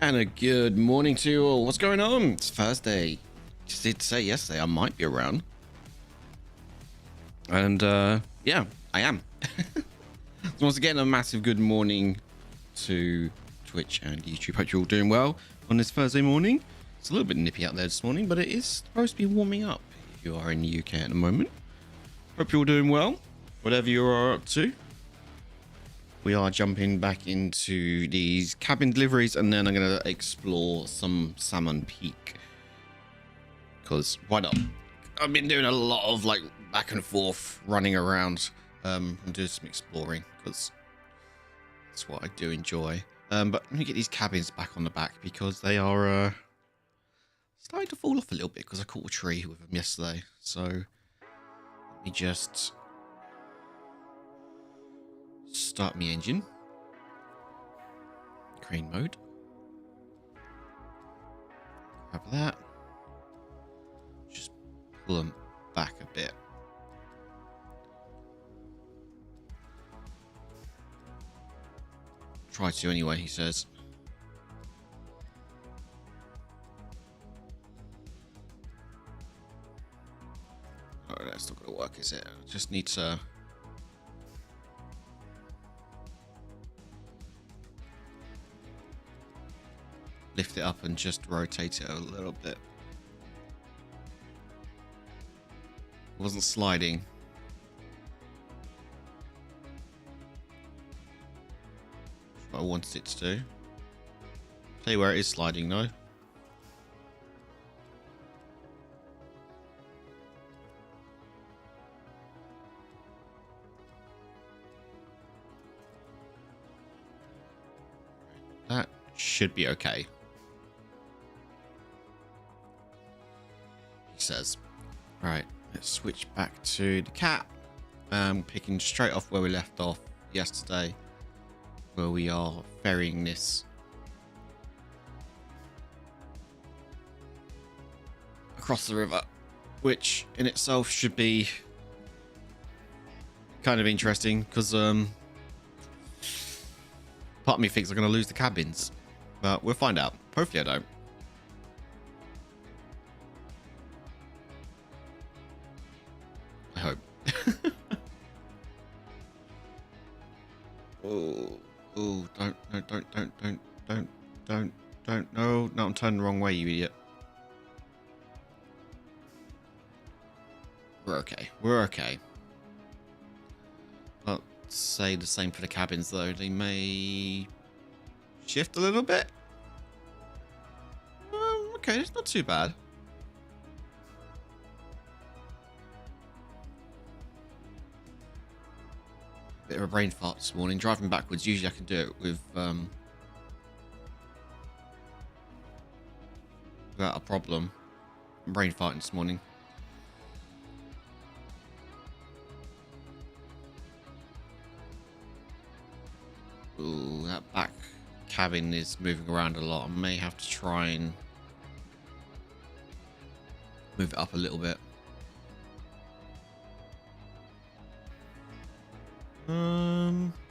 And a good morning to you all. What's going on? It's Thursday. Just did say yesterday I might be around. And yeah, I am. So once again, a massive good morning to Twitch and YouTube. Hope you're all doing well on this Thursday morning. It's a little bit nippy out there this morning, but it is supposed to be warming up if you are in the UK at the moment. Hope you're all doing well, whatever you are up to. We are jumping back into these cabin deliveries, and then I'm going to explore some Salmon Peak. Because why not? I've been doing a lot of like back and forth running around and doing some exploring because that's what I do enjoy. But let me get these cabins back on the back because they are starting to fall off a little bit because I caught a tree with them yesterday. So let me just start my engine. Crane mode. Grab that. Just pull them back a bit. Try to anyway, he says. Oh, that's not going to work, is it? I just need to lift it up and just rotate it a little bit. It wasn't sliding. That's what I wanted it to do. Tell you where it is sliding though. That should be okay. He says. Right, let's switch back to the cat. Picking straight off where we left off yesterday, where we are ferrying this across the river, which in itself should be kind of interesting because part of me thinks I'm going to lose the cabins, but we'll find out. Hopefully I don't. I hope. Oh, don't. No, I'm turning the wrong way, you idiot. We're okay. I'll say the same for the cabins, though. They may shift a little bit. Okay, it's not too bad. Bit of a brain fart this morning. Driving backwards, usually I can do it with without a problem. I'm brain farting this morning. Ooh, that back cabin is moving around a lot. I may have to try and move it up a little bit.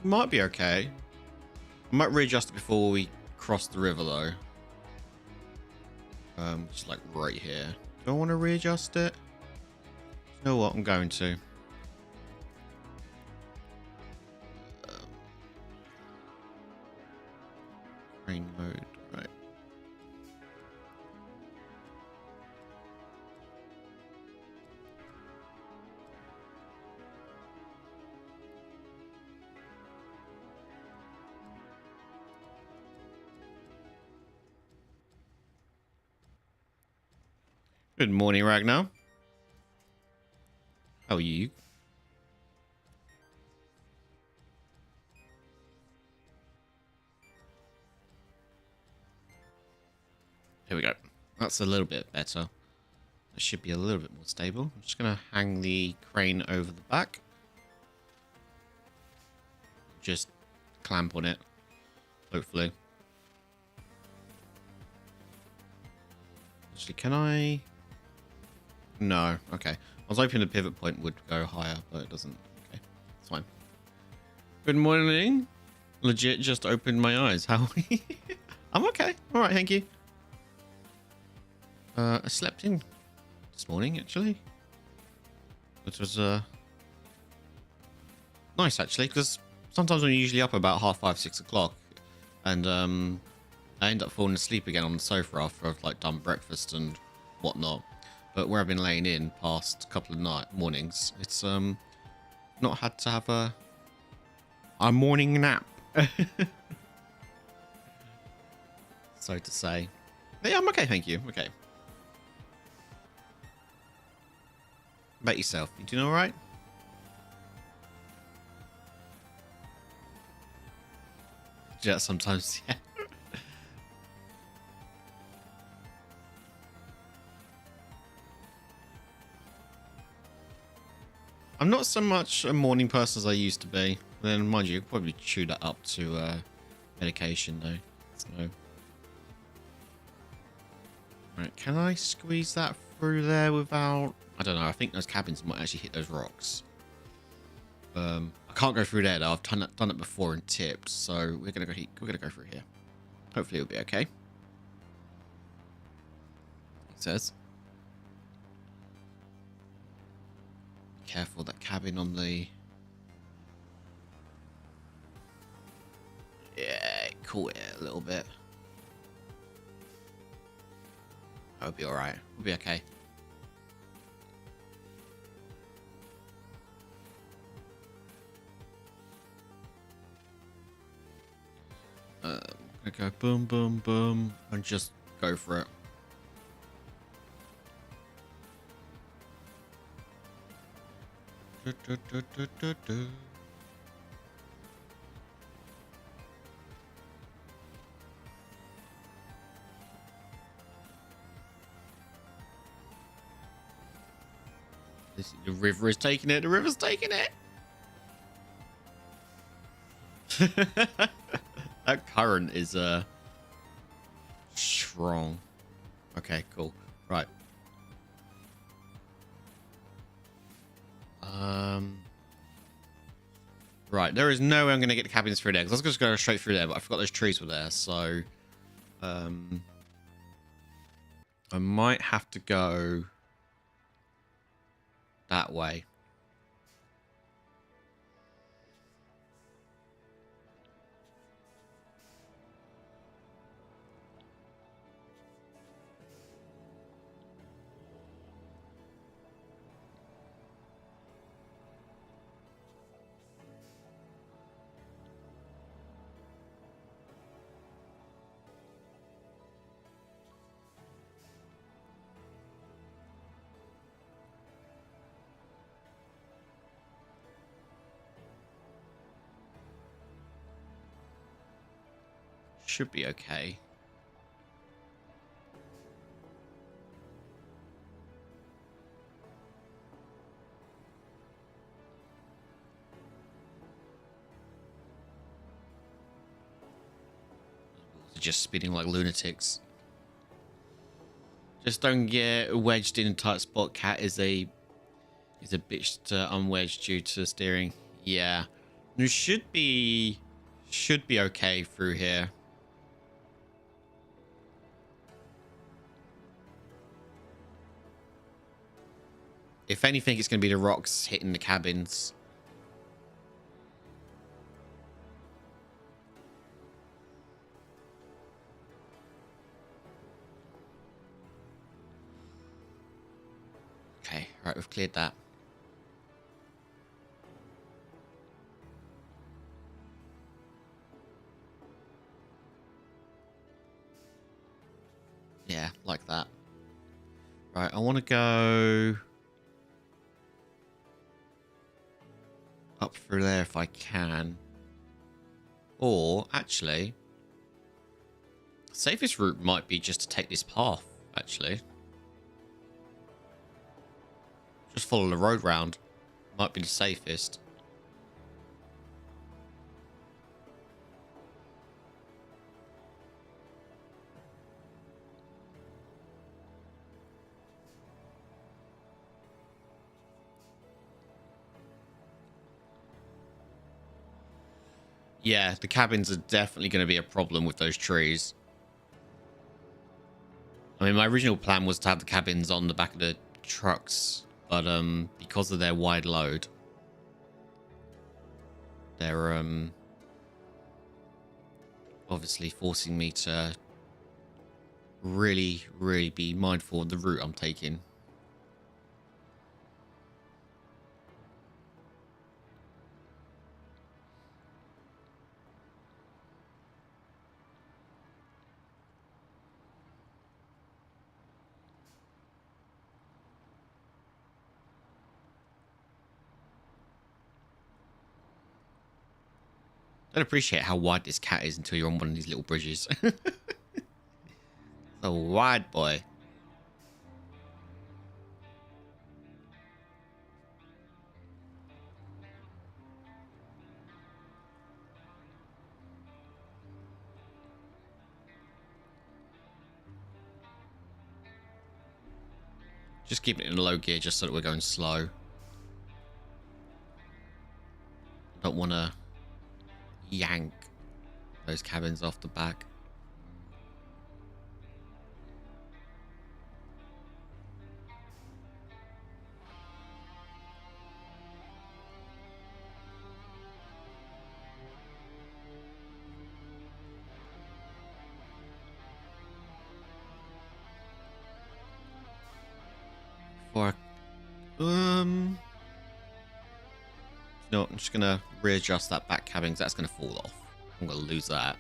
Might be okay. I might readjust it before we cross the river though. Just like right here. Do I want to readjust it? You know what? I'm going to. Crane mode, right. Good morning, Ragnar. How are you? Here we go. That's a little bit better. It should be a little bit more stable. I'm just going to hang the crane over the back. Just clamp on it, hopefully. Actually, can I? No. Okay. I was hoping the pivot point would go higher, but it doesn't. Okay. It's fine. Good morning. Legit just opened my eyes. How are you? I'm okay. All right, thank you. I slept in this morning, actually. Which was nice, actually, because sometimes I'm usually up about 5:30, 6 o'clock. And I end up falling asleep again on the sofa after I've like done breakfast and whatnot. But where I've been laying in past couple of mornings, it's not had to have a morning nap, so to say. But yeah, I'm okay, thank you. Okay. About yourself, you doing all right? Yeah, sometimes, yeah. I'm not so much a morning person as I used to be. Then, mind you, probably chew that up to medication, though. So, right, can I squeeze that through there without? I don't know. I think those cabins might actually hit those rocks. I can't go through there though. I've done it before and tipped, so we're gonna go through here. Hopefully, it'll be okay. It says. Careful, that cabin on the... Yeah, it caught it a little bit. I'll be alright. We'll be okay. I go boom, boom, boom, and just go for it. The river is taking it. The river's taking it. That current is strong. Okay, cool. Right. Right, there is no way I'm going to get the cabins through there, because I was just going to go straight through there, but I forgot those trees were there, so... I might have to go... that way. Should be okay. Just spinning like lunatics. Just don't get wedged in a tight spot. Cat is a bitch to unwedge due to steering. Yeah, you should be okay through here. If anything, it's going to be the rocks hitting the cabins. Okay, right, we've cleared that. Yeah, like that. Right, I want to go up through there if I can. Or, actually, safest route might be just to take this path, actually. Just follow the road round. Might be the safest. Yeah, the cabins are definitely going to be a problem with those trees. I mean, my original plan was to have the cabins on the back of the trucks, but because of their wide load, they're obviously forcing me to really be mindful of the route I'm taking. Don't appreciate how wide this cat is until you're on one of these little bridges. So wide, boy. Just keeping it in low gear just so that we're going slow. Don't want to yank those cabins off the back. Before no, I'm just gonna readjust that back cabin because that's gonna fall off. I'm gonna lose that.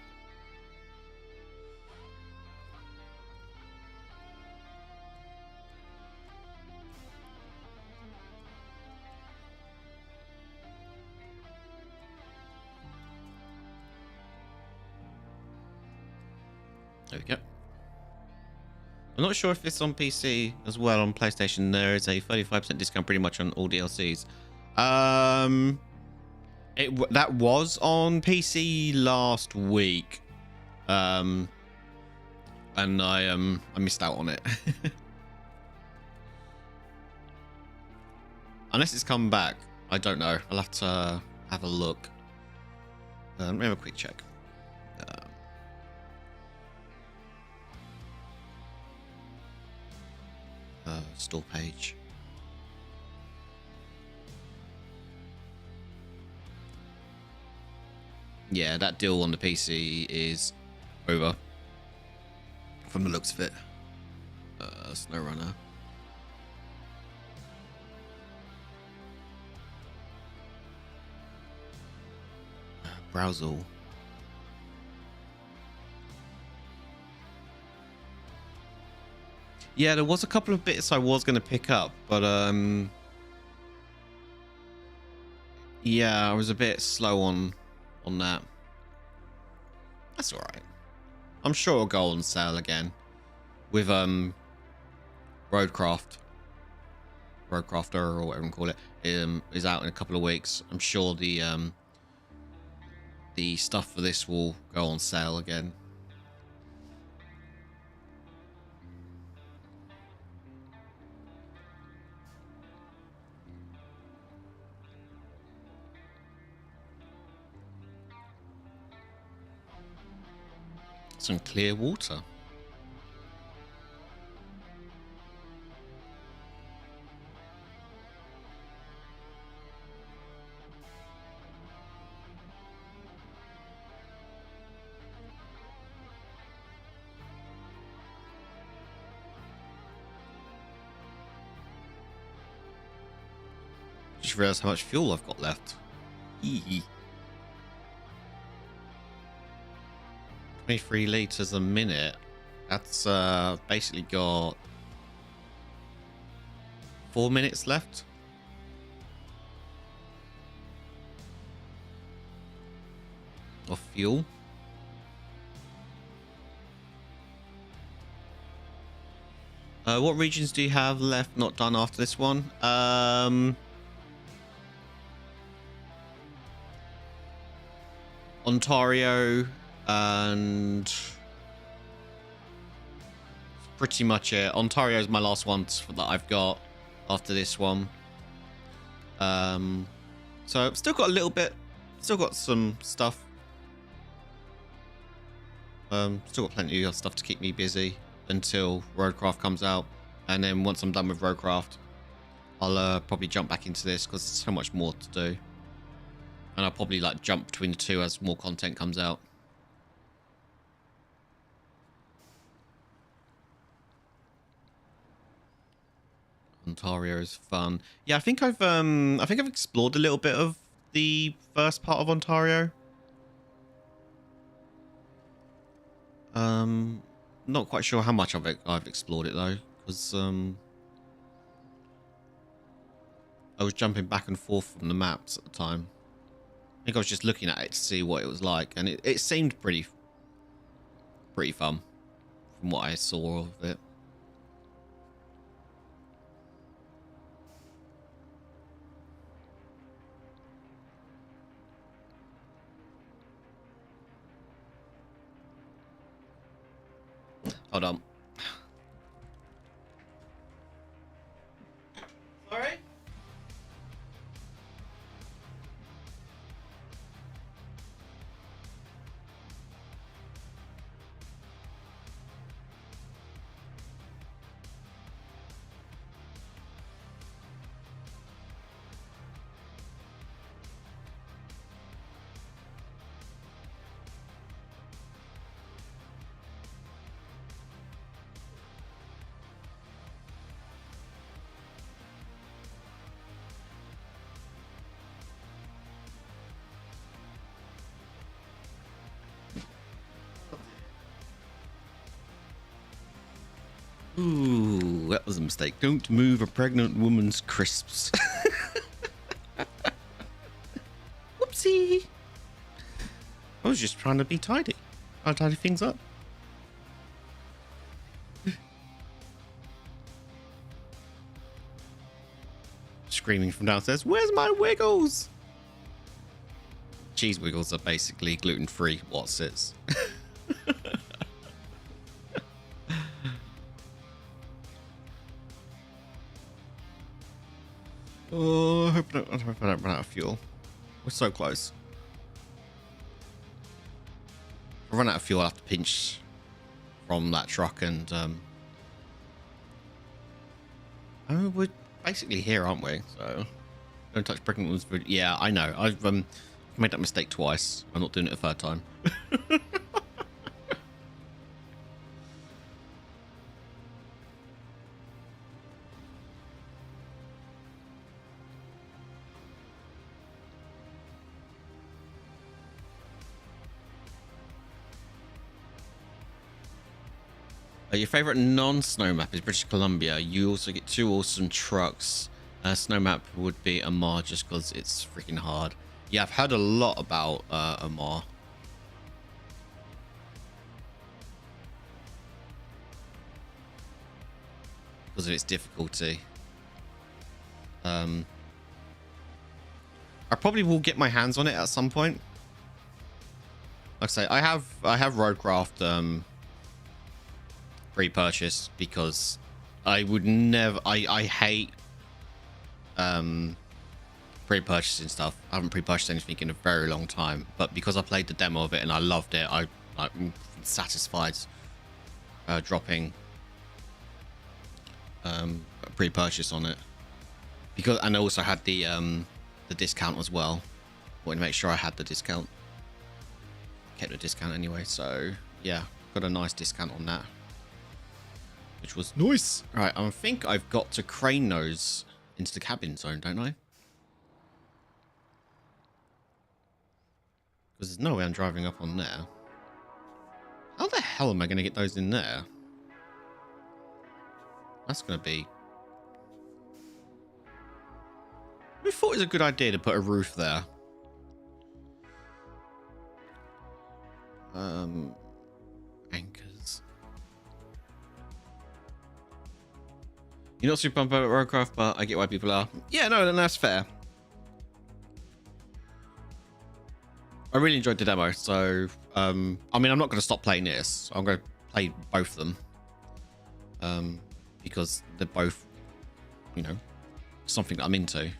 There we go. I'm not sure if it's on PC as well. On PlayStation, there is a 35% discount pretty much on all DLCs. That was on PC last week, and I missed out on it. Unless it's come back, I don't know. I'll have to have a look. Let me have a quick check. Store page. Yeah, that deal on the PC is over from the looks of it. SnowRunner. Browser. Yeah, there was a couple of bits I was going to pick up, but yeah, I was a bit slow on that. That's all right. I'm sure it'll go on sale again with Roadcrafter or whatever you call it is out in a couple of weeks. I'm sure the stuff for this will go on sale again. Some clear water. Just realized how much fuel I've got left. Eee. 23 liters a minute. That's basically got 4 minutes left. Of fuel. What regions do you have left not done after this one? Ontario and pretty much it. Ontario is my last one that I've got after this one. So I've still got a little bit, still got some stuff. Still got plenty of stuff to keep me busy. until Roadcraft comes out, and then once I'm done with Roadcraft, I'll probably jump back into this because there's so much more to do, and I'll probably like jump between the two as more content comes out. Ontario is fun. Yeah, I think I've explored a little bit of the first part of Ontario. Not quite sure how much of it I've explored it though, because I was jumping back and forth from the maps at the time. I think I was just looking at it to see what it was like, and it seemed pretty fun from what I saw of it. Hold on. Sorry? Ooh, that was a mistake. Don't move a pregnant woman's crisps. Whoopsie. I was just trying to be tidy. I'll tidy things up. Screaming from downstairs, where's my Wiggles? Cheese Wiggles are basically gluten-free Wotsits. Oh, I hope I don't run out of fuel. We're so close. If I run out of fuel, I'll have to pinch from that truck and oh, we're basically here, aren't we? So don't touch pregnant women's food. Yeah, I know. I've made that mistake twice. I'm not doing it a third time. Your favorite non-snow map is British Columbia. You also get 2 awesome trucks. Snow map would be Amar just because it's freaking hard. Yeah, I've heard a lot about Amar. Because of its difficulty. I probably will get my hands on it at some point. Like I say, I have Roadcraft pre-purchase because I would never. I hate pre-purchasing stuff. I haven't pre-purchased anything in a very long time, but because I played the demo of it and I loved it, I'm satisfied dropping a pre-purchase on it because, and I also had the discount as well. Wanted to make sure I had the discount. Kept the discount anyway, so yeah, got a nice discount on that, which was nice. All right, I think I've got to crane nose into the cabin zone, don't I? Because there's no way I'm driving up on there. How the hell am I going to get those in there? That's going to be... We thought it was a good idea to put a roof there. Anchors. You're not super pumped about Roadcraft, but I get why people are. Yeah, no, that's fair. I really enjoyed the demo, so I mean, I'm not going to stop playing this. I'm going to play both of them because they're both, you know, something that I'm into.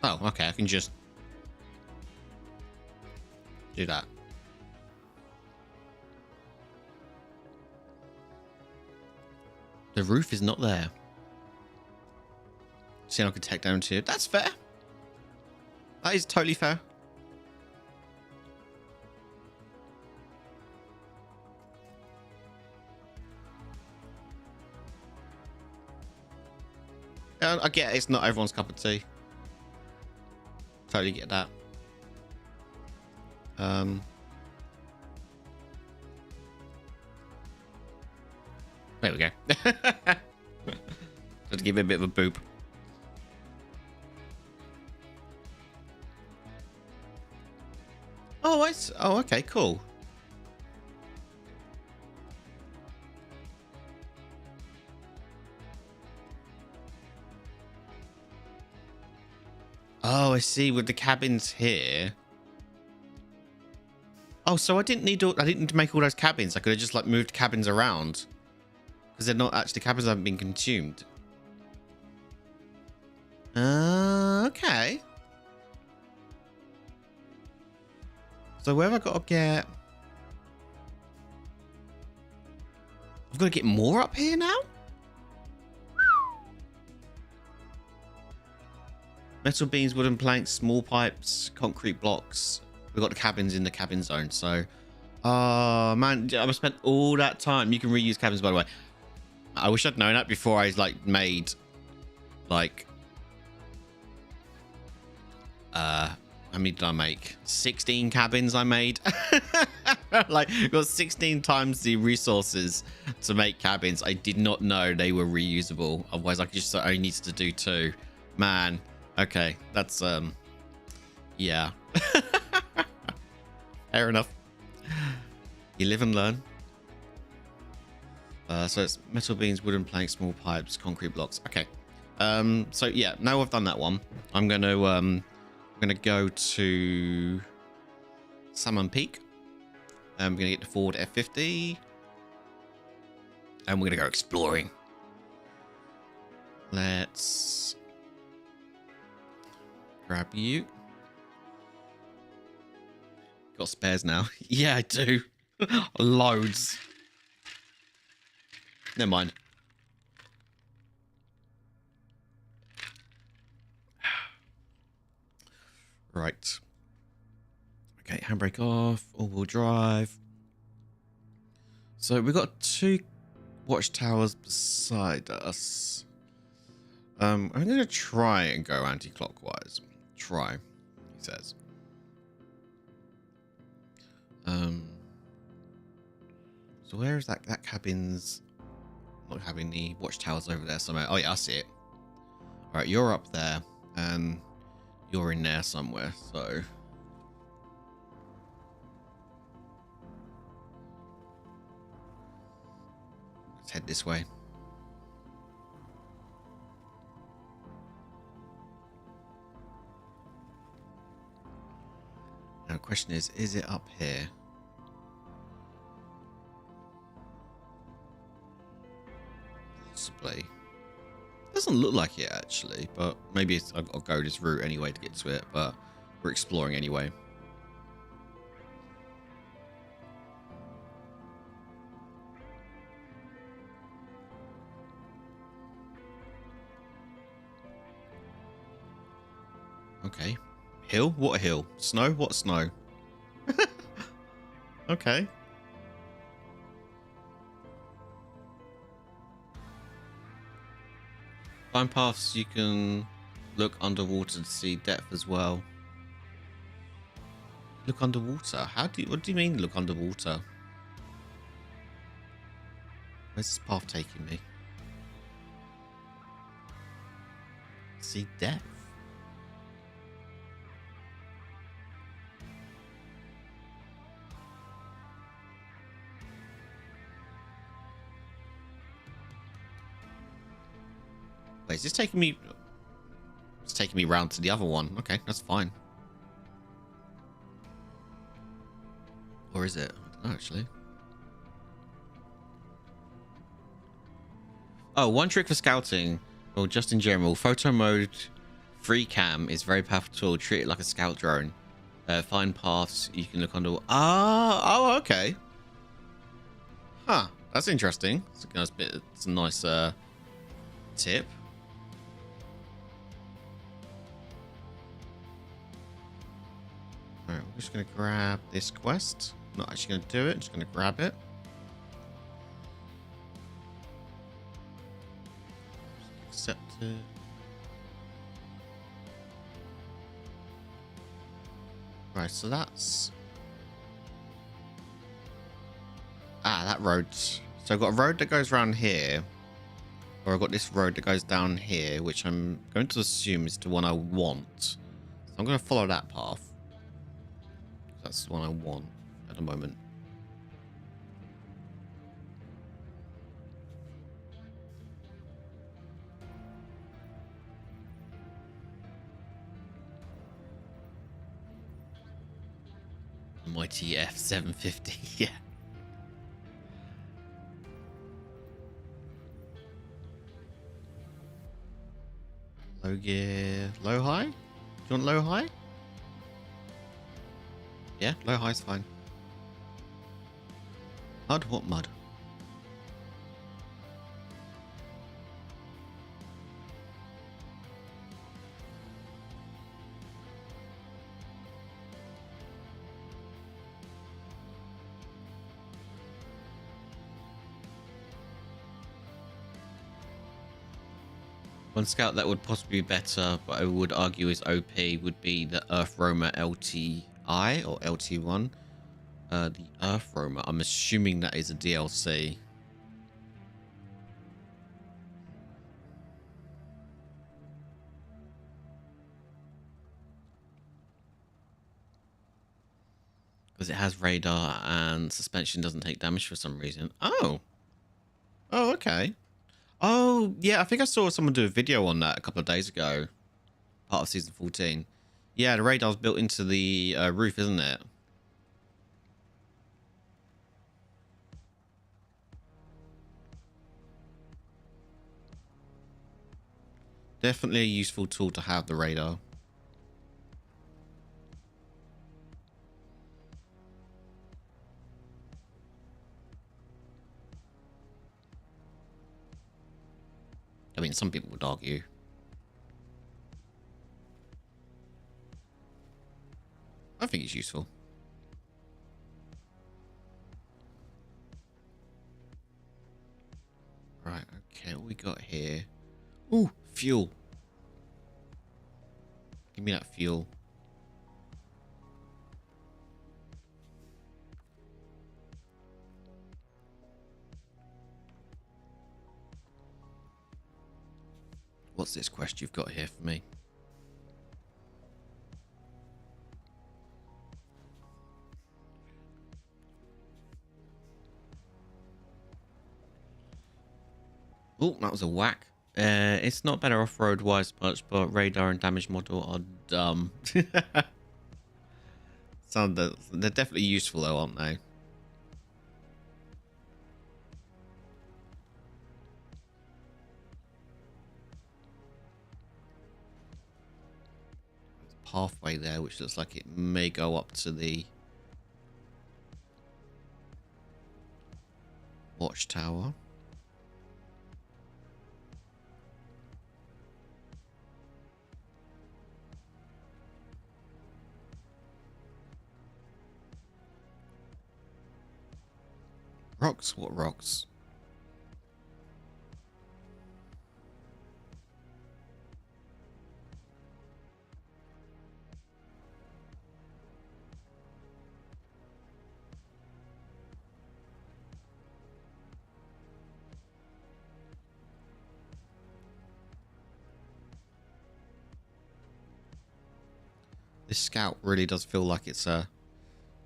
Oh, okay. I can just do that. The roof is not there. See, I can take down to. That's fair. That is totally fair. I get it, it's not everyone's cup of tea. Totally get that. There we go. Just give it a bit of a boop. Oh, oh, okay, cool. Oh, I see. With the cabins here. Oh, so I didn't need to make all those cabins. I could have just like moved cabins around because they're not actually cabins that haven't been consumed. Okay. So where have I got to get? I've got to get more up here now? Metal beams, wooden planks, small pipes, concrete blocks. We've got the cabins in the cabin zone. So, man, I've spent all that time. You can reuse cabins, by the way. I wish I'd known that before I like made like how many did I make? 16 cabins I made. Like, got 16 times the resources to make cabins. I did not know they were reusable. Otherwise, I just only needed to do 2. Man, okay, that's yeah. Fair enough. You live and learn. So it's metal beams, wooden planks, small pipes, concrete blocks. Okay. So yeah, now I've done that one. I'm gonna go to Salmon Peak. I'm gonna get the Ford F50, and we're gonna go exploring. Let's grab you. Got spares now? Yeah, I do. Loads. Never mind. Right. Okay, handbrake off, all-wheel drive. So we've got 2 watchtowers beside us. I'm going to try and go anti-clockwise. Try, he says. So where is that? That cabin's not having the watchtowers over there somewhere. Oh yeah, I see it. All right, you're up there, and you're in there somewhere. So let's head this way. Now the question is it up here? Possibly. Doesn't look like it actually, but maybe I'll go this route anyway to get to it, but we're exploring anyway. Okay. Hill? What a hill? Snow? What snow? Okay. Find paths you can look underwater to see depth as well. Look underwater? What do you mean look underwater? Where's this path taking me? See depth? Wait, is this taking me? It's taking me round to the other one. Okay, that's fine. Or is it? I don't know, actually. Oh, one trick for scouting, or just in general, photo mode Free cam is very powerful tool. Treat it like a scout drone. Find paths. You can look under. Oh, okay. Huh. That's interesting. It's a nice tip. Alright, we're just going to grab this quest. Not actually going to do it. Just going to grab it. Accept it. Right, so that's... that road. So I've got a road that goes around here. Or I've got this road that goes down here, which I'm going to assume is the one I want. So I'm going to follow that path. That's the one I want at the moment. Mighty F750, yeah. Low gear, low high? Do you want low high? Yeah, low high's fine. Mud? What mud? One scout that would possibly be better, but I would argue is OP, would be the Earth Roamer LTI or LT1. The Earth Roamer, I'm assuming that is a DLC. Because it has radar and suspension doesn't take damage for some reason. Oh, okay. Oh, yeah, I think I saw someone do a video on that a couple of days ago. Part of Season 14. Yeah, the radar's built into the roof, isn't it? Definitely a useful tool to have, the radar. I mean, some people would argue. I think it's useful. Right, okay, what we got here? Ooh, fuel. Give me that fuel. What's this quest you've got here for me? Oh, that was a whack. It's not better off-road wise much, but radar and damage model are dumb. They're definitely useful though, aren't they? Pathway there, which looks like it may go up to the watchtower. Rocks? What rocks? This scout really does feel like it's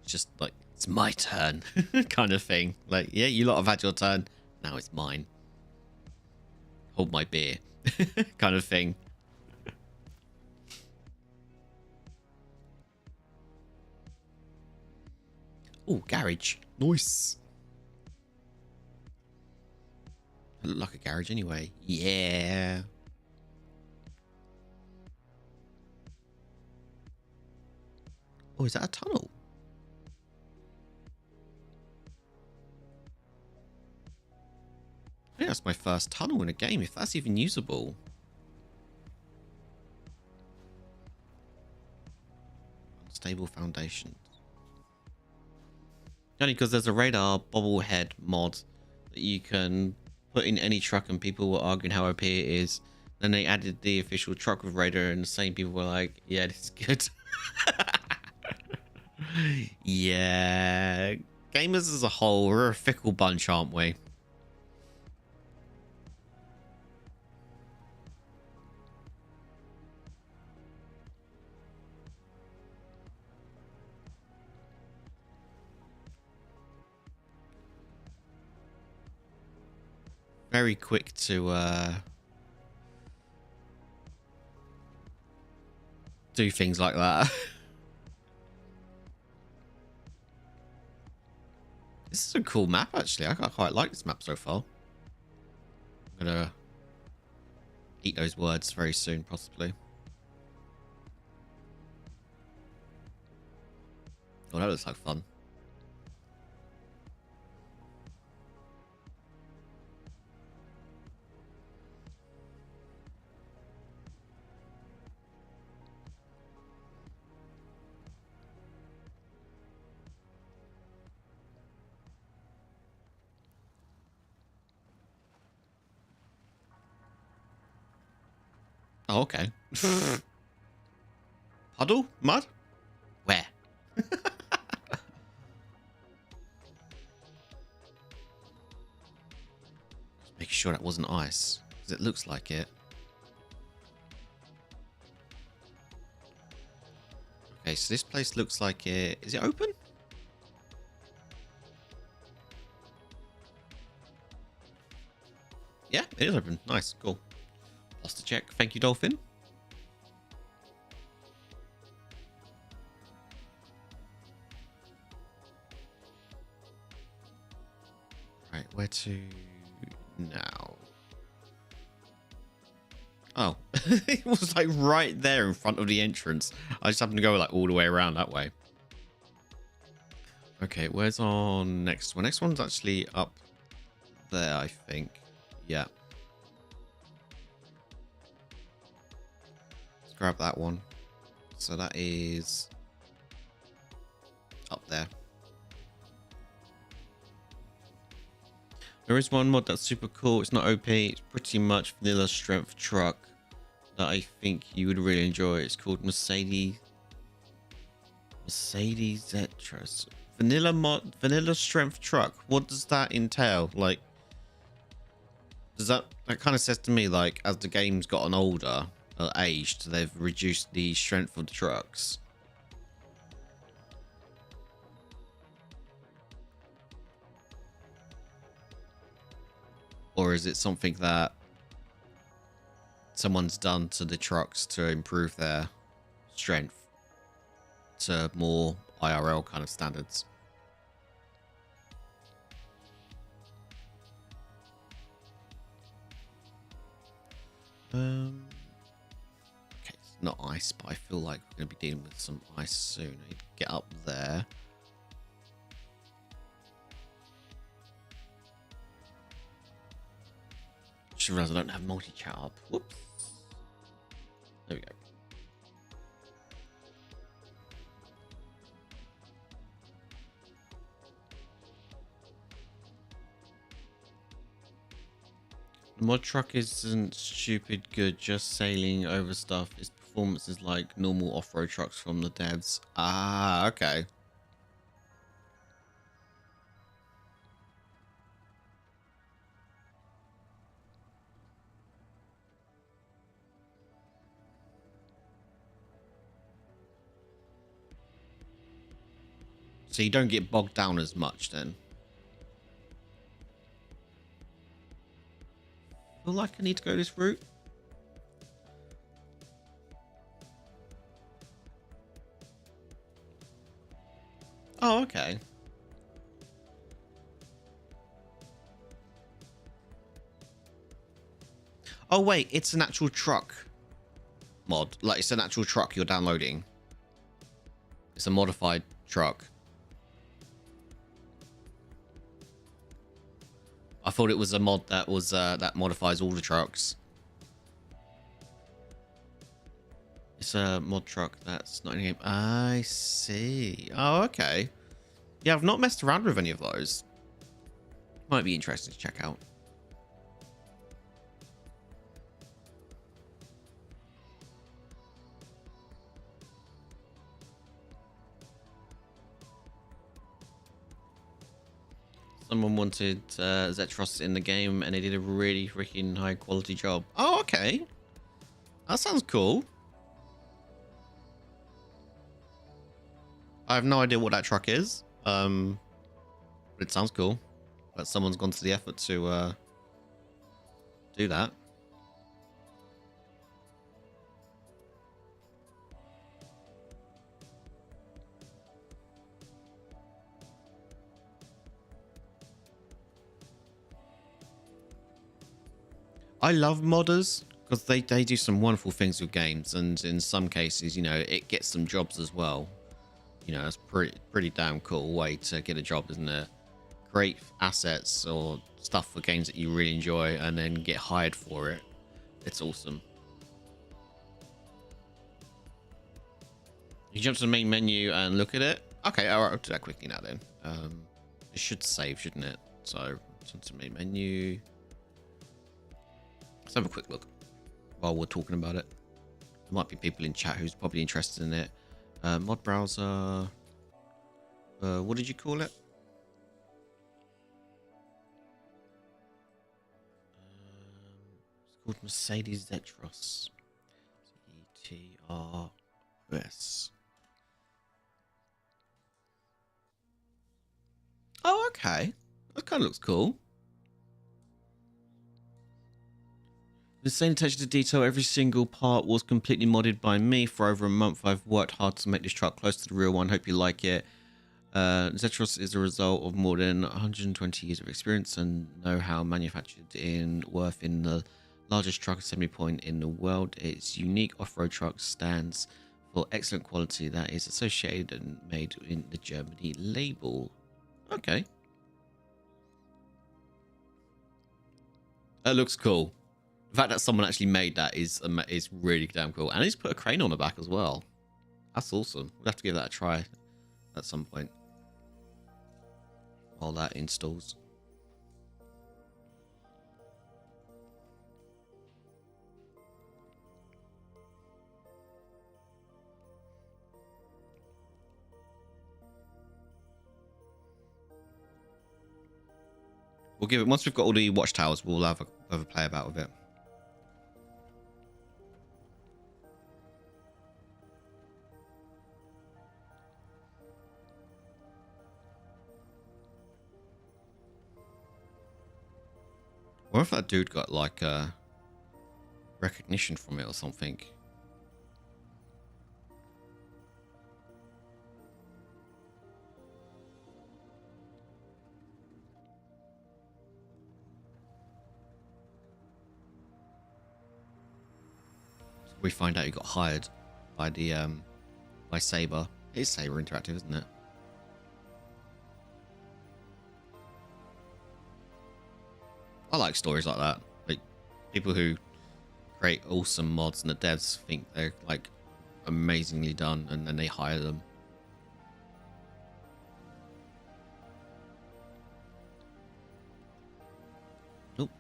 just like it's my turn kind of thing. Like, yeah, you lot have had your turn, now it's mine. Hold my beer kind of thing. Oh, garage. Nice. I look like a garage anyway. Yeah. Oh, is that a tunnel? I think that's my first tunnel in a game, if that's even usable. Unstable foundations. Only because there's a radar bobblehead mod that you can put in any truck, and people were arguing how OP it is. Then they added the official truck with radar, and the same people were like, yeah, this is good. Yeah. Gamers as a whole, we're a fickle bunch, aren't we? Very quick to do things like that. This is a cool map, actually. I quite like this map so far. I'm gonna eat those words very soon, possibly. Oh, that looks like fun. Oh, okay. Puddle? Mud? Where? Make sure that wasn't ice, because it looks like it. Okay, so this place looks like it... Is it open? Yeah, it is open. Nice, cool. Lost a check. Thank you, Dolphin. Right, where to now? Oh, it was like right there in front of the entrance. I just happened to go like all the way around that way. Okay, where's our next one? Next one's actually up there, I think. Yeah. Let's grab that one. So that is up there. There is one mod that's super cool. It's not OP. It's pretty much vanilla strength truck that I think you would really enjoy. It's called Mercedes Zetras. Vanilla strength truck. What does that entail? Like, does that kind of says to me, like, as the game's gotten older or aged, they've reduced the strength of the trucks. Or is it something that someone's done to the trucks to improve their strength to more IRL kind of standards? Okay, it's not ice, but I feel like we're going to be dealing with some ice soon. I need to get up there. Just realized I don't have multi-chat up. Whoops. There we go. The mod truck isn't stupid good, just sailing over stuff. Its performance is like normal off-road trucks from the devs. Ah, okay. So you don't get bogged down as much then. I feel like I need to go this route. Oh, okay. Oh, wait, it's an actual truck mod. Like, it's an actual truck you're downloading. It's a modified truck. I thought it was a mod that was that modifies all the trucks. It's a mod truck that's not in the game. I see. Oh, okay. Yeah, I've not messed around with any of those. Might be interesting to check out. Someone wanted Zetros in the game, and they did a really freaking high quality job. Oh, okay. That sounds cool. I have no idea what that truck is. But it sounds cool. That someone's gone to the effort to do that. I love modders because they do some wonderful things with games, and in some cases, you know, it gets them jobs as well. You know, it's pretty damn cool way to get a job, isn't it? Create assets or stuff for games that you really enjoy and then get hired for it. It's awesome. You jump to the main menu and look at it. Okay, all right, I'll do that quickly now then. It should save, shouldn't it? So, jump to the main menu. Let's have a quick look while we're talking about it. There might be people in chat who's probably interested in it. Mod browser. What did you call it? It's called Mercedes Zetros. ETRS. Oh, okay. That kind of looks cool. The same attention to detail, every single part was completely modded by me for over a month. I've worked hard to make this truck close to the real one. Hope you like it. Zetros is a result of more than 120 years of experience and know-how manufactured in Worth in the largest truck assembly point in the world. Its unique off-road truck stands for excellent quality that is associated and made in the Germany label. Okay. That looks cool. The fact that someone actually made that is really damn cool. And he's put a crane on the back as well. That's awesome. We'll have to give that a try at some point while that installs. We'll give it, once we've got all the watchtowers, we'll have a play about with it. What if that dude got like recognition from it or something? We find out he got hired by the by Saber. It is Saber Interactive, isn't it? I like stories like that. Like people who create awesome mods and the devs think they're like amazingly done, and then they hire them. Nope.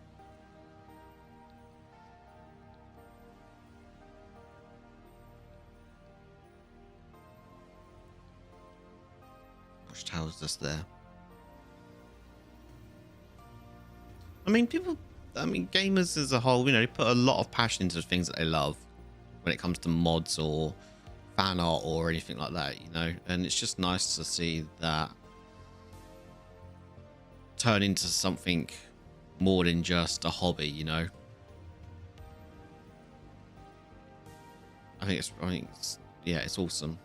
Watchtower's just there. I mean, gamers as a whole, you know, they put a lot of passion into the things that they love when it comes to mods or fan art or anything like that, you know, and it's just nice to see that turn into something more than just a hobby, you know. I think it's yeah, it's awesome.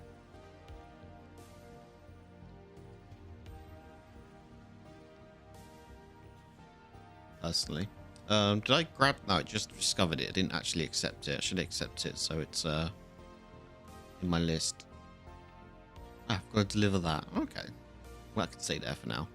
Personally, did I grab? No, I just discovered it. I didn't actually accept it. I should accept it, so it's in my list. I've got to deliver that. Okay. Well, I can stay there for now.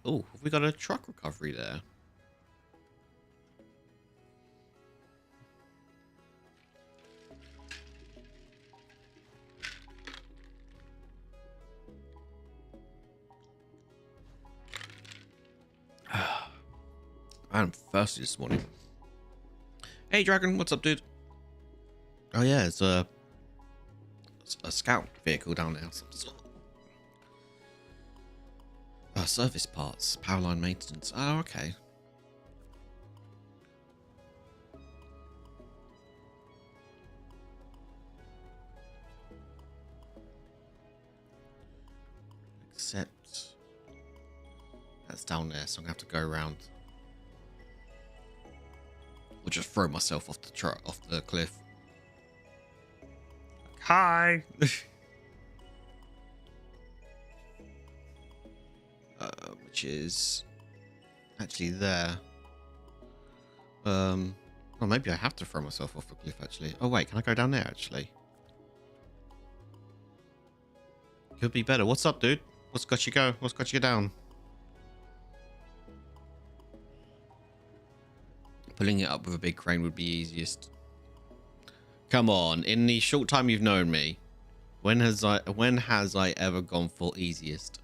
Oh, have we got a truck recovery there? I'm thirsty this morning. Hey, Dragon, what's up, dude? Oh, yeah, it's a scout vehicle down there. Service parts, power line maintenance. Oh, okay. Except that's down there, so I'm gonna have to go around. Or just throw myself off the truck, off the cliff. Hi. Which is actually there. Well, maybe I have to throw myself off the cliff. Actually. Oh wait, can I go down there? Actually, could be better. What's up, dude? What's got you go? What's got you down? Pulling it up with a big crane would be easiest. Come on, in the short time you've known me, when has I ever gone for easiest?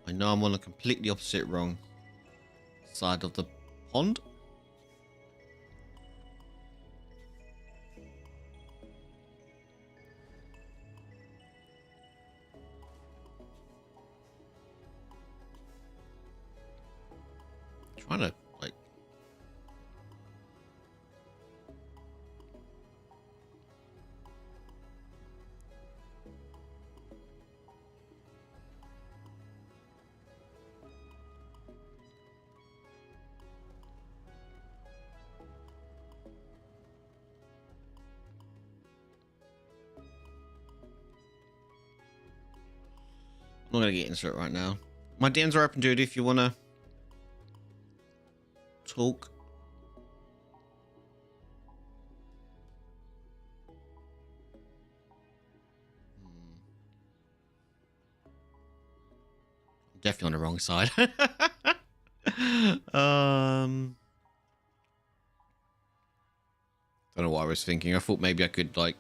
I know I'm on the completely opposite wrong side of the pond. Trying to like I'm not gonna get into it right now. My DMs are open, dude, if you wanna talk. Definitely on the wrong side. Don't know what I was thinking. I thought maybe I could like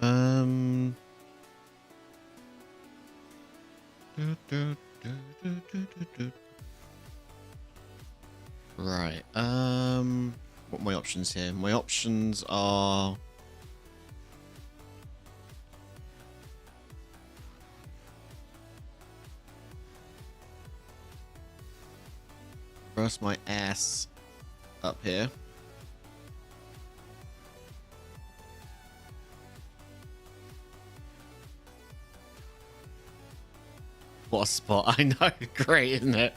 um right. What are my options here? My options are reverse my ass up here. What a spot. I know. Great, isn't it?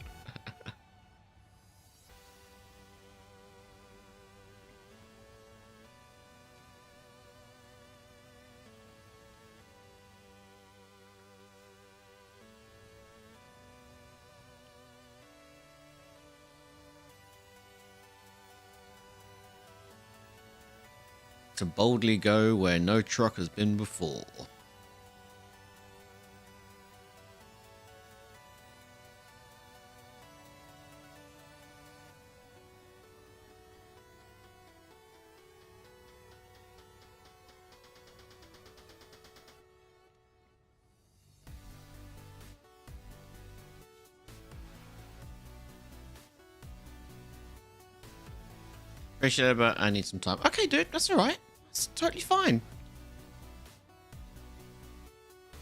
To boldly go where no truck has been before. Appreciate it, but I need some time. Okay, dude, that's all right. That's totally fine.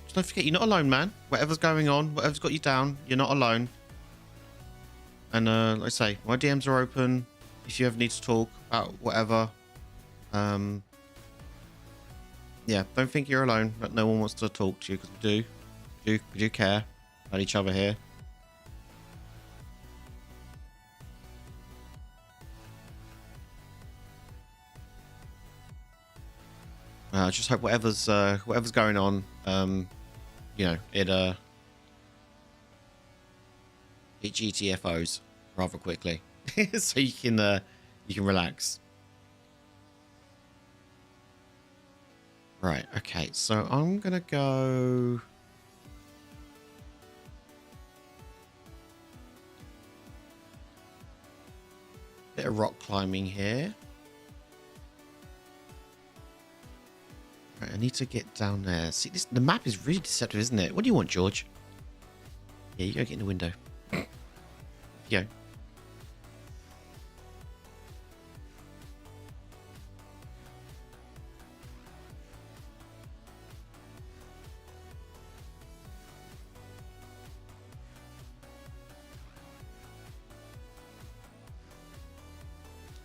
Just don't forget, you're not alone, man. Whatever's going on, whatever's got you down, you're not alone. And like I say, my DMs are open. If you ever need to talk about whatever, yeah, don't think you're alone. That no one wants to talk to you, because we do care about each other here. I just hope whatever's going on, you know, it GTFOs rather quickly, so you can relax. Right. Okay. So I'm gonna go. Bit of rock climbing here. Right, I need to get down there. See, the map is really deceptive, isn't it? What do you want, George? Yeah, you go get in the window. Yeah.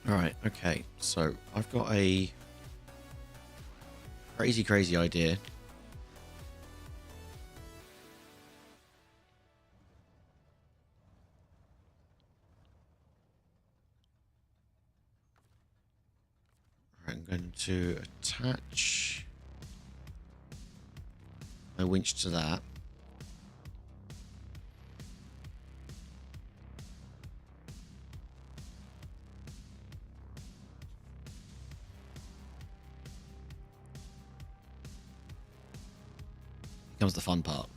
All right. Okay. So I've got a crazy idea. I'm going to attach my winch to that. Here comes the fun part.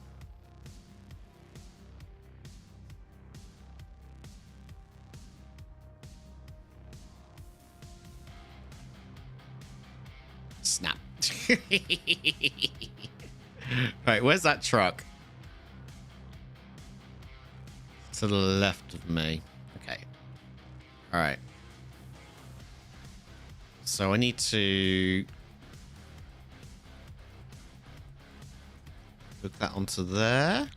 Snap. Right, where's that truck? To the left of me. Okay. All right. So I need to hook that onto there.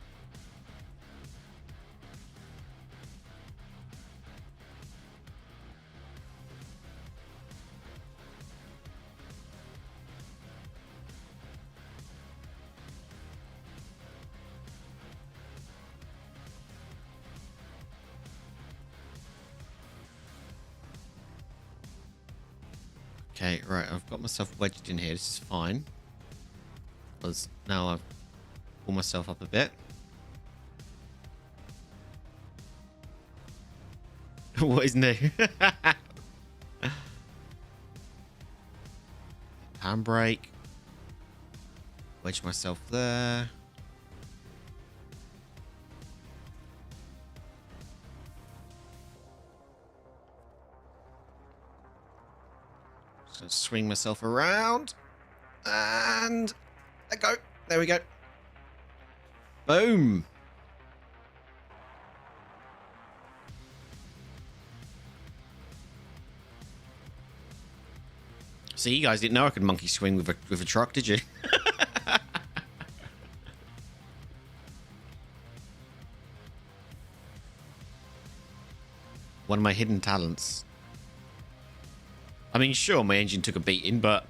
Okay, right, I've got myself wedged in here. This is fine. Because now I've pulled myself up a bit. What is new? Handbrake. Wedge myself there. Just swing myself around. And let go. There we go. Boom. See, you guys didn't know I could monkey swing with a truck, did you? One of my hidden talents. I mean, sure, my engine took a beating, but...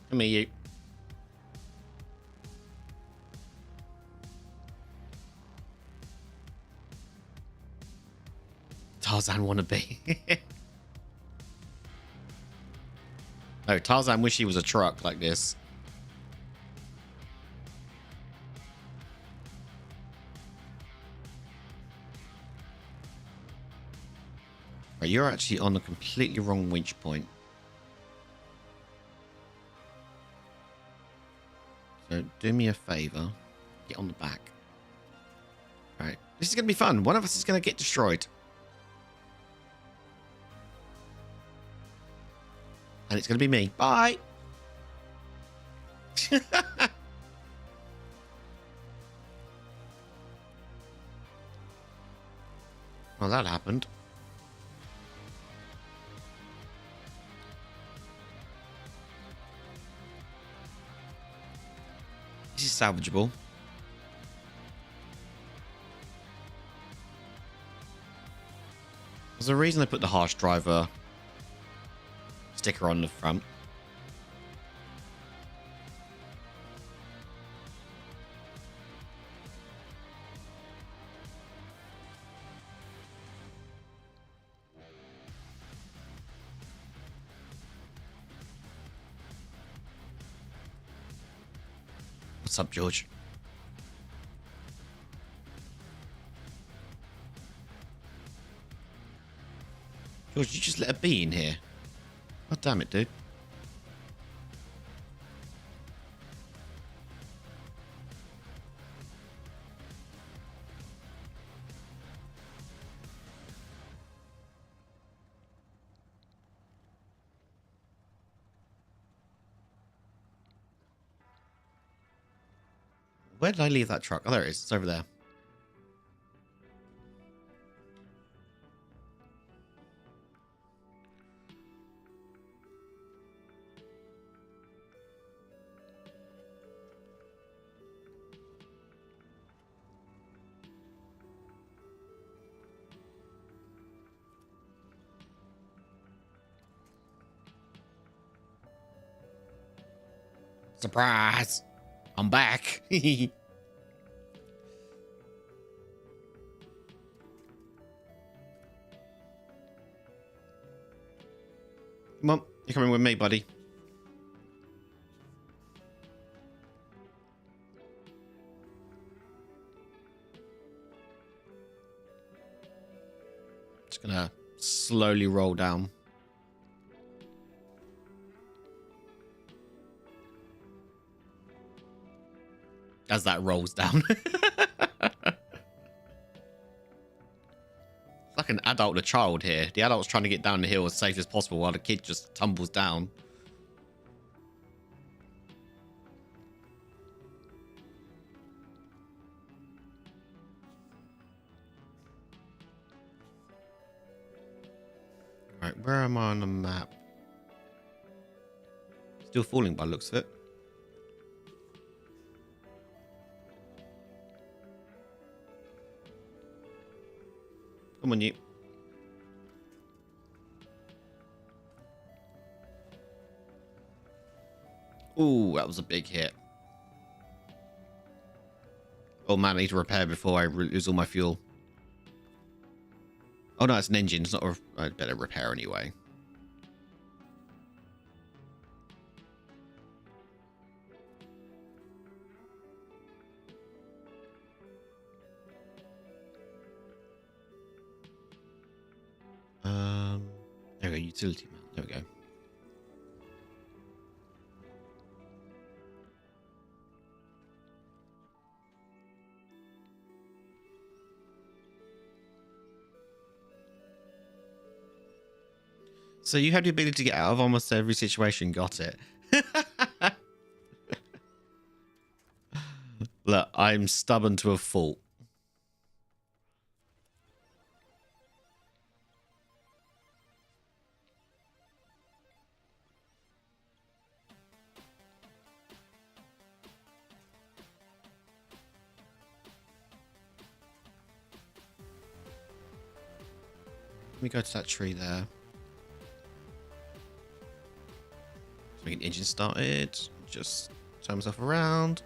Come here, you. Tarzan wannabe. No, Tarzan wish he was a truck like this. Right, you're actually on a completely wrong winch point. So do me a favor. Get on the back. Right. This is going to be fun. One of us is going to get destroyed. And it's going to be me. Bye. Well, that happened. This is salvageable. There's a reason they put the harsh driver sticker on the front. What's up, George? George, did you just let a bee in here? God damn it, dude. Where did I leave that truck? Oh, there it is. It's over there. Surprise! I'm back. Come on, you're coming with me, buddy. Just gonna slowly roll down. As that rolls down. Like an adult and a child here. The adult's trying to get down the hill as safe as possible while the kid just tumbles down. Right, where am I on the map? Still falling by the looks of it. Come on, you. Ooh, that was a big hit. Oh man, I need to repair before I lose all my fuel. Oh no, it's an engine. It's not a... I'd better repair anyway. There we go, utility man. There we go. So you had the ability to get out of almost every situation. Got it. Look, I'm stubborn to a fault. Let me go to that tree there. Let's make an engine started. Just turn myself around.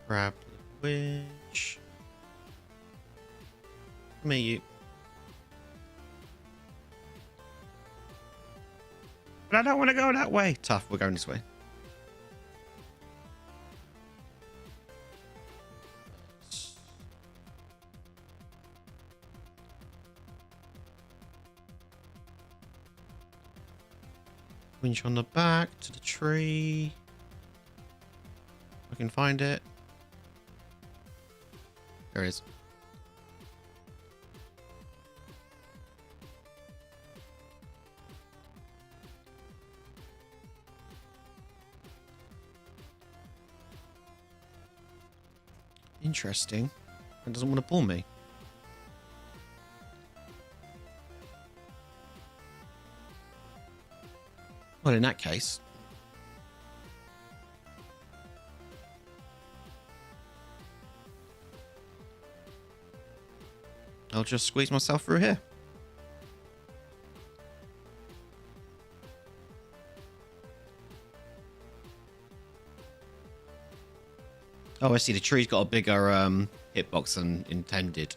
Grab the winch. Come here, you. But I don't want to go that way. Tough, we're going this way. Winch on the back to the tree. I can find it. There it is. Interesting. It doesn't want to pull me. Well, in that case, I'll just squeeze myself through here. Oh, I see. The tree's got a bigger hitbox than intended.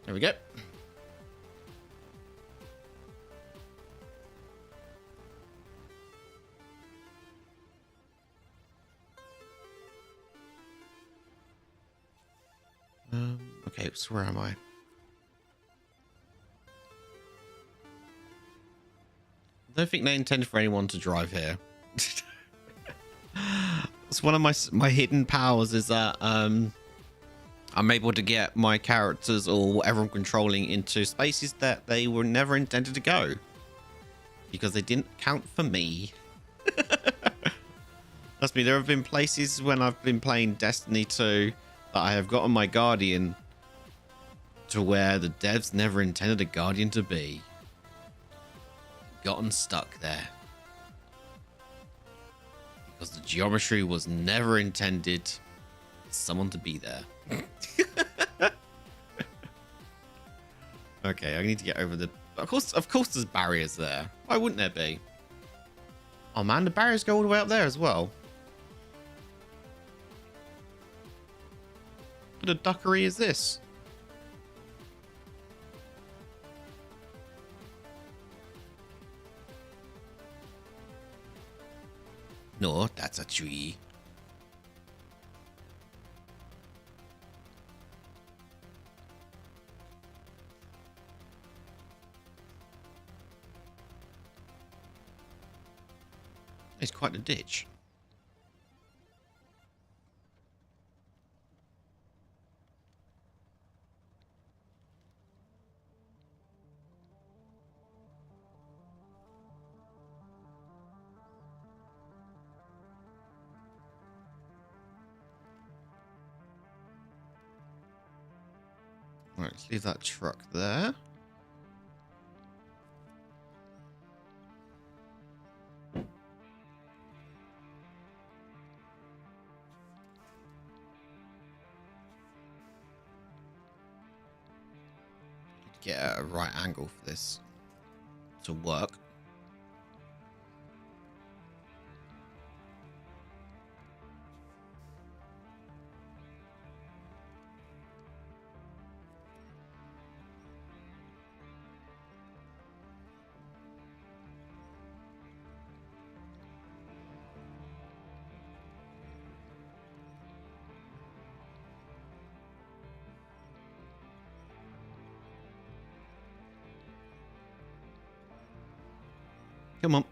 There we go. Okay, so where am I? I don't think they intended for anyone to drive here. It's one of my hidden powers is that I'm able to get my characters or whatever I'm controlling into spaces that they were never intended to go because they didn't count for me. Trust me, there have been places when I've been playing Destiny 2 that I have gotten my Guardian to where the devs never intended a Guardian to be. Gotten stuck there. Because the geometry was never intended for someone to be there. Okay, I need to get over the... Of course there's barriers there. Why wouldn't there be? Oh man, the barriers go all the way up there as well. What a duckery is this? No, that's a tree. It's quite a ditch. Right, let's leave that truck there. Get a right angle for this to work. Come on.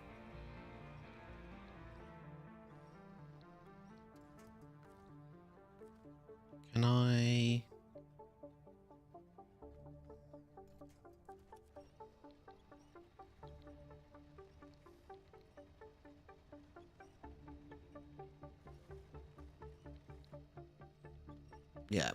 Can I... Yeah.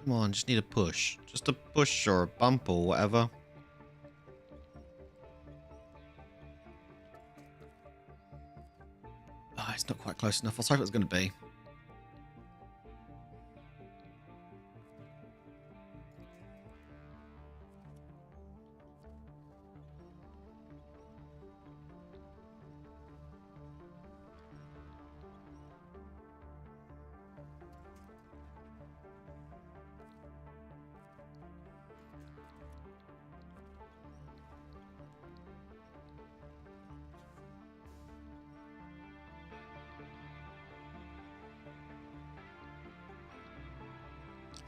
Come on, just need a push. Just a push or a bump or whatever. Oh, it's not quite close enough. I was hoping it was going to be.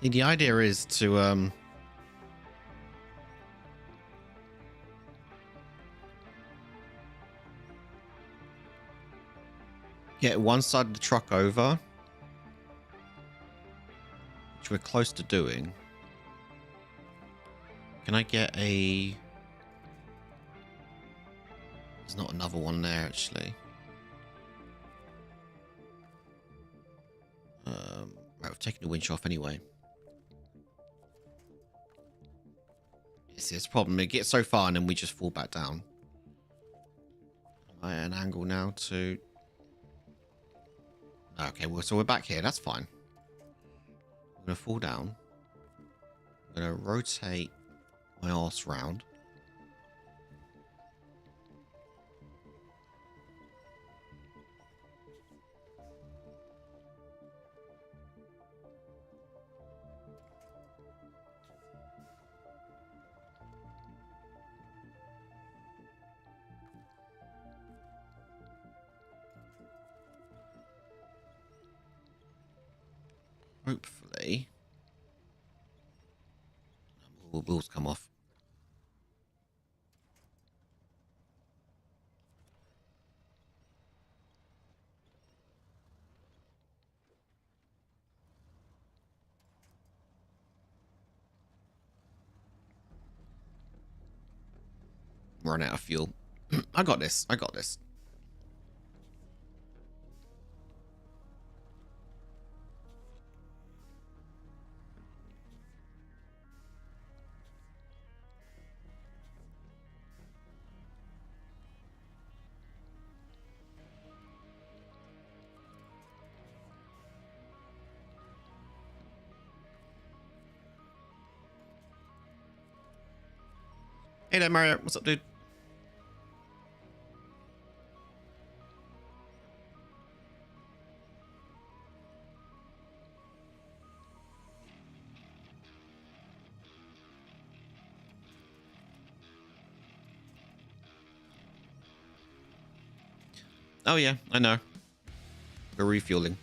The idea is to get one side of the truck over, which we're close to doing. Can I get a... There's not another one there, actually. Right, we've taken the winch off anyway. See, it's a problem. It gets so far and then we just fall back down. Am I at an angle now to... Okay, well, so we're back here. That's fine. I'm going to fall down. I'm going to rotate my arse round. Hopefully, the wheels come off. Run out of fuel. I got this. I got this. Hey there, Mario. What's up, dude? Oh, yeah, I know. We're refueling.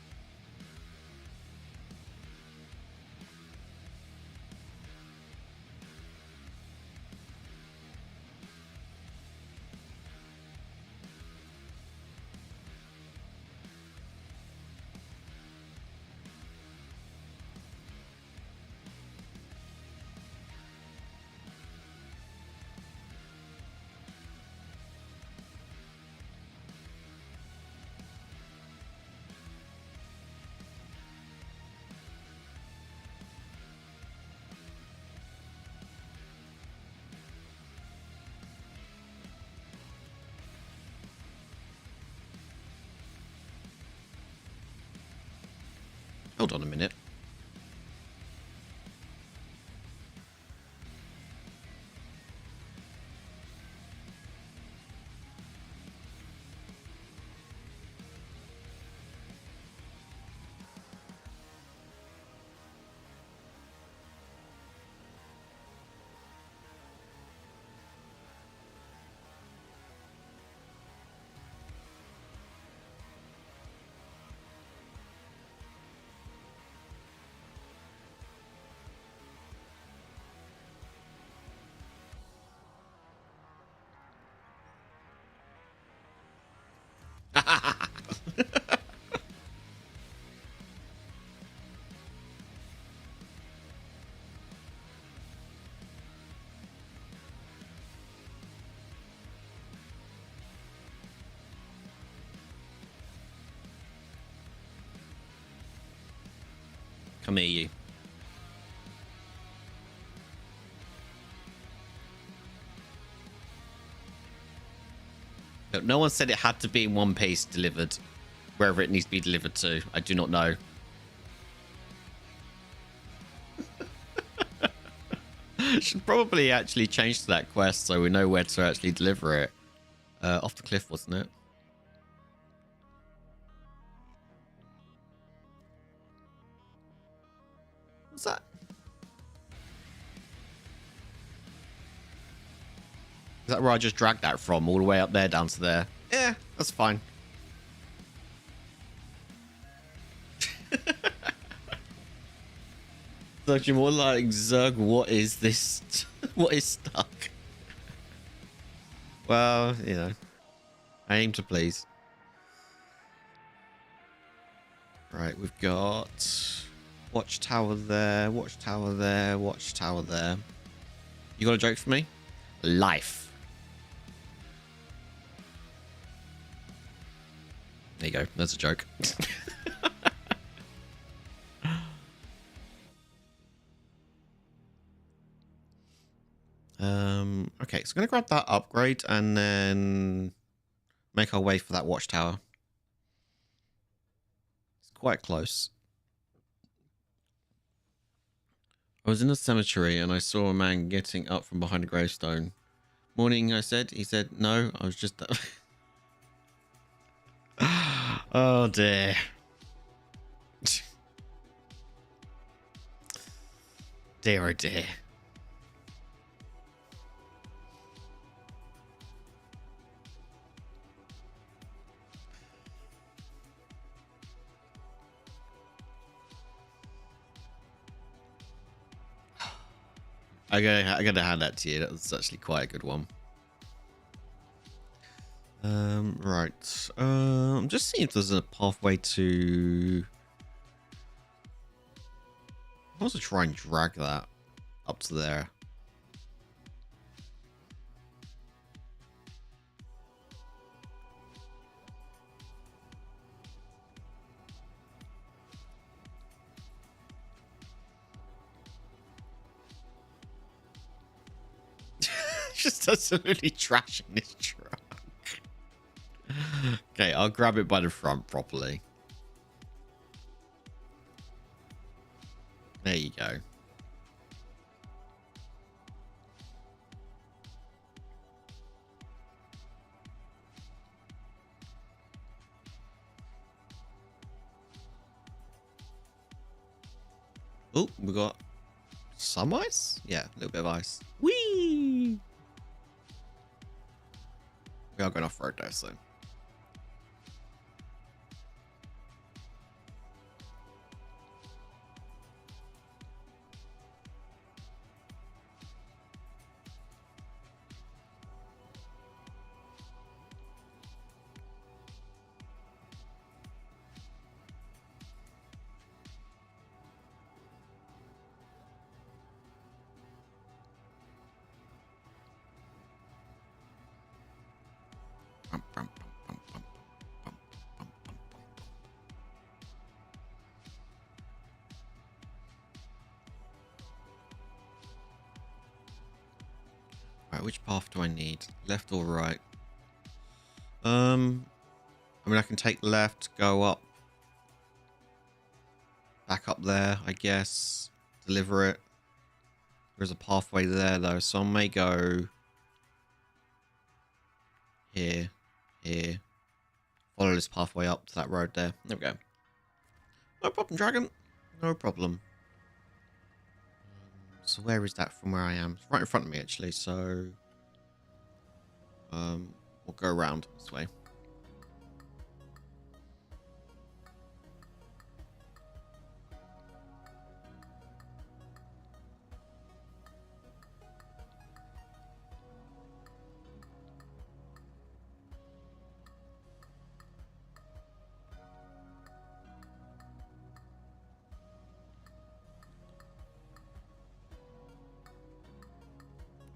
Hold on a minute. Come here, you. No one said it had to be in one piece delivered. Wherever it needs to be delivered to. I do not know. Should probably actually change to that quest so we know where to actually deliver it. Off the cliff, wasn't it? What's that? Is that where I just dragged that from? All the way up there, down to there? Yeah, that's fine. Such more like Zerg. What is this? What is stuck? Well, you know, I aim to please. Right, we've got watchtower there, watchtower there, watchtower there. You got a joke for me? Life. There you go. That's a joke. Okay, so I'm going to grab that upgrade and then make our way for that watchtower. It's quite close. I was in a cemetery and I saw a man getting up from behind a gravestone. Morning, I said. He said, no, I was just... Oh, dear. Dear, oh, dear. I gotta hand that to you. That was actually quite a good one. Right. I'm just seeing if there's a pathway to... I want to try and drag that up to there. Just absolutely trashing this truck. Okay, I'll grab it by the front properly. There you go. Oh, we got some ice? Yeah, a little bit of ice. Whee! We are going off-road though, so... Right, which path do I need? Left or right? I mean, I can take left, go up, back up there, I guess, deliver it. There's a pathway there, though, so I may go here, here, follow this pathway up to that road there. There we go. No problem, Dragon. No problem. So where is that from where I am? It's right in front of me, actually, so... we'll go around this way.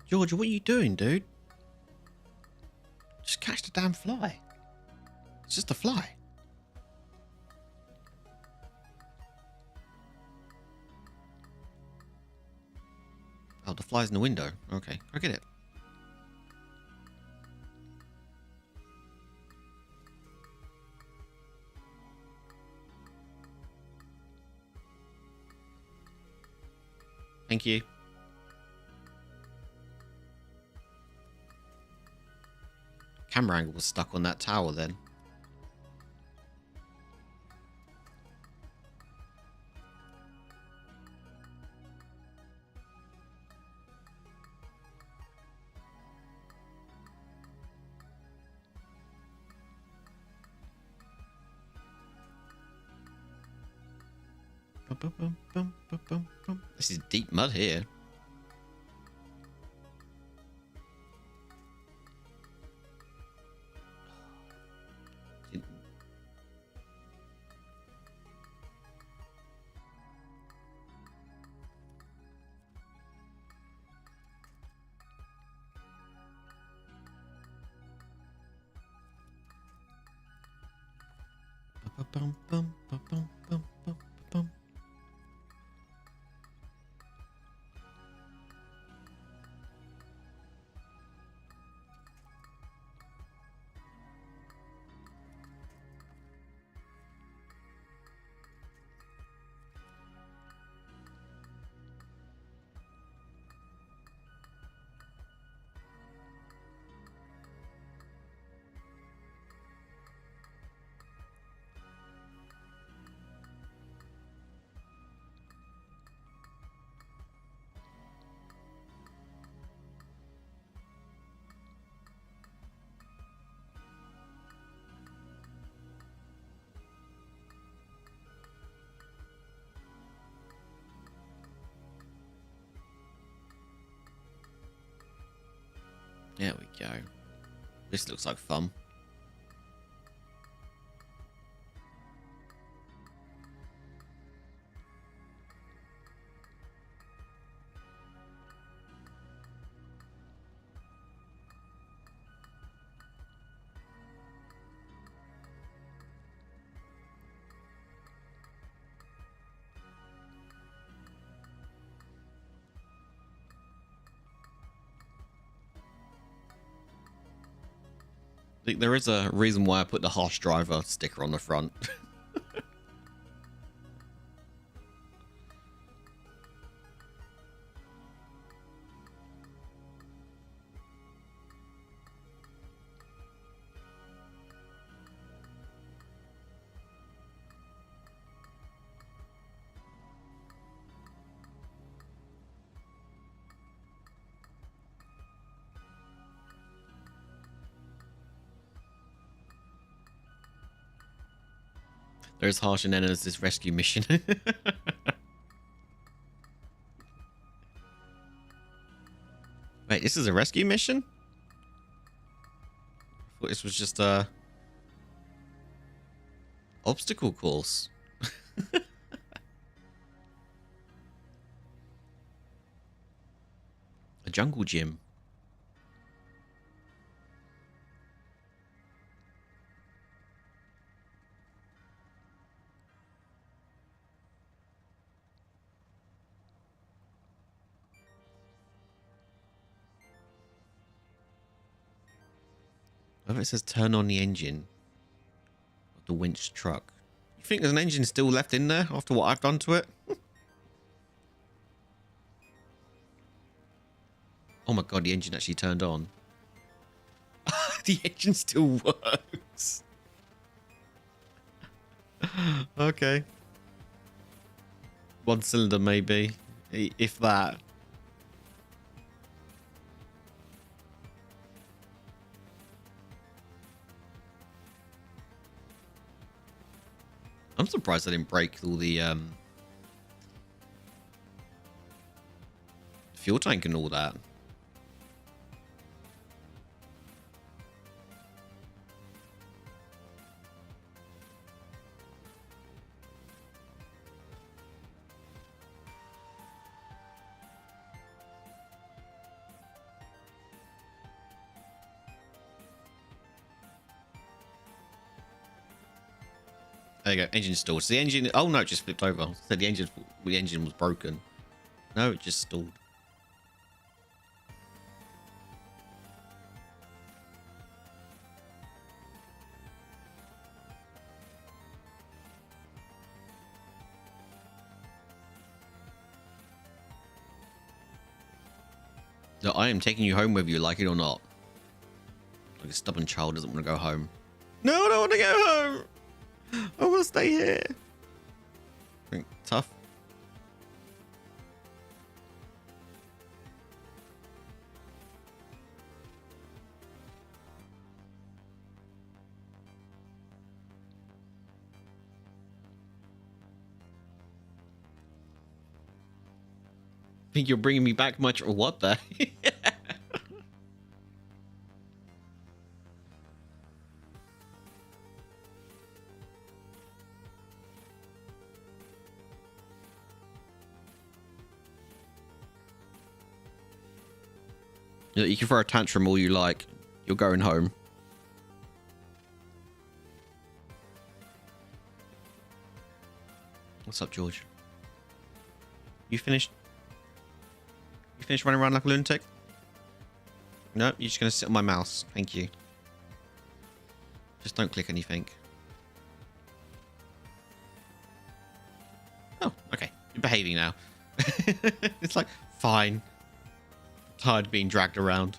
Georgia, what are you doing, dude? Just catch the damn fly. It's just a fly. Oh, the fly's in the window. Okay, go get it. Thank you. Camera angle was stuck on that tower then. This is deep mud here. There we go. This looks like fun. I think there is a reason why I put the harsh driver sticker on the front. There's harsh and then there's this rescue mission. Wait, this is a rescue mission? I thought this was just a obstacle course. A jungle gym. Whether it says turn on the engine of the winch truck. You think there's an engine still left in there after what I've done to it? Oh my god, the engine actually turned on. The engine still works. Okay. One cylinder maybe, if that. I'm surprised I didn't break all the fuel tank and all that. There you go, engine stalled. So the engine, oh no, it just flipped over. So the engine was broken. No, it just stalled. So I am taking you home whether you like it or not. Like a stubborn child doesn't want to go home. No, I don't want to go home. I want to stay here. Tough. think you're bringing me back much, or what the? You can throw a tantrum all you like. You're going home. What's up, George? You finished? You finished running around like a lunatic? No, you're just going to sit on my mouse. Thank you. Just don't click anything. Oh, okay. You're behaving now. It's like, fine. Tired of being dragged around.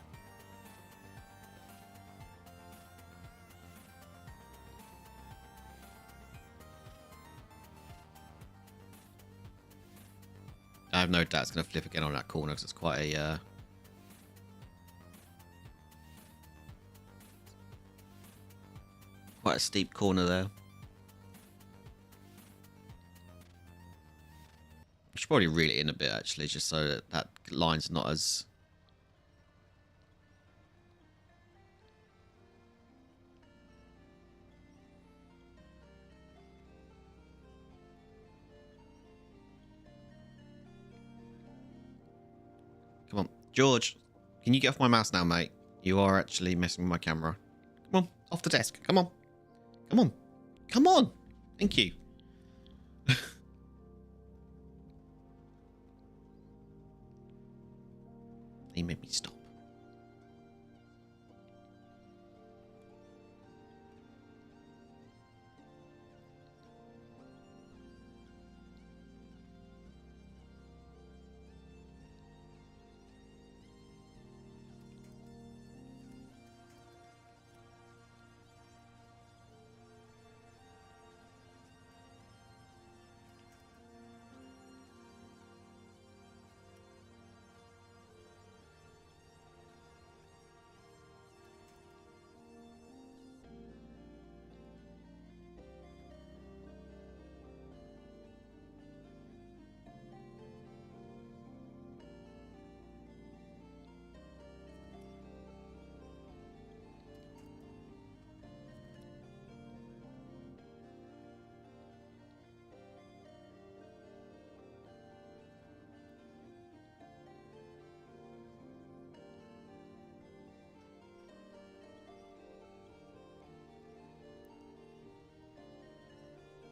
I have no doubt it's going to flip again on that corner because it's quite a quite a steep corner there. I should probably reel it in a bit actually, just so that that line's not as... Come on, George, can you get off my mouse now, mate? You are actually messing with my camera. Come on, off the desk. Come on. Come on. Come on. Thank you. He made me stop.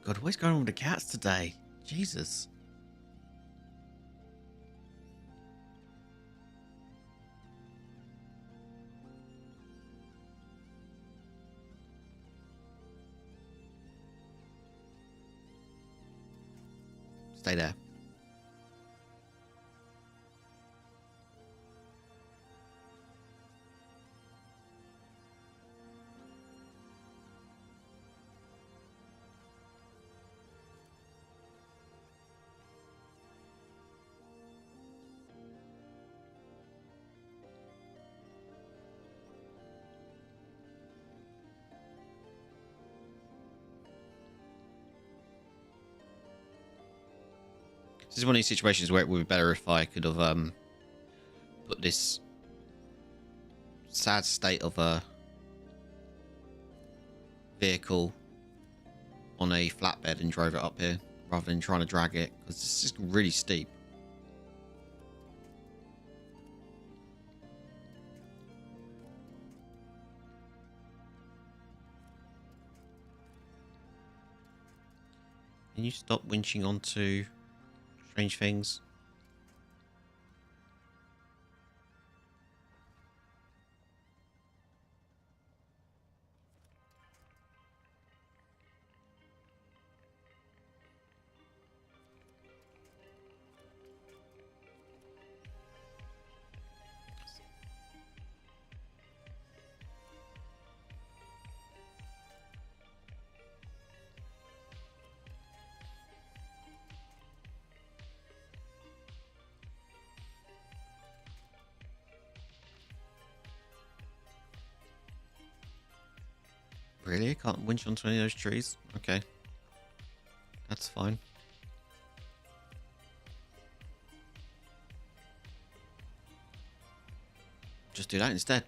God, what's going on with the cats today? Jesus. Stay there. This is one of these situations where it would be better if I could have put this sad state of a vehicle on a flatbed and drove it up here rather than trying to drag it, because it's just really steep. Can you stop winching onto strange things? Really? I can't winch onto any of those trees? Okay. That's fine. just do that instead.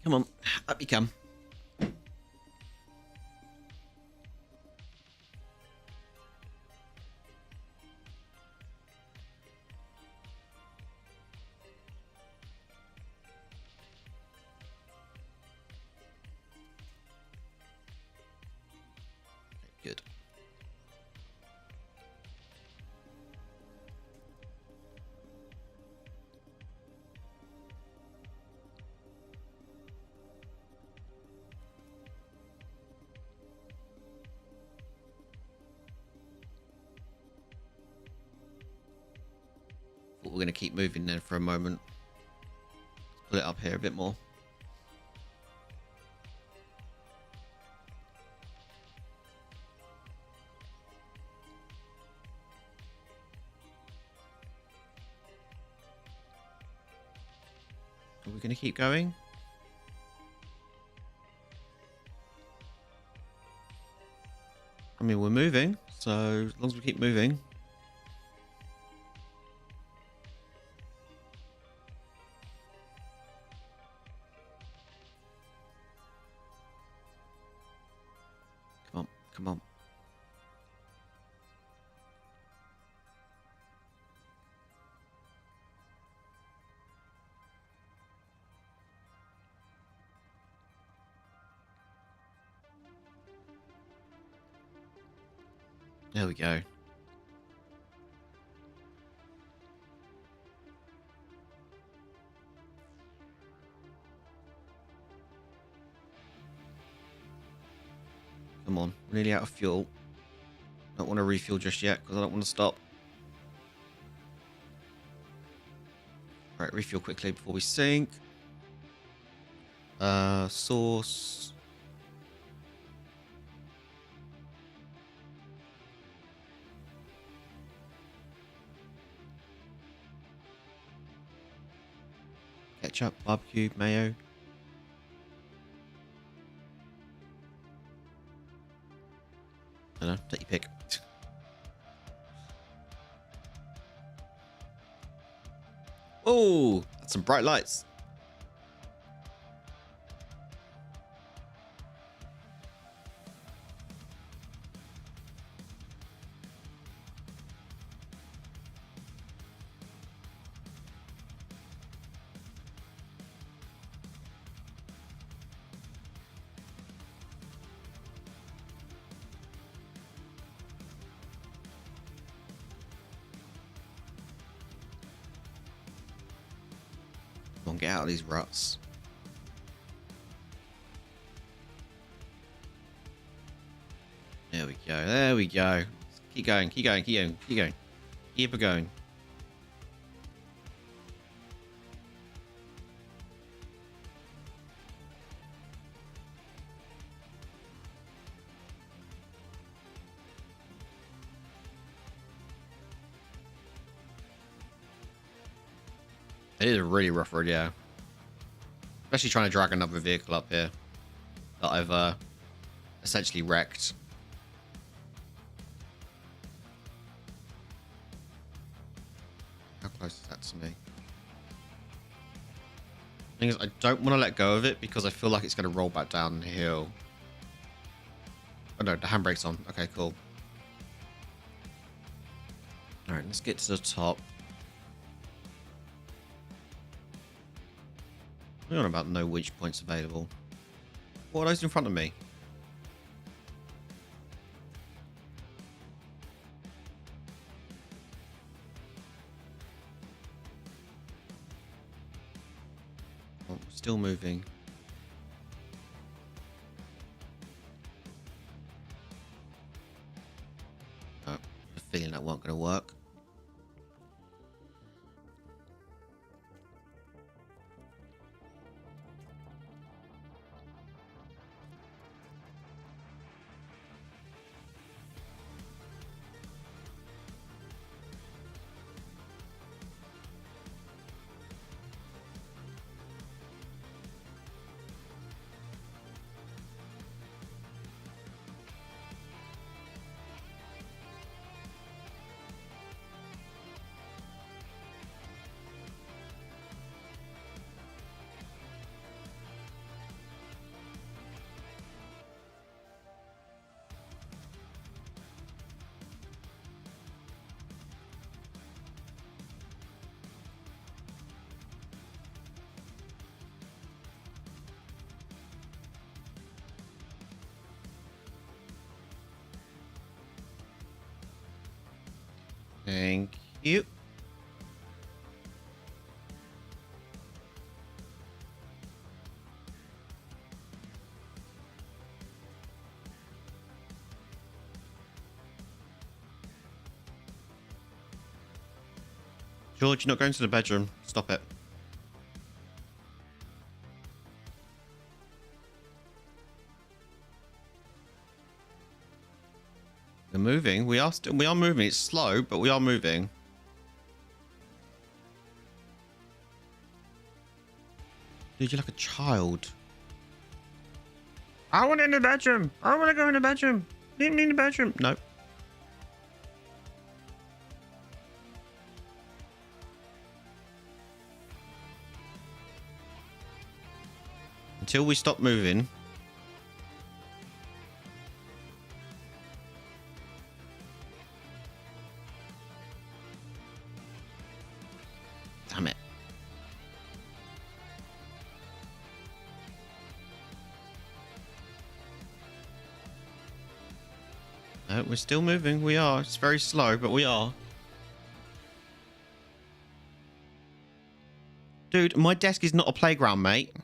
Come on, up you come. Good. We're going to keep moving there for a moment. Let's pull it up here a bit more. Are we going to keep going? I mean, we're moving, so as long as we keep moving. Come on, come on. There we go. Come on, we're nearly out of fuel. Don't want to refuel just yet because I don't want to stop. All right, refuel quickly before we sink. Source. Ketchup, barbecue, mayo. I don't know, take your pick. Oh, that's some bright lights. Come on, get out of these ruts. There we go. There we go. Keep going. Keep going. Keep going. Keep going. Keep it going. It is a really rough road, yeah. Especially trying to drag another vehicle up here that I've essentially wrecked. How close is that to me? Thing is, I don't want to let go of it because I feel like it's going to roll back down the hill. Oh no, the handbrake's on. Okay, cool. Alright, let's get to the top. We're on about no winch points available. What are those in front of me? Oh, still moving. Oh, I have a feeling that wasn't going to work. Thank you. George, you're not going to the bedroom. Stop it. We're moving. We are moving. It's slow, but we are moving. Dude, you're like a child. I want in the bedroom. I want to go in the bedroom. Leave me in the bedroom. No. Until we stop moving. Damn it. No, we're still moving. We are. It's very slow, but we are. Dude, my desk is not a playground, mate.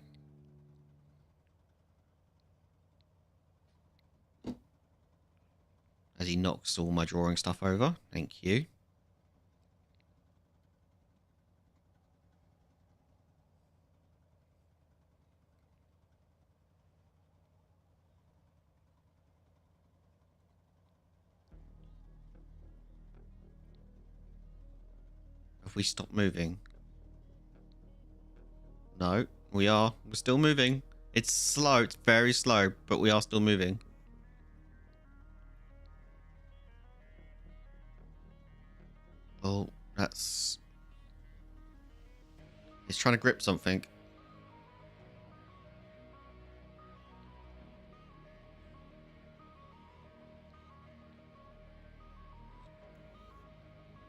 As he knocks all my drawing stuff over. Thank you. Have we stopped moving? No, we are. We're still moving. It's slow. It's very slow, but we are still moving. Oh, that's... He's trying to grip something.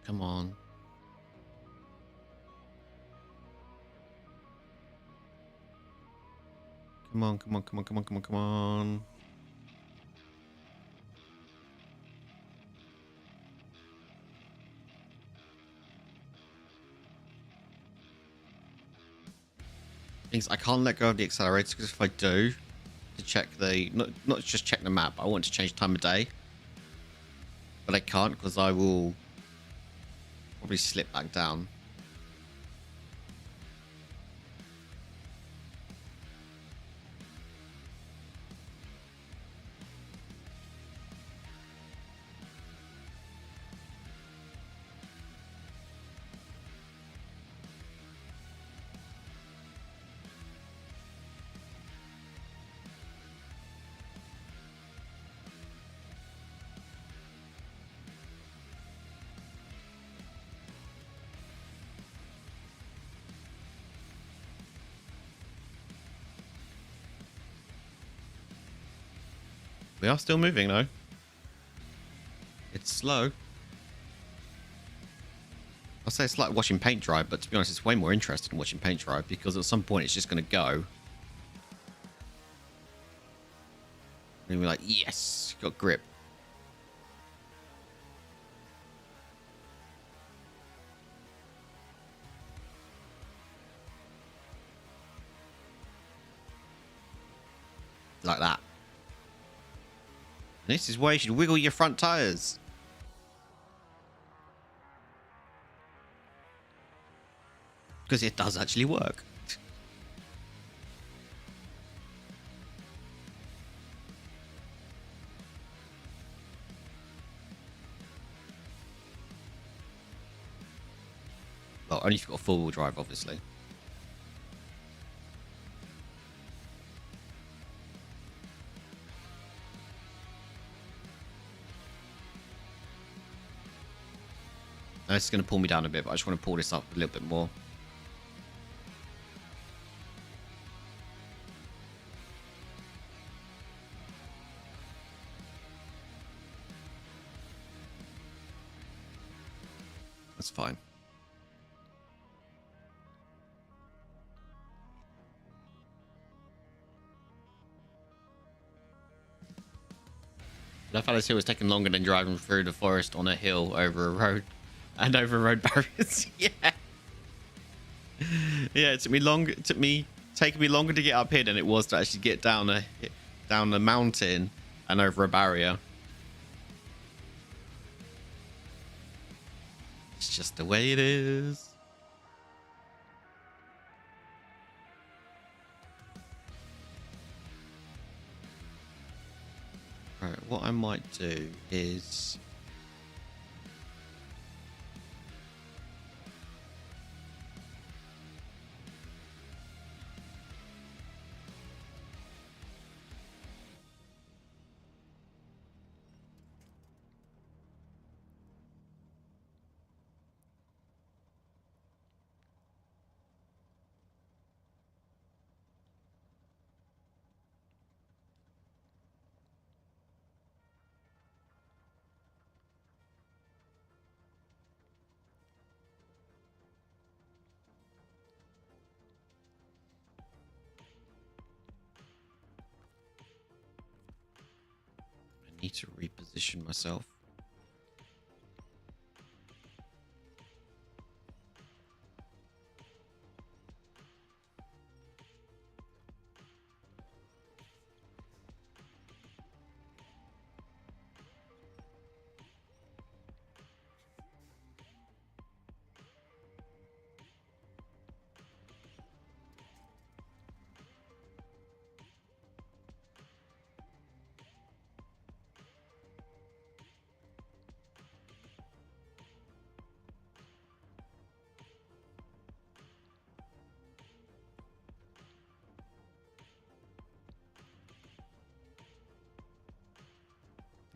Come on. Come on, come on, come on, come on, come on, come on. Things I can't let go of the accelerator because if I do, to check the not just check the map, I want to change time of day, but I can't because I will probably slip back down. We are still moving though. It's slow. I'll say it's like watching paint dry, but to be honest, it's way more interesting watching paint dry because at some point it's just going to go. And we're like, yes, got grip. Like that. And this is why you should wiggle your front tires. Because it does actually work. Well, only if you've got four-wheel drive, obviously. Now, this is going to pull me down a bit, but I just want to pull this up a little bit more. That's fine. That fellas here was taking longer than driving through the forest on a hill over a road. and over road barriers. Yeah. Yeah, it took me longer. Taking me longer to get up here than it was to actually get down the mountain and over a barrier. It's just the way it is. Right, what I might do is I need to reposition myself.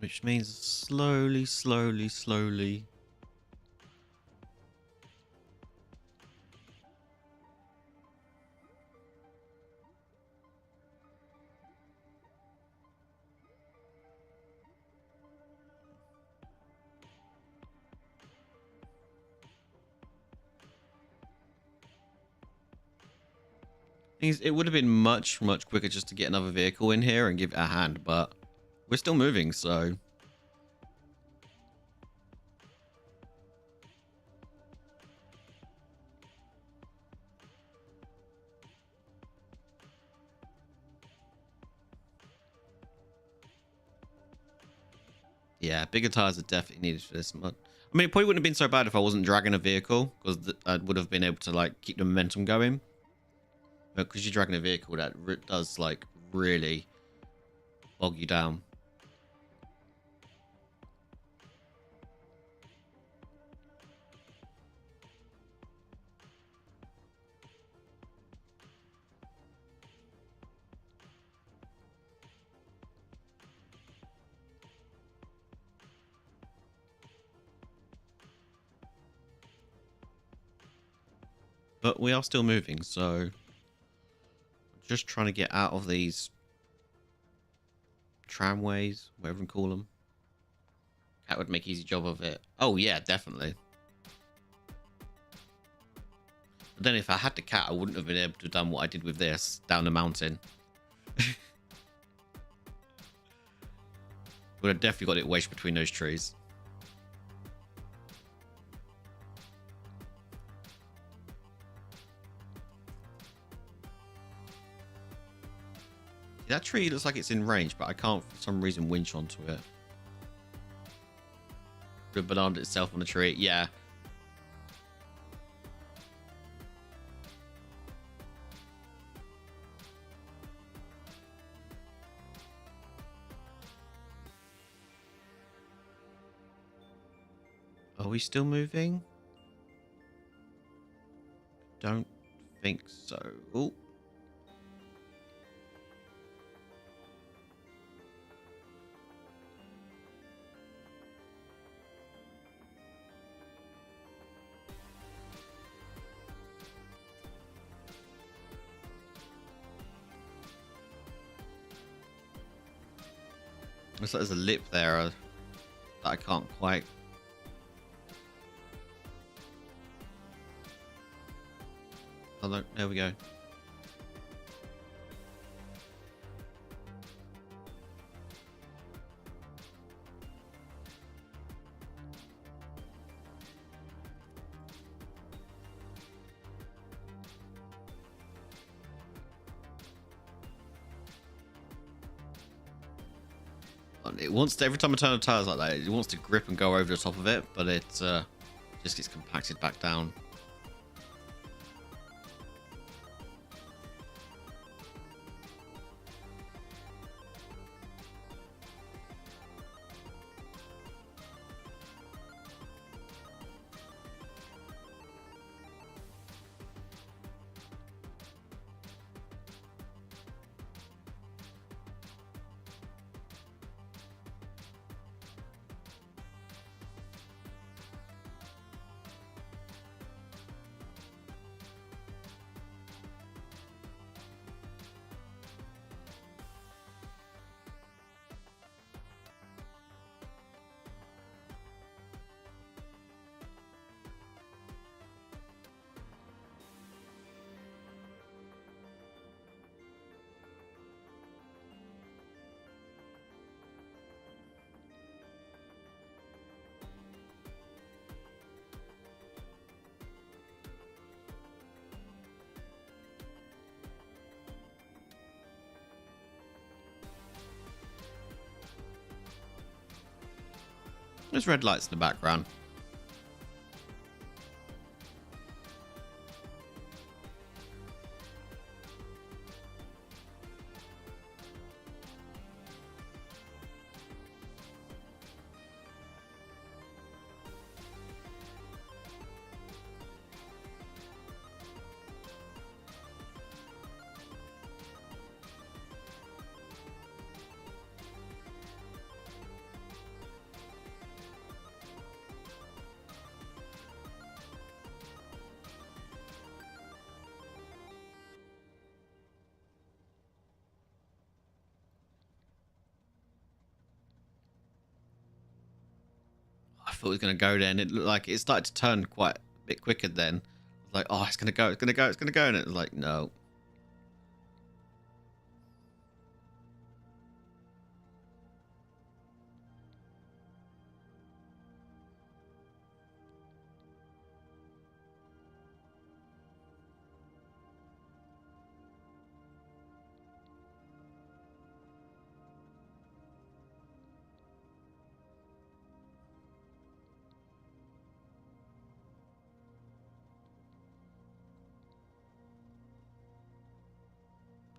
Which means slowly. It would have been much quicker just to get another vehicle in here and give it a hand, but we're still moving, so yeah, bigger tires are definitely needed for this mod. I mean, it probably wouldn't have been so bad if I wasn't dragging a vehicle, because I would have been able to like keep the momentum going. But because you're dragging a vehicle, that does like really bog you down. But we are still moving, so just trying to get out of these tramways, whatever you call them. That would make easy job of it. Oh yeah, definitely. But then if I had the cat, I wouldn't have been able to have done what I did with this down the mountain. Would have definitely got it wedged between those trees. That tree looks like it's in range, but I can't for some reason winch onto it. The banana itself on the tree, yeah. Are we still moving? Don't think so. Oh. Looks like there's a lip there that I can't quite. Oh, look, there we go. It wants to, every time I turn the tires like that, it wants to grip and go over the top of it, but it just gets compacted back down. There's red lights in the background. I thought it was going to go there, and it looked like it started to turn quite a bit quicker then. I was like, oh, it's going to go, it's going to go, it's going to go. And it was like, no.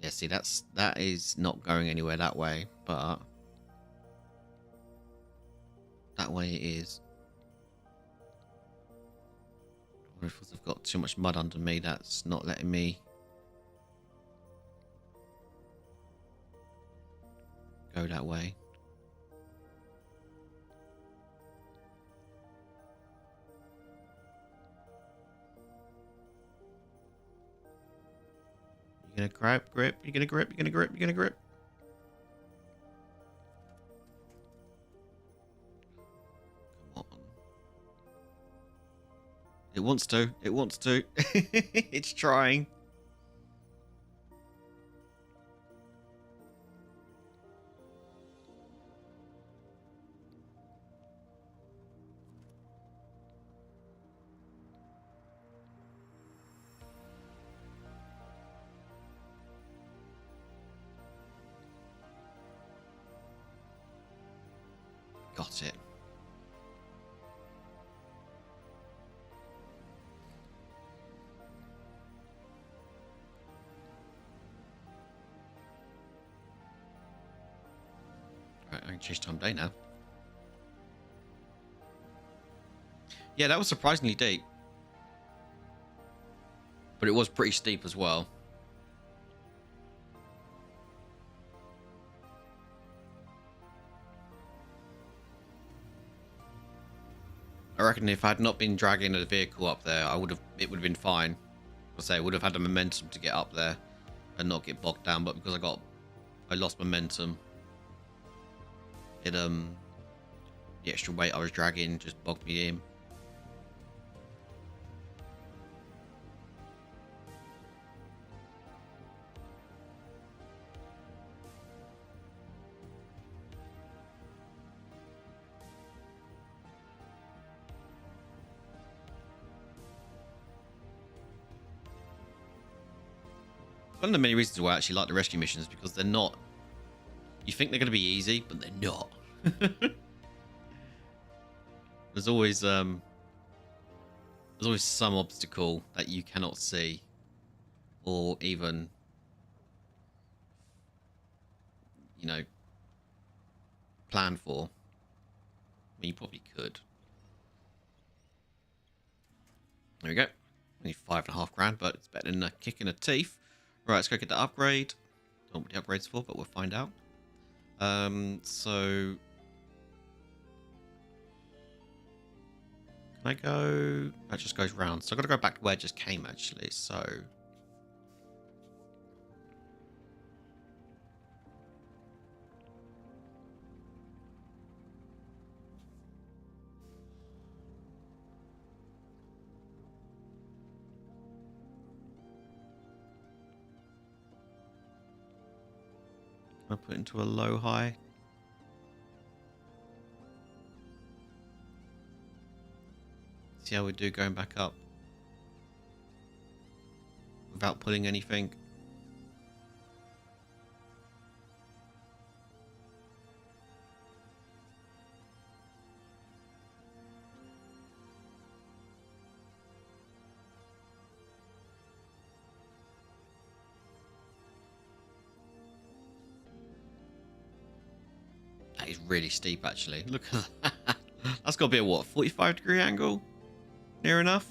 Yeah, see, that is not going anywhere that way, but that way it is. I wonder if I've got too much mud under me that's not letting me go that way. You're gonna grip, you're gonna grip, you're gonna grip, you're gonna grip. Come on. It wants to, it wants to. It's trying. Got it. Right, I can change time of day now. Yeah, that was surprisingly deep. But it was pretty steep as well. I reckon if I had not been dragging the vehicle up there, it would have been fine. I say, I would have had the momentum to get up there and not get bogged down, but because I lost momentum, it the extra weight I was dragging just bogged me in. One of the many reasons why I actually like the rescue missions is because they're not... You think they're going to be easy, but they're not. There's always some obstacle that you cannot see or even, you know, plan for. I mean, you probably could. There we go. Only 5.5 grand, but it's better than a kick in the teeth. Right, let's go get the upgrade. Don't know what the upgrade's for, but we'll find out. So can I go? That just goes round. So I've got to go back to where it just came, actually. So I put it into a low high. See how we do going back up without pulling anything. That is really steep, actually. Look at that. That's got to be a what, 45-degree angle? Near enough.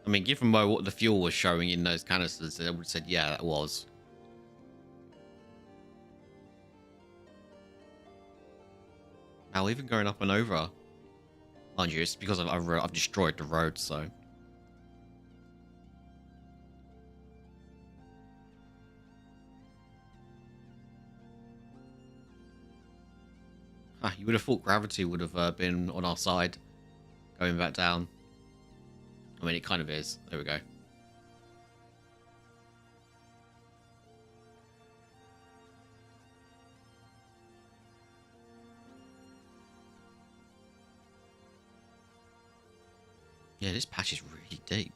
I mean, given by what the fuel was showing in those canisters, I would have said, yeah, that was. Now, even going up and over. Mind you, it's because I've destroyed the road, so. You would have thought gravity would have been on our side going back down. I mean, it kind of is. There we go. Yeah, this patch is really deep.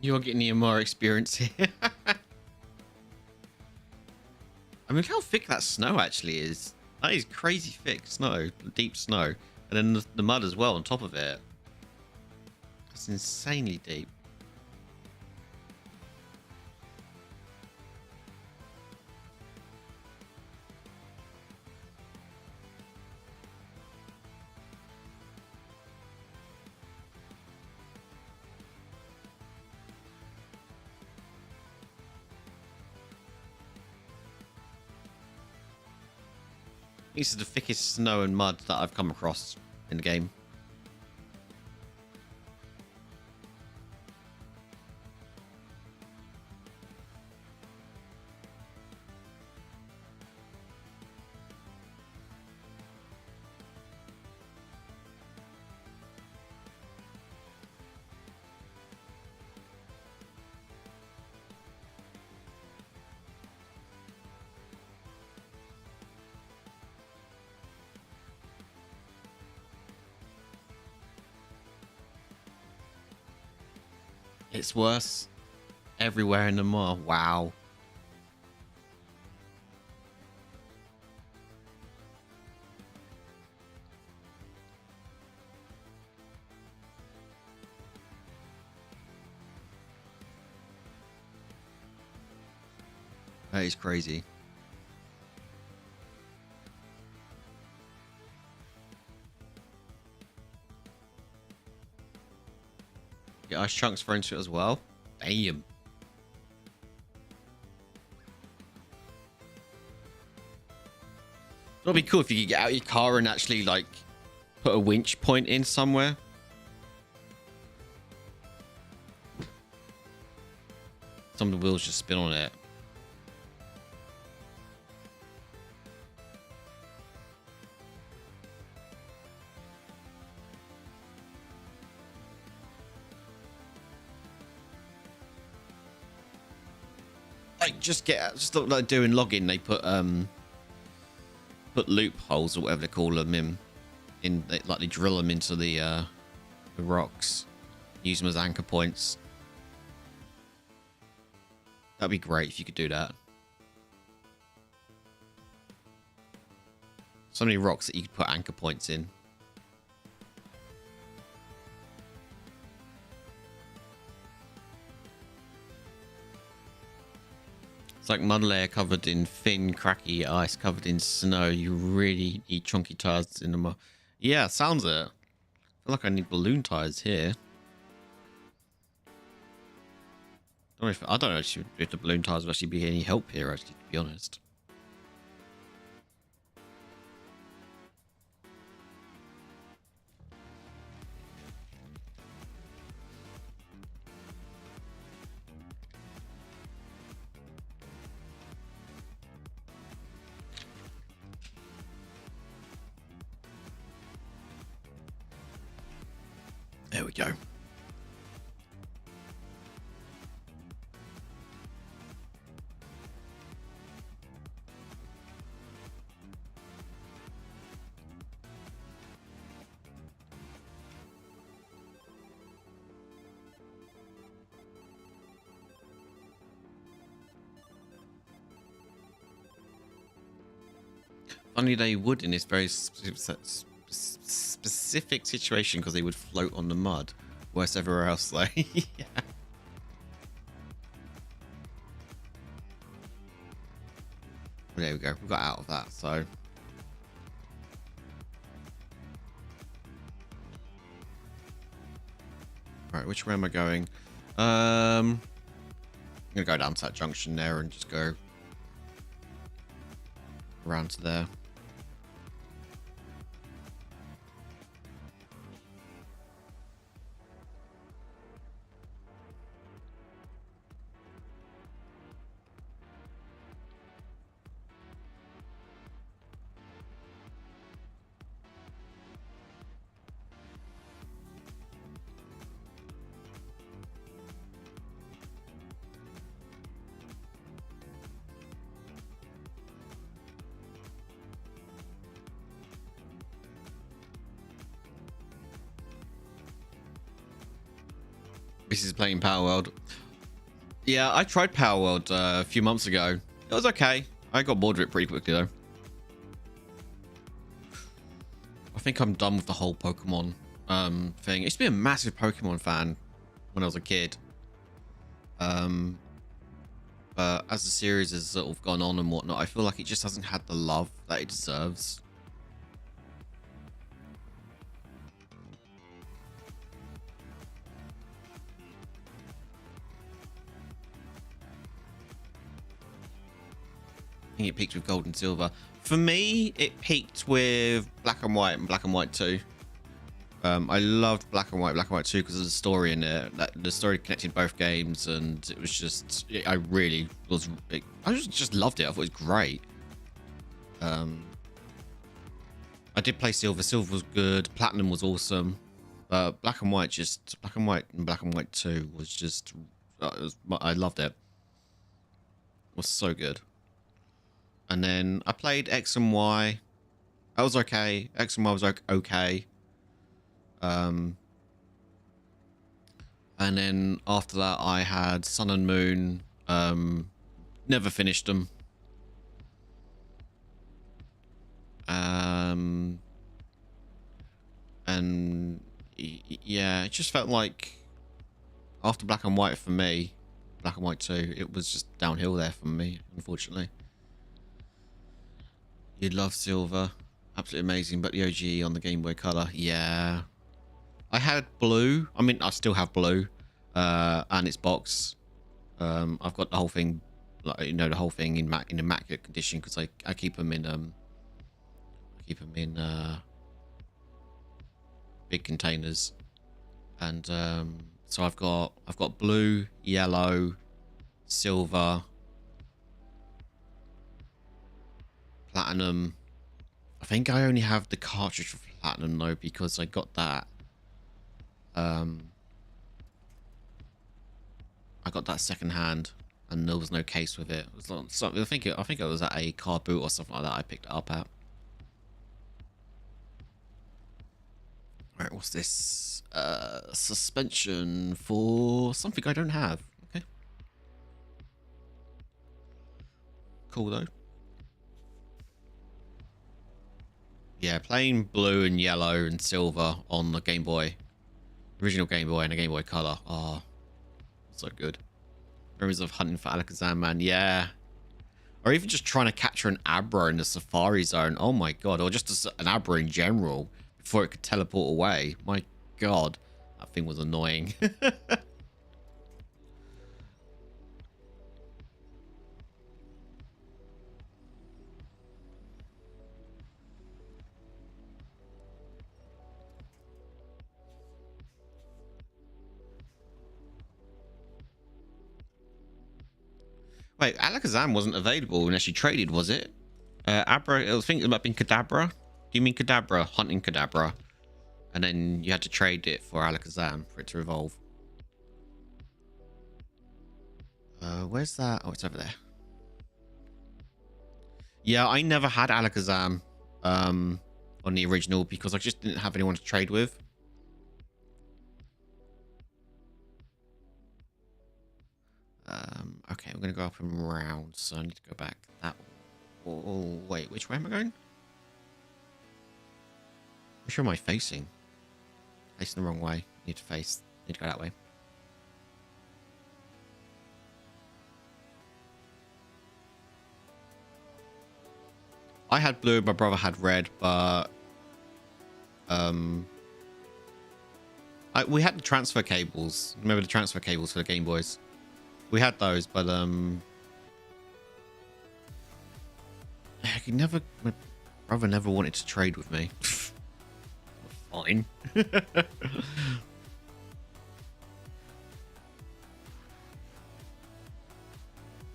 You're getting even more experience here. I mean, look how thick that snow actually is. That is crazy thick snow, deep snow. And then the mud as well on top of it. It's insanely deep. This is the thickest snow and mud that I've come across in the game. It's worse everywhere in the mall. Wow. That is crazy. Get ice chunks thrown into it as well. Damn. It'd be cool if you could get out of your car and actually like put a winch point in somewhere. Some of the wheels just spin on it. Like just look like doing logging. They put loopholes or whatever they call them like they drill them into the rocks, use them as anchor points. That'd be great if you could do that. So many rocks that you could put anchor points in. It's like mud layer covered in thin, cracky ice covered in snow. You really need chunky tires in the mud. Yeah, sounds it. I feel like I need balloon tires here. I don't know if the balloon tires will actually be any help here, actually, to be honest. There we go. Only they would in this very specific situation because they would float on the mud, whereas everywhere else, like, yeah. There we go. We got out of that, so. Right, which way am I going? I'm gonna go down to that junction there and just go around to there. This is playing Power World. Yeah, I tried Power World a few months ago. It was okay. I got bored of it pretty quickly though. I think I'm done with the whole Pokemon thing. I used to be a massive Pokemon fan when I was a kid. But as the series has sort of gone on and whatnot, I feel like it just hasn't had the love that it deserves. I think it peaked with Gold and Silver. For me, it peaked with Black and White and Black and White 2. I loved Black and White 2 because of the story in it. The story connected both games, and it was just, I just loved it. I thought it was great. I did play Silver. Silver was good. Platinum was awesome. Black and White and Black and White 2 was just, I loved it. It was so good. And then I played X and Y. That was okay. X and Y was okay. I And then after that, I had Sun and Moon. Never finished them. And yeah, it just felt like after Black and White for me, Black and White 2, it was just downhill there for me, unfortunately. You'd love Silver. Absolutely amazing, but the OG on the Game Boy Color, yeah. I had Blue. I mean, I still have Blue, and its box. I've got the whole thing, like, you know, the whole thing in immaculate condition because I keep them in big containers, and so I've got blue, yellow, silver, platinum. I think I only have the cartridge for platinum though because I got that. I got that second hand, and there was no case with it. It was like something. I think it was at a car boot or something like that. I picked it up at. Right, what's this? Suspension for something I don't have. Okay. Cool though. Yeah, playing blue and yellow and silver on the Game Boy, original Game Boy and a Game Boy Color. Oh, so good. Memories of hunting for Alakazam, man. Yeah. Or even just trying to capture an Abra in the Safari Zone. Oh my god. Or just an Abra in general before it could teleport away. My god. That thing was annoying. Wait, Alakazam wasn't available unless you traded, was it? Abra, I was thinking it might have been Kadabra. Do you mean Kadabra? Hunting Kadabra. And then you had to trade it for Alakazam for it to evolve. Where's that? Oh, it's over there. Yeah, I never had Alakazam on the original because I just didn't have anyone to trade with. Okay, I'm going to go up and round, so I need to go back that way. Oh, wait, which way am I going? Which way am I facing? Facing the wrong way. Need to go that way. I had blue, my brother had red, but we had the transfer cables. Remember the transfer cables for the Game Boys? We had those, but my brother never wanted to trade with me. Fine.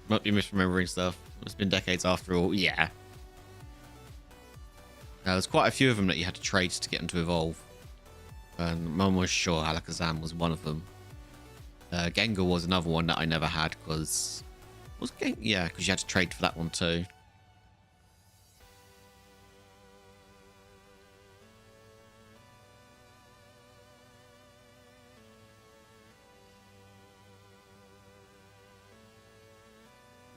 Might be misremembering stuff. It's been decades after all. Yeah. There's quite a few of them that you had to trade to get them to evolve. And Mum was sure Alakazam was one of them. Gengar was another one that I never had because... Yeah, because you had to trade for that one too.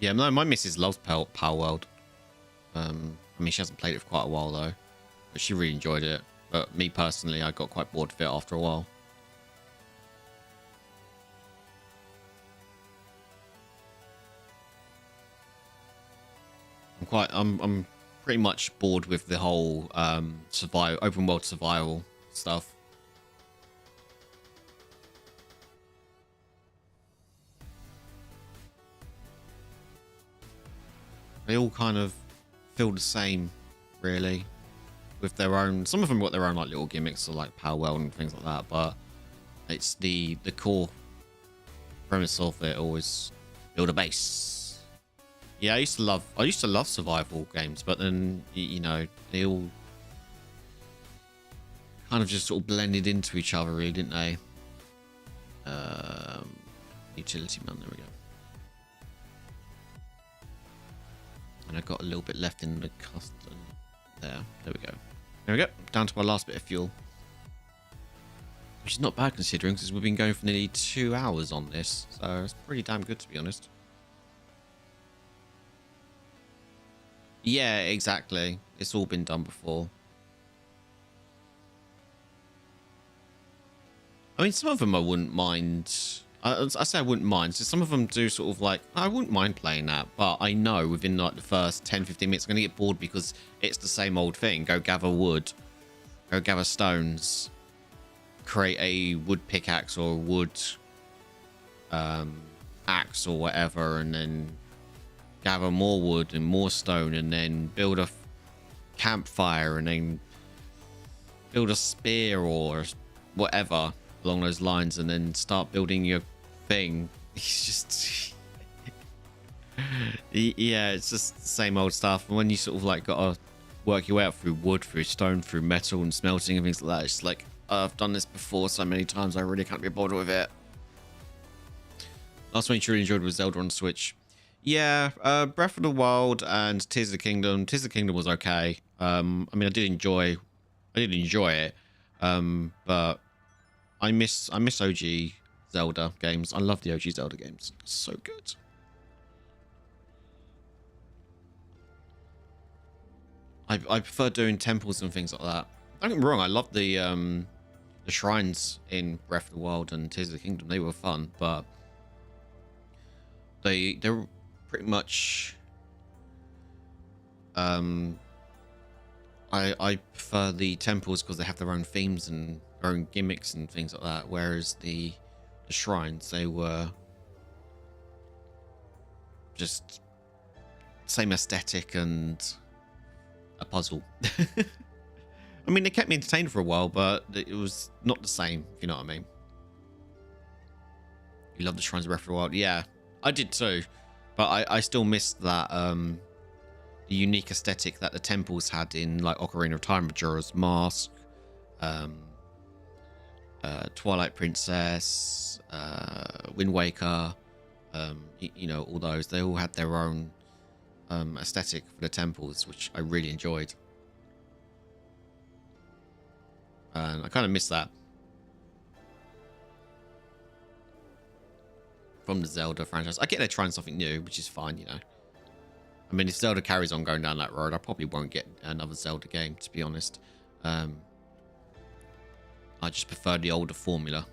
Yeah, no, my missus loves Power World. I mean, she hasn't played it for quite a while though, but she really enjoyed it. But me personally, I got quite bored of it after a while. I'm pretty much bored with the whole open world survival stuff. They all kind of feel the same, really, with their own. Some of them got their own like little gimmicks, or like Power Well and things like that. But it's the core premise of it. Always build a base. Yeah, I used to love survival games, but then you know they all kind of just sort of blended into each other, really, didn't they? Utility man, there we go. And I got a little bit left in the custom. There we go. There we go. Down to my last bit of fuel. which is not bad considering because we've been going for nearly 2 hours on this, so it's pretty damn good to be honest. Yeah, exactly. It's all been done before. I mean, some of them I wouldn't mind. I say I wouldn't mind. So some of them do sort of like, I wouldn't mind playing that. But I know within like the first 10, 15 minutes, I'm going to get bored because it's the same old thing. Go gather wood. Go gather stones. Create a wood pickaxe or a wood axe or whatever. And then gather more wood and more stone. And then build a campfire. And then build a spear or whatever along those lines, and then start building your thing. It's just yeah, it's just the same old stuff. And when you sort of like gotta work your way out through wood, through stone, through metal and smelting and things like that, it's like, oh, I've done this before so many times, I really can't be bothered with it. Last one you truly enjoyed was Zelda on Switch. Yeah, Breath of the Wild and Tears of the Kingdom. Tears of the Kingdom was okay. I mean, I did enjoy it, but I miss OG Zelda games. I love the OG Zelda games. It's so good. I prefer doing temples and things like that. Don't get me wrong, I love the shrines in Breath of the Wild and Tears of the Kingdom. They were fun, but they're pretty much I prefer the temples because they have their own themes and their own gimmicks and things like that, whereas the shrines, they were just same aesthetic and a puzzle. I mean, they kept me entertained for a while, but it was not the same, if you know what I mean. You love the shrines of Breath of the Wild? Yeah, I did too, but I still missed that the unique aesthetic that the temples had in like Ocarina of Time, Majora's Mask, Twilight Princess, Wind Waker, you know, all those. They all had their own aesthetic for the temples, which I really enjoyed. And I kind of miss that from the Zelda franchise. I get they're trying something new, which is fine, you know. I mean, if Zelda carries on going down that road, I probably won't get another Zelda game, to be honest. I just prefer the older formula.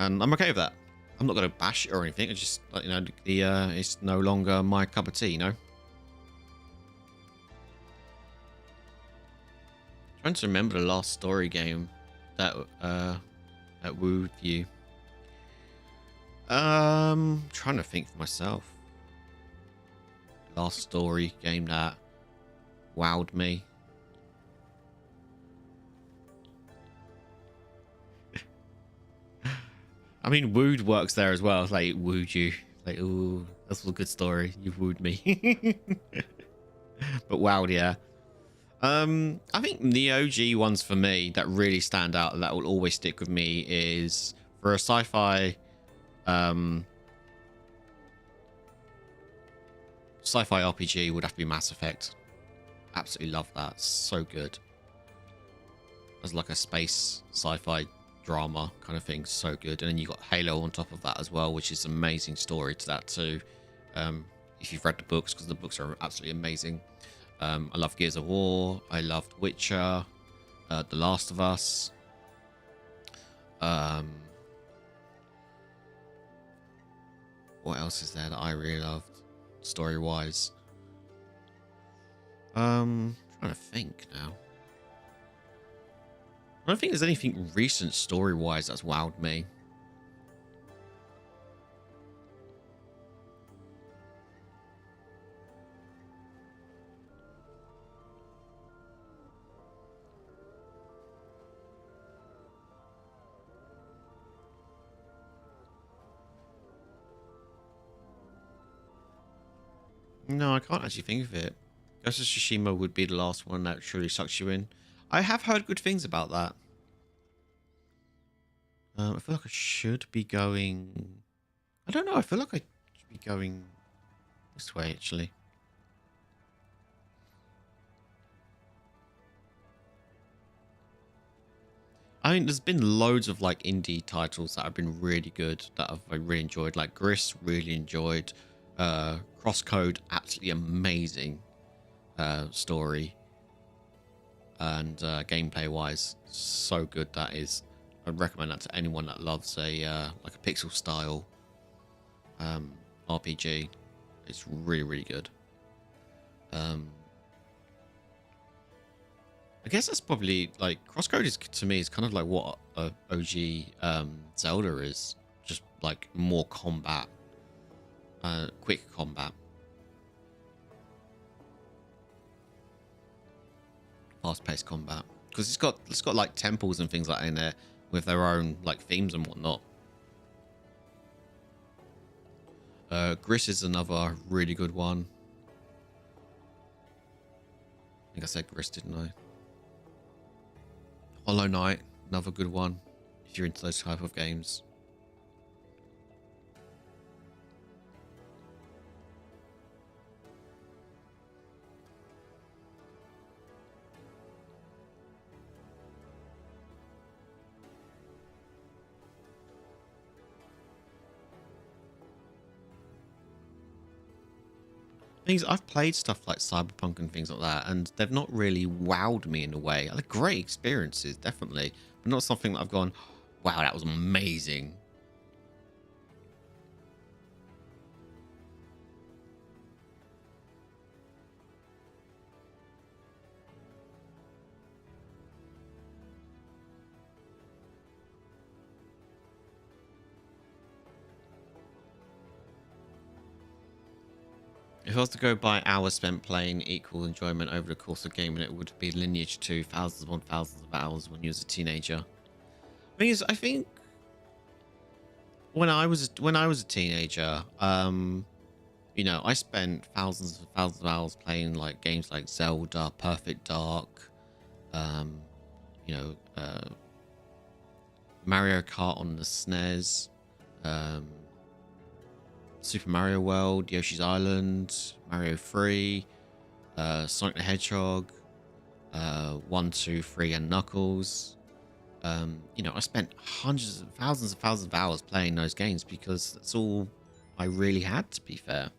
And I'm okay with that. I'm not going to bash it or anything. It's just, you know, it's no longer my cup of tea, you know? Trying to remember the last story game that wooed you. Trying to think for myself. Last story game that wowed me. I mean, wooed works there as well. It's like, it wooed you. Like, ooh, that's a good story. You've wooed me. But wowed, yeah. I think the OG ones for me that really stand out and that will always stick with me is for a sci-fi RPG would have to be Mass Effect. Absolutely love that. So good. As like a space sci-fi drama kind of thing. So good. And then you got Halo on top of that as well, which is an amazing story to that too. If you've read the books, because the books are absolutely amazing. I love Gears of War. I loved Witcher, The Last of Us. What else is there that I really loved, story-wise? Trying to think now. I don't think there's anything recent story-wise that's wowed me. No, I can't actually think of it. Ghost of Tsushima would be the last one that truly sucks you in. I have heard good things about that. I feel like I should be going... I don't know, I feel like I should be going this way, actually. mean, there's been loads of like indie titles that have been really good that I really enjoyed. Like Gris, really enjoyed. Crosscode, absolutely amazing story, and gameplay wise, so good that is. I'd recommend that to anyone that loves a like a pixel style RPG. It's really, really good. I guess that's probably like Crosscode is to me is kind of like what OG Zelda is, just like more combat, quick combat, fast-paced combat. Because it's got like temples and things like that in there with their own like themes and whatnot. Gris is another really good one. I think I said Gris, didn't I? Hollow Knight, another good one if you're into those type of games. I've played stuff like Cyberpunk and things like that, and they've not really wowed me in a way. They're great experiences, definitely, but not something that I've gone, wow, that was amazing. If I was to go by hours spent playing equal enjoyment over the course of gaming, it would be Lineage 2, thousands upon thousands of hours when you was a teenager. I think when I was a teenager, you know, I spent thousands and thousands of hours playing like games like Zelda, Perfect Dark, you know, Mario Kart on the SNES, Super Mario World, Yoshi's Island, Mario 3, Sonic the Hedgehog, 1, 2, 3, and Knuckles. You know, I spent hundreds of thousands of hours playing those games because that's all I really had, to be fair.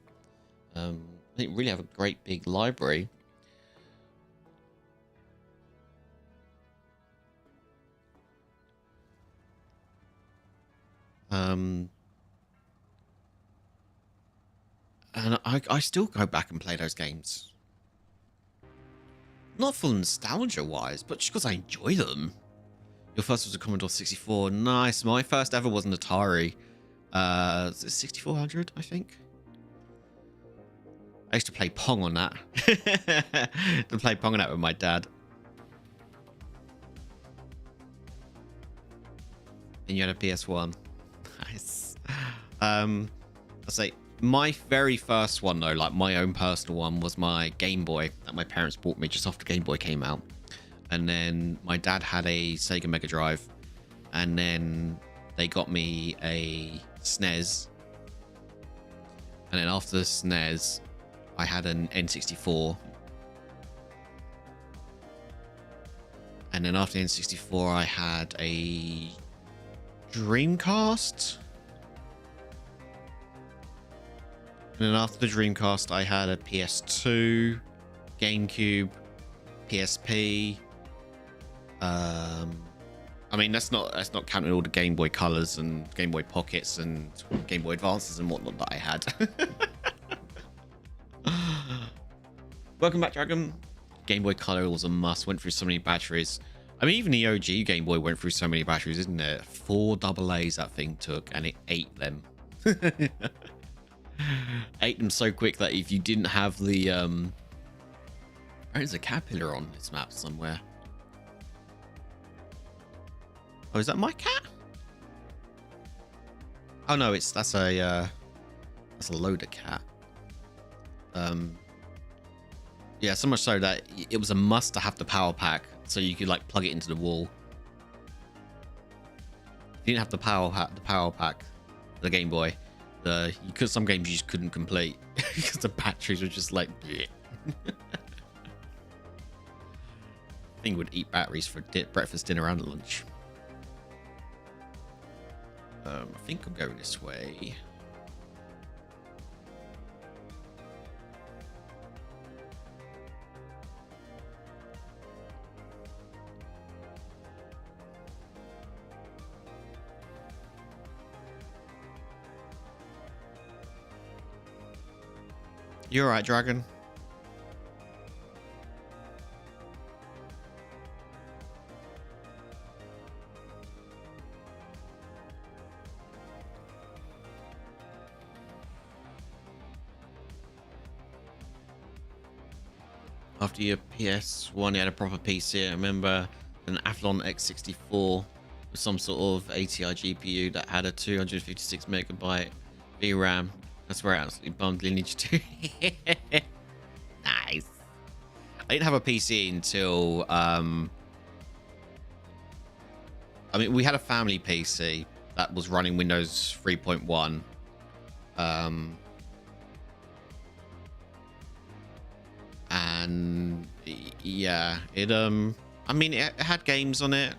I didn't really have a great big library. And I still go back and play those games. Not for nostalgia wise, but just because I enjoy them. Your first was a Commodore 64. Nice. My first ever was an Atari. 6400, I think. I used to play Pong on that. To play Pong on that with my dad. And you had a PS1. Nice. I'll say my very first one though, like my own personal one, was my Game Boy that my parents bought me just after Game Boy came out. And then my dad had a Sega Mega Drive, and then they got me a SNES. And then after the SNES, I had an N64. And then after the N64, I had a Dreamcast. And then after the Dreamcast, I had a PS2, GameCube, PSP. I mean, that's not counting all the Game Boy Colors and Game Boy Pockets and Game Boy Advances and whatnot that I had. Welcome back, Dragon. Game Boy Color was a must. Went through so many batteries. I mean, even the OG Game Boy went through so many batteries, isn't it? 4 AA's that thing took, and it ate them. Ate them so quick that if you didn't have the there's a caterpillar on this map somewhere. Oh, is that my cat? Oh no, that's a loader cat. Yeah, so much so that it was a must to have the power pack, so you could like plug it into the wall. If you didn't have the power pack, the Game Boy, because some games you just couldn't complete because the batteries were just like bleh. Thing would eat batteries for breakfast, dinner, and lunch. I think I'm going this way. You're right, Dragon. After your PS1, you had a proper PC. I remember an Athlon X64 with some sort of ATI GPU that had a 256 megabyte VRAM. That's where I absolutely bummed lineage to. Nice. I didn't have a PC until I mean, we had a family PC that was running Windows 3.1. And yeah, it I mean, it had games on it.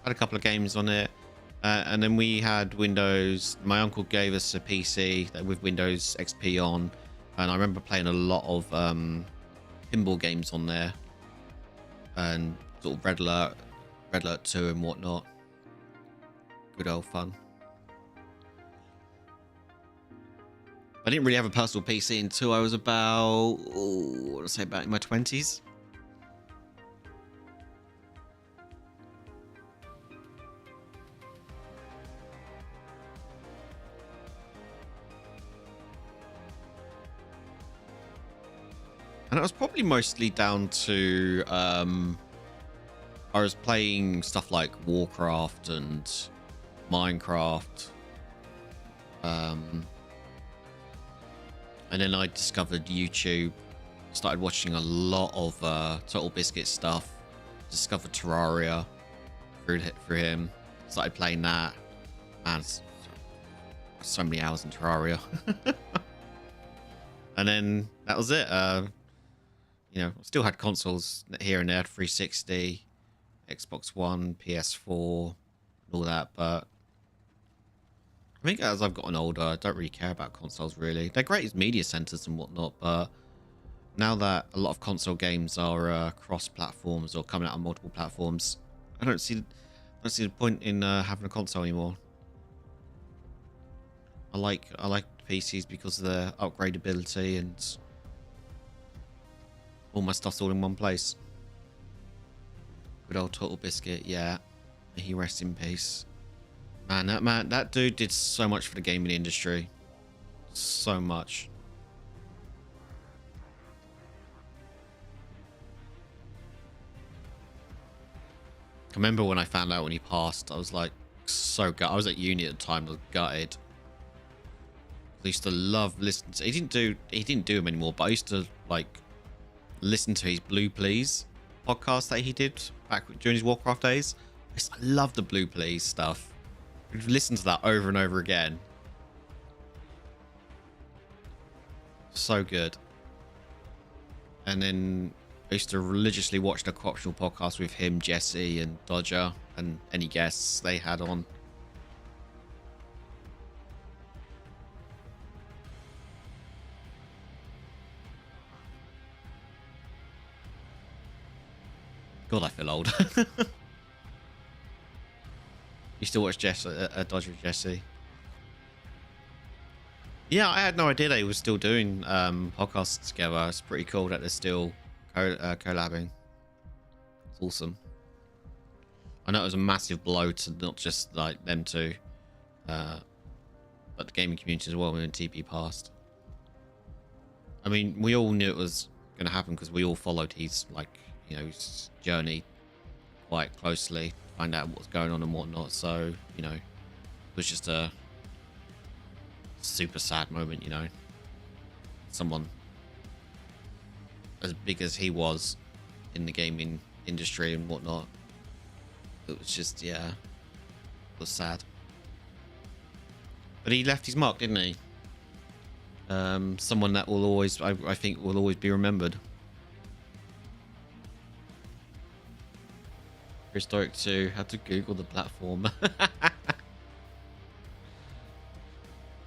Had a couple of games on it. And then we had Windows. My uncle gave us a PC that with Windows XP on, and I remember playing a lot of pinball games on there, and sort of Red Alert 2 and whatnot. Good old fun. I didn't really have a personal PC until I was about, what say, about in my 20s. And it was probably mostly down to I was playing stuff like Warcraft and Minecraft. And then I discovered YouTube. Started watching a lot of Total Biscuit stuff. Discovered Terraria through him. Started playing that. Man, so many hours in Terraria. And then that was it. You know, I still had consoles here and there, 360, Xbox One, PS4, and all that. But I think as I've gotten older, I don't really care about consoles, really. They're great as media centers and whatnot, but now that a lot of console games are cross-platforms or coming out on multiple platforms, I don't see the point in having a console anymore. I like PCs because of their upgradability and all my stuff's all in one place. Good old Total Biscuit, yeah. May he rest in peace. Man, that dude did so much for the gaming industry. So much. I remember when I found out when he passed, I was like so gutted. I was at uni at the time, I was gutted. I used to love listening to, he didn't do them anymore, but I used to like listen to his Blue Please podcast that he did back during his Warcraft days. I love the Blue Please stuff. I've listened to that over and over again. So good. And then I used to religiously watch the Co-optional podcast with him, Jesse, and Dodger, and any guests they had on. God, I feel old. You still watch Dodger Jesse? Yeah, I had no idea they were still doing podcasts together. It's pretty cool that they're still collabing. It's awesome. I know it was a massive blow to not just like them two, but the gaming community as well when TP passed. I mean, we all knew it was going to happen because we all followed his his journey quite closely to find out what's going on and whatnot. So it was just a super sad moment. Someone as big as he was in the gaming industry and whatnot, it was just it was sad. But he left his mark, didn't he? Someone that will always, I think, will always be remembered. Prehistoric 2, had to Google the platform.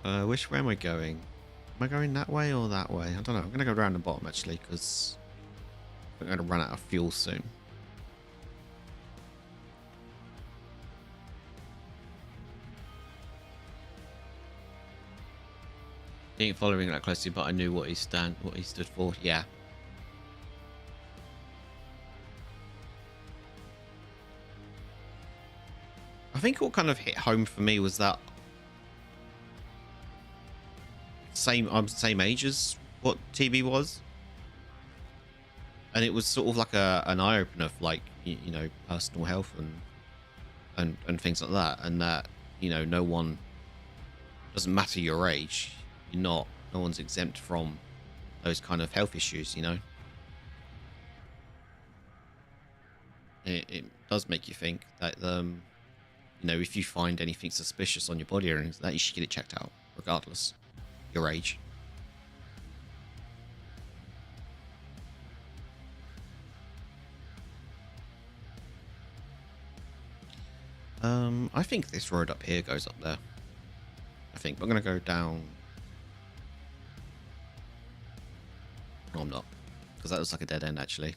Which way am I going? Am I going that way or that way? I don't know. I'm going to go around the bottom, actually, because I'm going to run out of fuel soon. Didn't following that closely, but I knew what he stood for. Yeah. I think what kind of hit home for me was that I'm same age as what TB was, and it was sort of like an eye opener for, like, you know, personal health and things like that, and that, you know, no one, doesn't matter your age, no one's exempt from those kind of health issues, you know. It does make you think that you know, if you find anything suspicious on your body or anything like that, you should get it checked out regardless your age. I think this road up here goes up there. I think I'm gonna go down. No, I'm not, because that looks like a dead end actually.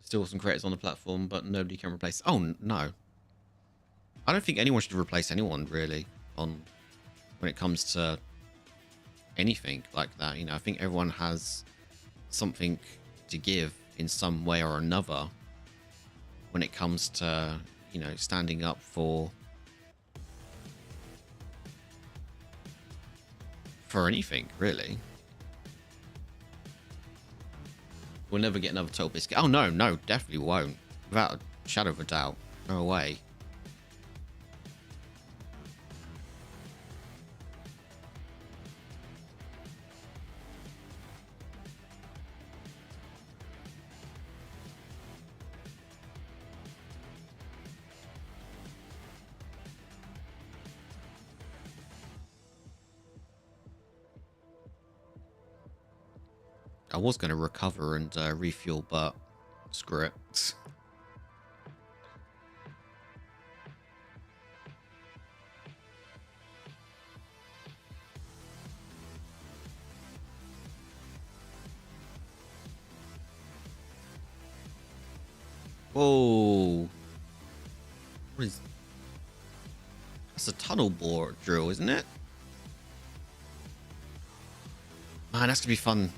Still some creators on the platform, but nobody can replace. Oh no, I don't think anyone should replace anyone really on when it comes to anything like that. You know, I think everyone has something to give in some way or another when it comes to, you know, standing up for anything really. We'll never get another Total Biscuit. Oh no, definitely won't, without a shadow of a doubt. No way. I was going to recover and refuel, but screw it. Whoa. What is... That's a tunnel bore drill, isn't it? Man, that's going to be fun.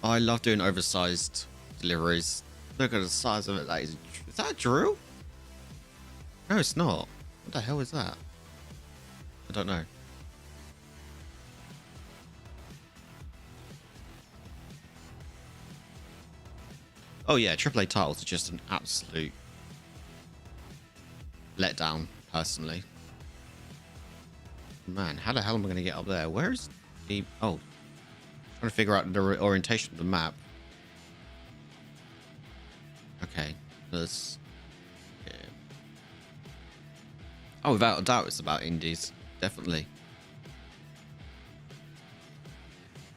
I love doing oversized deliveries. Look at the size of it. That is that a drill? No, it's not. What the hell is that? I don't know. Oh yeah, AAA titles are just an absolute letdown, personally. Man, how the hell am I going to get up there? Where's the... Oh. Trying to figure out the orientation of the map. Okay. There's... Yeah. Oh, without a doubt, it's about indies. Definitely.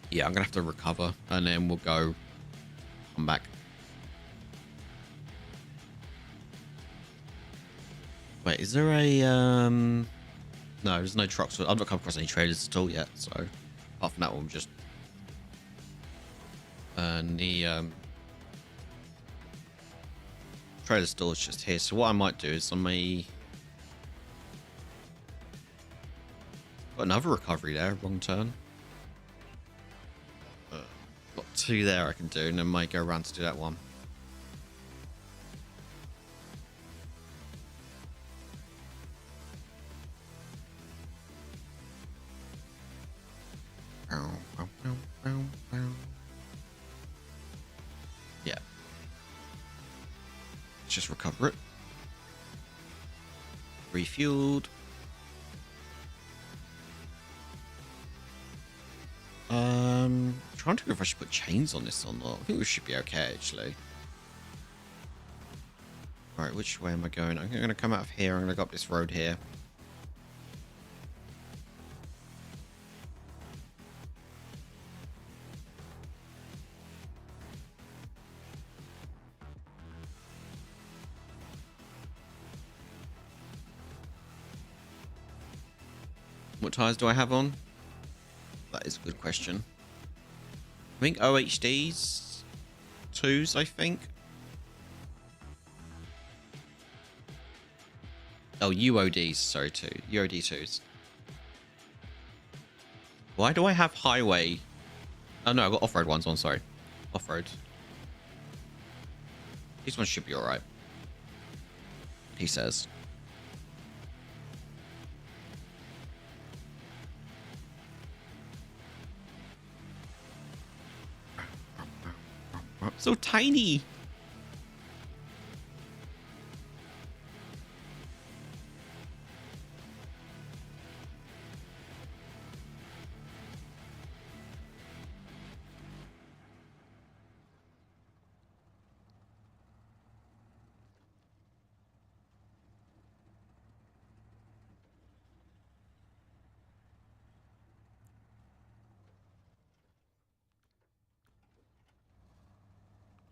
Yeah, I'm going to have to recover, and then we'll come back. Wait, is there a... No, there's no trucks. I've not come across any trailers at all yet, so... Apart from that one, just... And the trailer store's just here. So what I might do is I may... Got another recovery there, wrong turn. Got two there I can do, and then might go around to do that one. Yeah. Let's just recover it. Refueled. Trying to think if I should put chains on this or not. I think we should be okay, actually. Alright, which way am I going? I'm going to come out of here. I'm going to go up this road here. What tires do I have on? That is a good question. I think OHDs, 2s, I think. Oh, UODs, sorry, 2. UOD 2s. Why do I have highway? Oh, no, I've got off-road ones on, sorry. Off-road. These ones should be alright. He says. So tiny.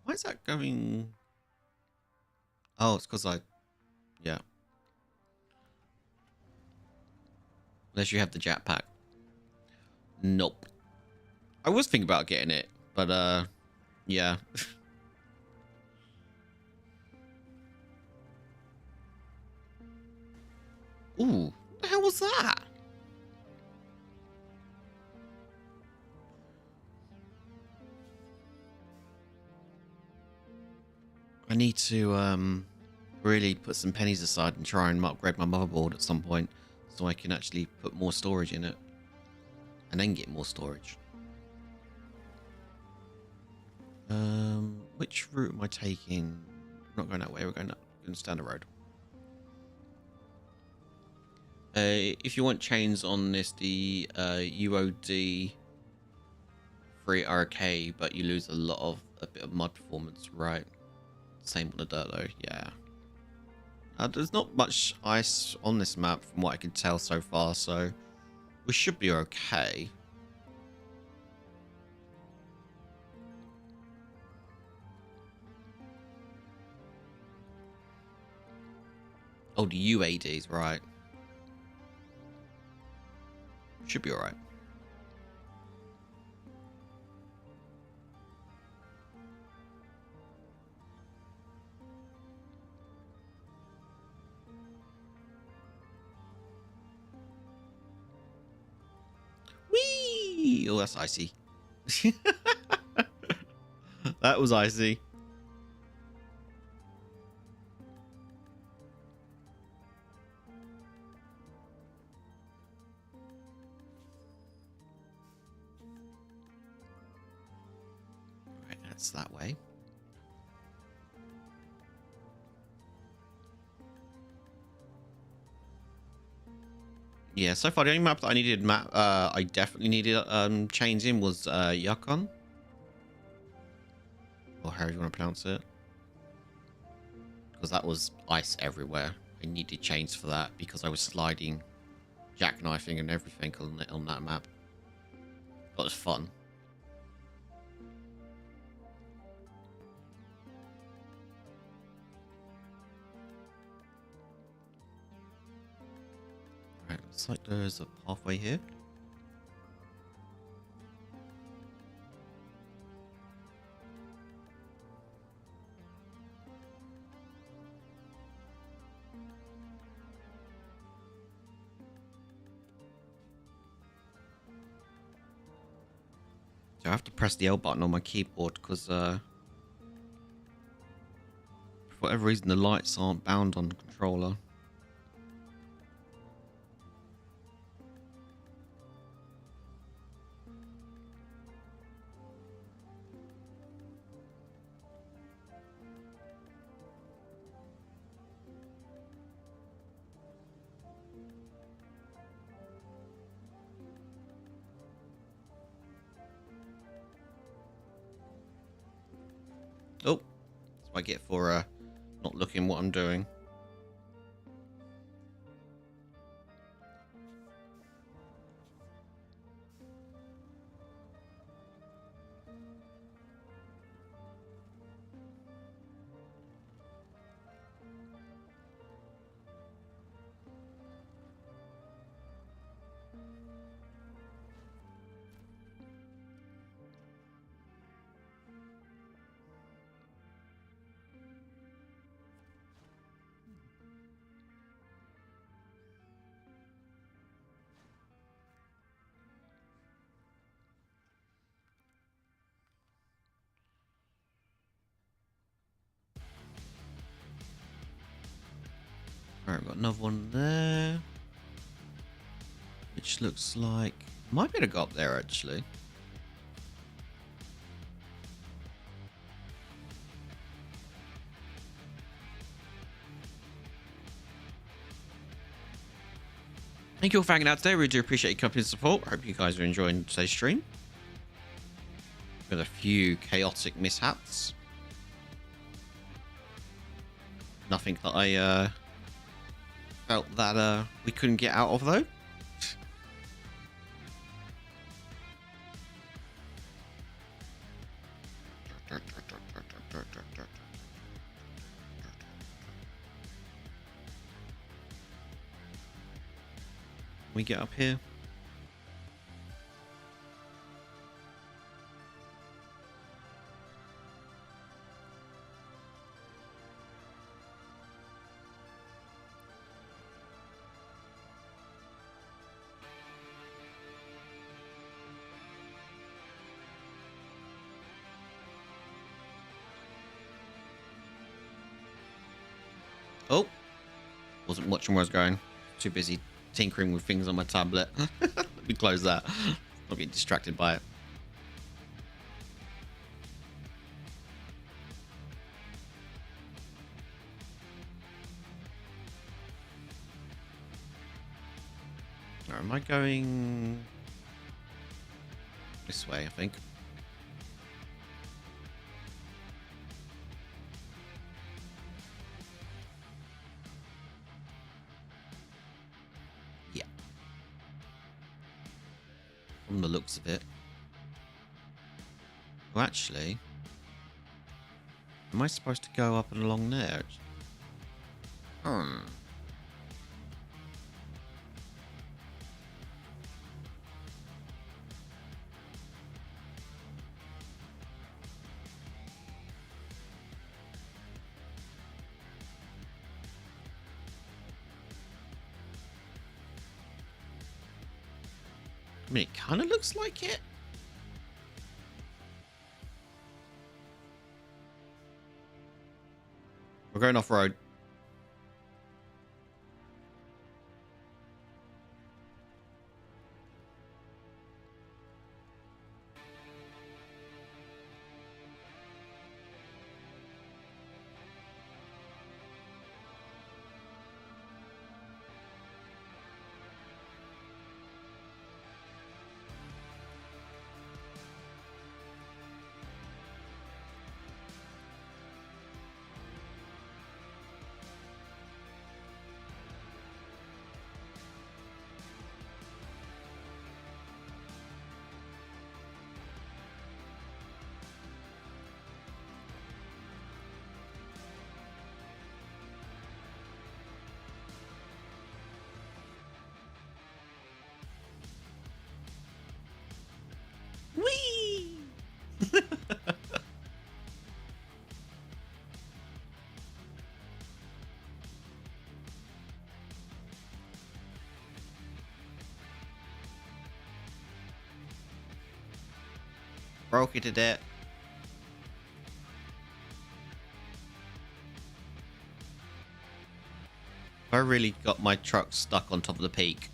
Why is that going? Oh, it's because yeah. Unless you have the jetpack. Nope. I was thinking about getting it, but yeah. Ooh, what the hell was that? I need to really put some pennies aside and try and upgrade my motherboard at some point so I can actually put more storage in it and then get more storage. Which route am I taking? I'm not going that way, we're going down the road. If you want chains on this, the UOD 3 are okay, but you lose a bit of mud performance, right? Same on the dirt though, yeah. There's not much ice on this map from what I can tell so far, so we should be okay. Oh, the UADs, right. Should be alright. Whee! Oh, that's icy. That was icy. Right, that's that way. Yeah, so far the only map that I needed I definitely needed chains in was Yukon. Or however you want to pronounce it. Because that was ice everywhere. I needed chains for that because I was sliding, jackknifing and everything on that map. That was fun. Right, looks like there's a pathway here. So I have to press the L button on my keyboard because for whatever reason the lights aren't bound on the controller. Oh, that's what I get for not looking what I'm doing. Alright, we've got another one there. Which looks like... Might be able to go up there, actually. Thank you all for hanging out today. We do appreciate your company and support. I hope you guys are enjoying today's stream. With a few chaotic mishaps. Nothing that I felt that we couldn't get out of, though. We get up here. Oh, wasn't watching where I was going. Too busy tinkering with things on my tablet. Let me close that. Not get distracted by it. Or am I going this way, I think? Yeah. From the looks of it. Well, actually, am I supposed to go up and along there? I mean, it kind of looks like it. We're going off-road. Whee! Broke it to death. I really got my truck stuck on top of the peak.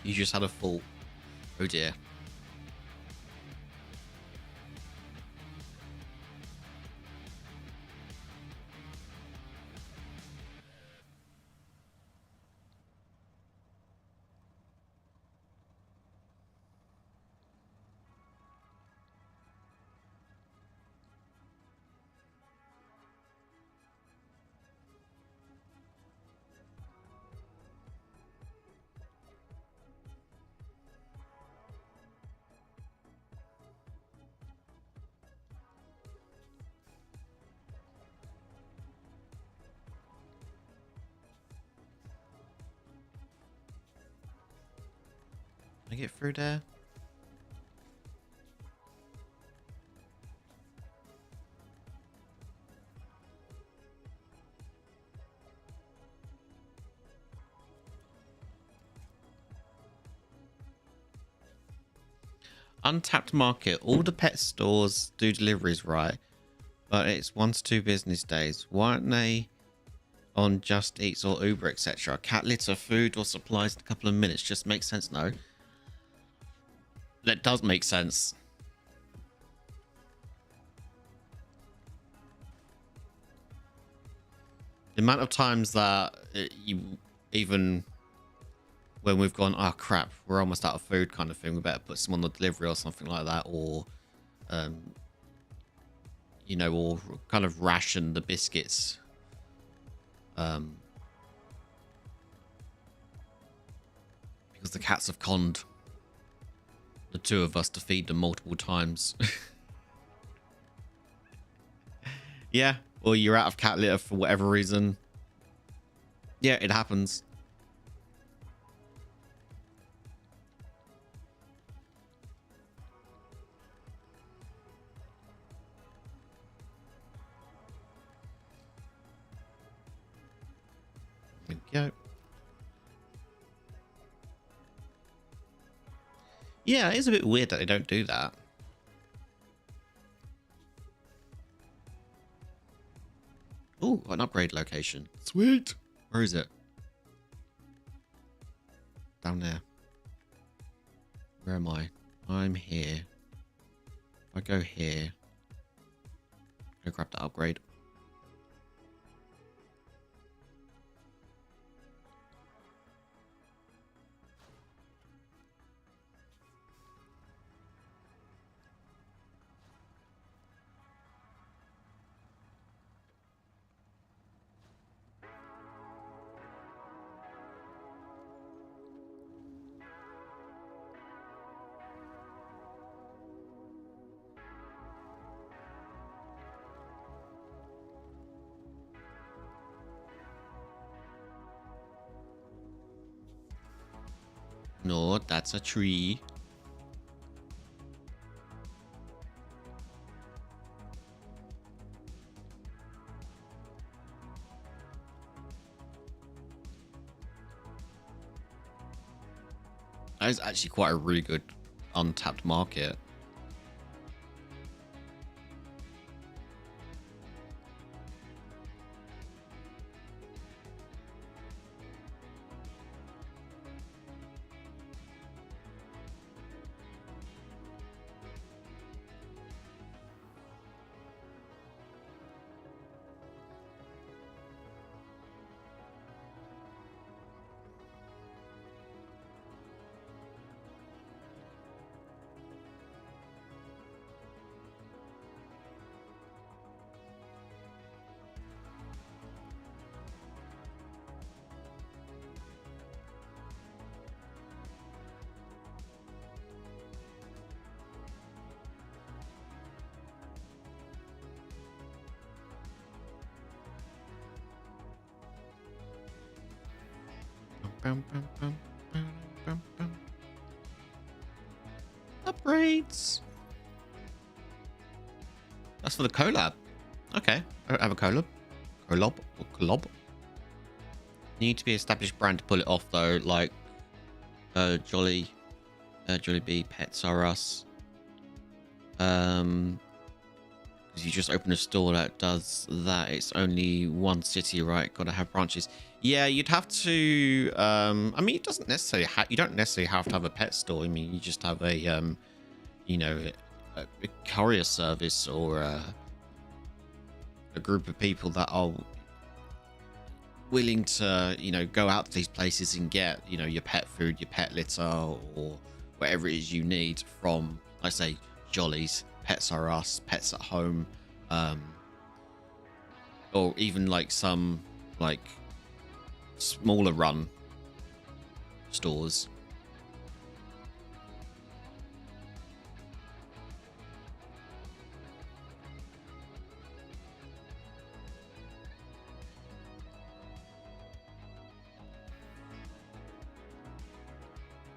You just had a fall. Oh dear. Can I get through there? Untapped market. All the pet stores do deliveries, right? But it's 1 to 2 business days. Why aren't they on Just Eats or Uber, etc.? Cat litter, food, or supplies in a couple of minutes. Just makes sense, no? That does make sense. The amount of times that you even when we've gone, oh crap, we're almost out of food kind of thing, we better put some on the delivery or something like that, or you know, or kind of ration the biscuits. Because the cats have conned the two of us to feed them multiple times. Yeah, or you're out of cat litter for whatever reason. Yeah, it happens. There we go. Yeah, it is a bit weird that they don't do that. Oh, an upgrade location. Sweet. Where is it? Down there. Where am I? I'm here. I go here. Go grab the upgrade. No, that's a tree. That is actually quite a really good untapped market. Upgrades. That's for the collab. Okay, I have a collab. Collab. Need to be established brand to pull it off though. Like Jolly Bee, Pets R Us. Because you just open a store that does that. It's only one city, right? Got to have branches. Yeah, you'd have to. I mean, it doesn't necessarily. You don't necessarily have to have a pet store. I mean, you just have a, you know, a courier service or a group of people that are willing to, you know, go out to these places and get, you know, your pet food, your pet litter, or whatever it is you need from, I say, Jollies, Pets R Us, Pets at Home, or even like some like smaller run stores.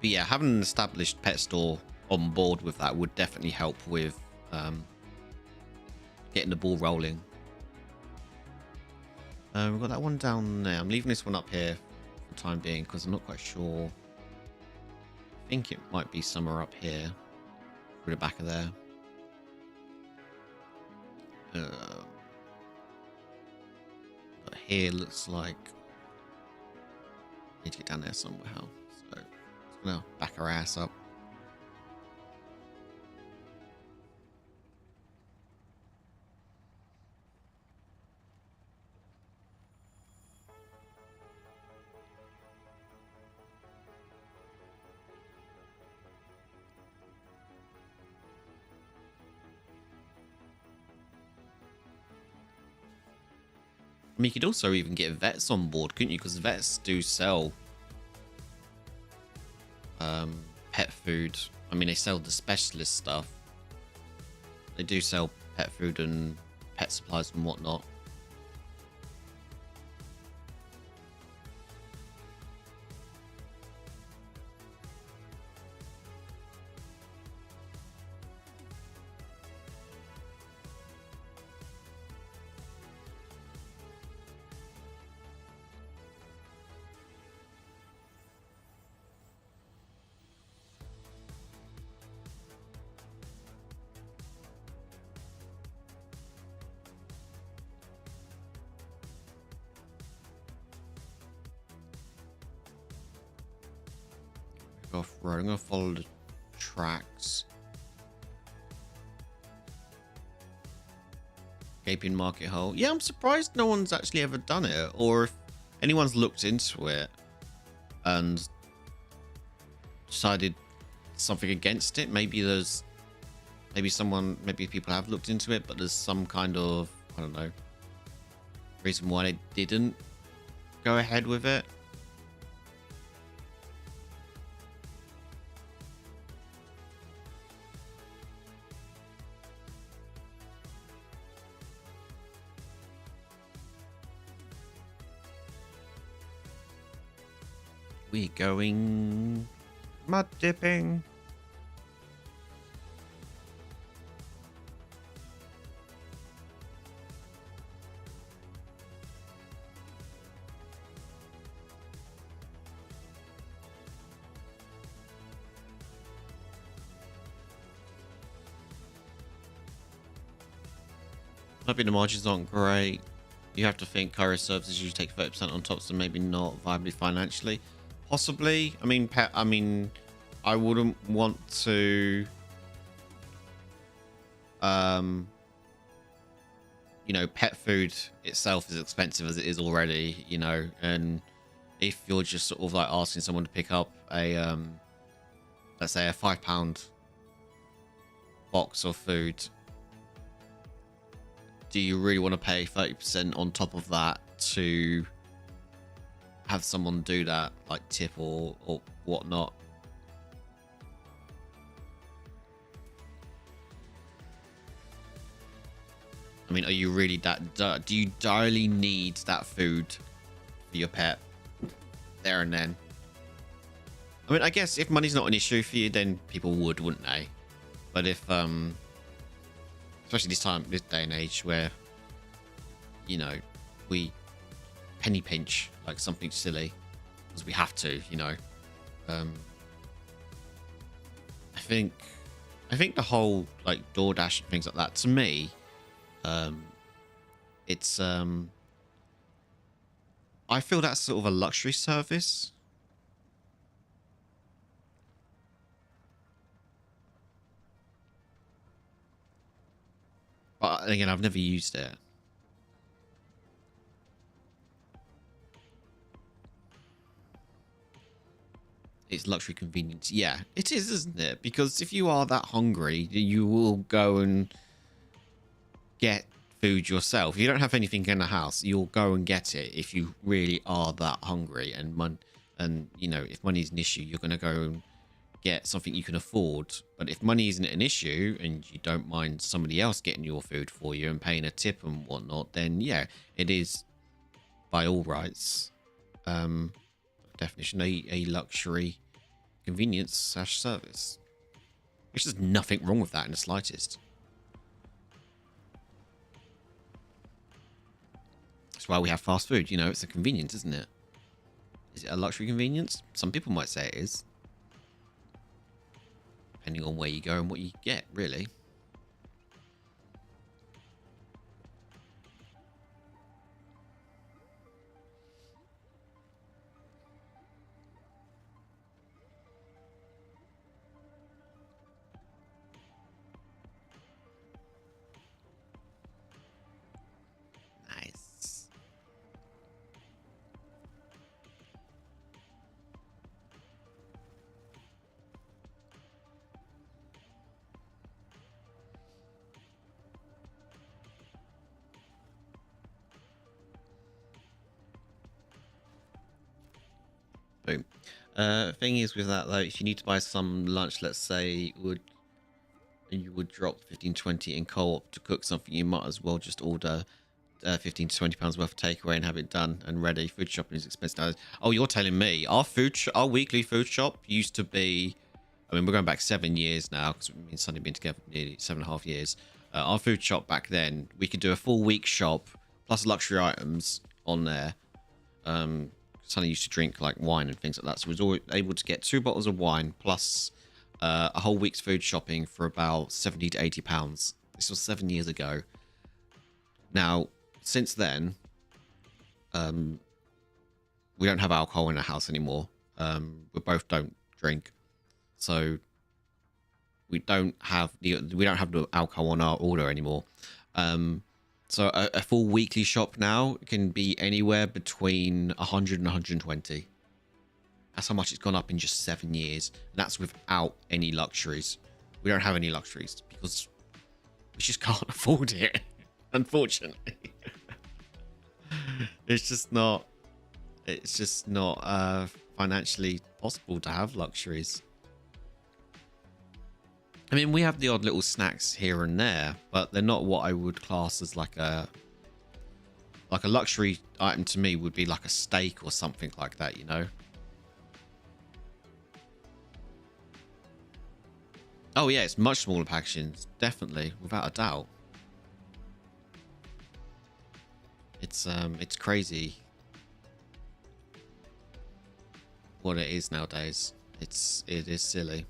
But yeah, having an established pet store on board with that would definitely help with getting the ball rolling. We've got that one down there. I'm leaving this one up here for the time being because I'm not quite sure. I think it might be somewhere up here. Through the back of there. But here looks like I need to get down there somehow. So just gonna back our ass up. I mean, you could also even get vets on board, couldn't you? Because vets do sell pet food. I mean, they sell the specialist stuff. They do sell pet food and pet supplies and whatnot. Off road. I'm gonna follow the tracks. Gaping market hole. Yeah, I'm surprised no one's actually ever done it, or if anyone's looked into it and decided something against it. Maybe people have looked into it, but there's some kind of, I don't know, reason why they didn't go ahead with it. We going mud dipping. Might be the margins aren't great. You have to think courier services usually take 30% on top, so maybe not viably financially. Possibly. I mean, I wouldn't want to, you know, pet food itself is expensive as it is already, you know, and if you're just sort of like asking someone to pick up a, let's say a £5 box of food, do you really want to pay 30% on top of that to have someone do that, like tip or whatnot? I mean, are you really that? Do you direly need that food for your pet there and then? I mean, I guess if money's not an issue for you, then people would, wouldn't they? But if, especially this day and age where, you know, we penny pinch like something silly because we have to, you know. I think the whole like DoorDash and things like that, to me, it's I feel that's sort of a luxury service. But again, I've never used it. It's luxury convenience. Yeah, it is, isn't it? Because if you are that hungry, you will go and get food yourself. If you don't have anything in the house, you'll go and get it if you really are that hungry. And you know, if money is an issue, you're going to go and get something you can afford. But if money isn't an issue and you don't mind somebody else getting your food for you and paying a tip and whatnot, then yeah, it is by all rights, definition, a luxury convenience / service. Which there's nothing wrong with that in the slightest. That's why we have fast food. You know, it's a convenience, isn't it? Is it a luxury convenience? Some people might say it is. depending on where you go and what you get, really. Nice. Boom. Thing is with that though, if you need to buy some lunch, let's say you would drop 15-20 in co-op to cook something, you might as well just order 15 to 20 pounds worth of takeaway and have it done and ready. Food shopping is expensive now. Oh, you're telling me our weekly food shop used to be, I mean, we're going back 7 years now because me and Sunny been together nearly 7.5 years. Our food shop back then, we could do a full week shop plus luxury items on there. Sunny used to drink like wine and things like that, so we was always able to get 2 bottles of wine plus a whole week's food shopping for about 70 to 80 pounds. This was 7 years ago. Now, since then, we don't have alcohol in the house anymore. We both don't drink, so we don't have the alcohol on our order anymore. So a full weekly shop now can be anywhere between 100 and 120. That's how much it's gone up in just 7 years. And that's without any luxuries. We don't have any luxuries because we just can't afford it, unfortunately. It's just not financially possible to have luxuries. I mean, we have the odd little snacks here and there, but they're not what I would class as like a luxury item. To me would be like a steak or something like that, you know? Oh yeah, it's much smaller packaging, definitely, without a doubt. It's crazy what it is nowadays. It is silly.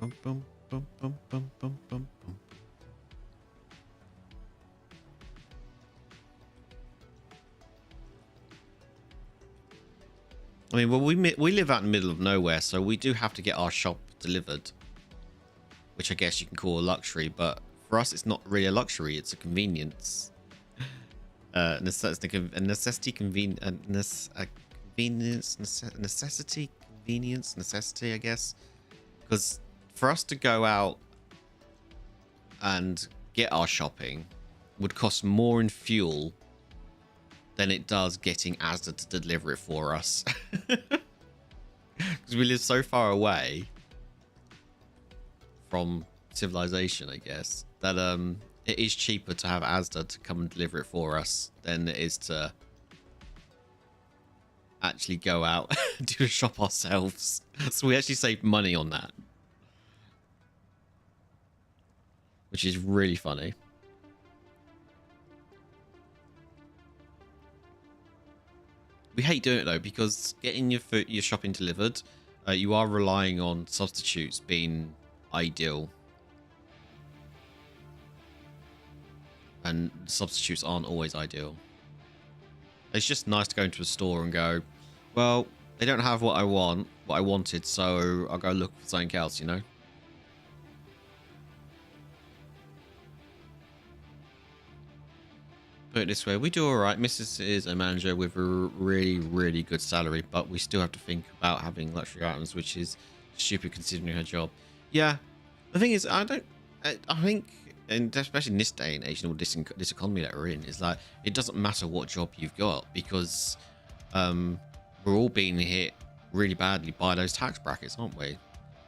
Bum, bum, bum, bum, bum, bum, bum, bum. I mean, well, we live out in the middle of nowhere, so we do have to get our shop delivered, which I guess you can call a luxury, but for us, it's not really a luxury; it's a convenience. Necessity, I guess, because for us to go out and get our shopping would cost more in fuel than it does getting Asda to deliver it for us. Because we live so far away from civilization, I guess, that it is cheaper to have Asda to come and deliver it for us than it is to actually go out and do a shop ourselves. So we actually save money on that, which is really funny. We hate doing it though, because getting your shopping delivered, you are relying on substitutes being ideal, and substitutes aren't always ideal. It's just nice to go into a store and go, well, they don't have what I wanted, so I'll go look for something else, you know. Put it this way, we do all right. Mrs. is a manager with a really, really good salary, but we still have to think about having luxury items, which is stupid considering her job. Yeah, the thing is, I think, and especially in this day and age, and all this economy that we're in, is like, it doesn't matter what job you've got, because we're all being hit really badly by those tax brackets, aren't we?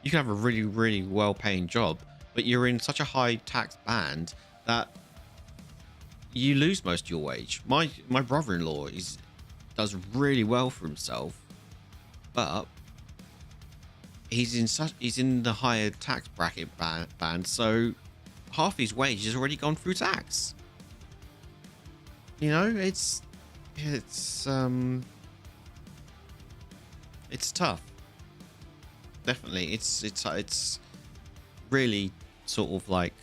You can have a really, really well-paying job, but you're in such a high tax band that you lose most of your wage. My brother-in-law does really well for himself, but he's in the higher tax bracket band, so half his wage has already gone through tax. You know, it's tough. Definitely, it's really sort of like,